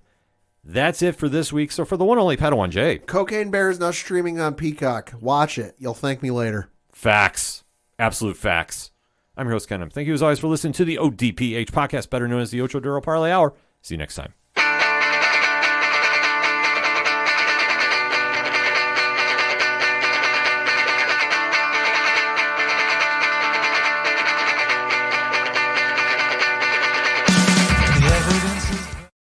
That's it for this week. So for the one only Padawan J. Cocaine Bear is now streaming on Peacock. Watch it. You'll thank me later. Facts. Absolute facts. I'm your host, Ken. Thank you as always for listening to the ODPH podcast, better known as the Ocho Duro Parlay Hour. See you next time.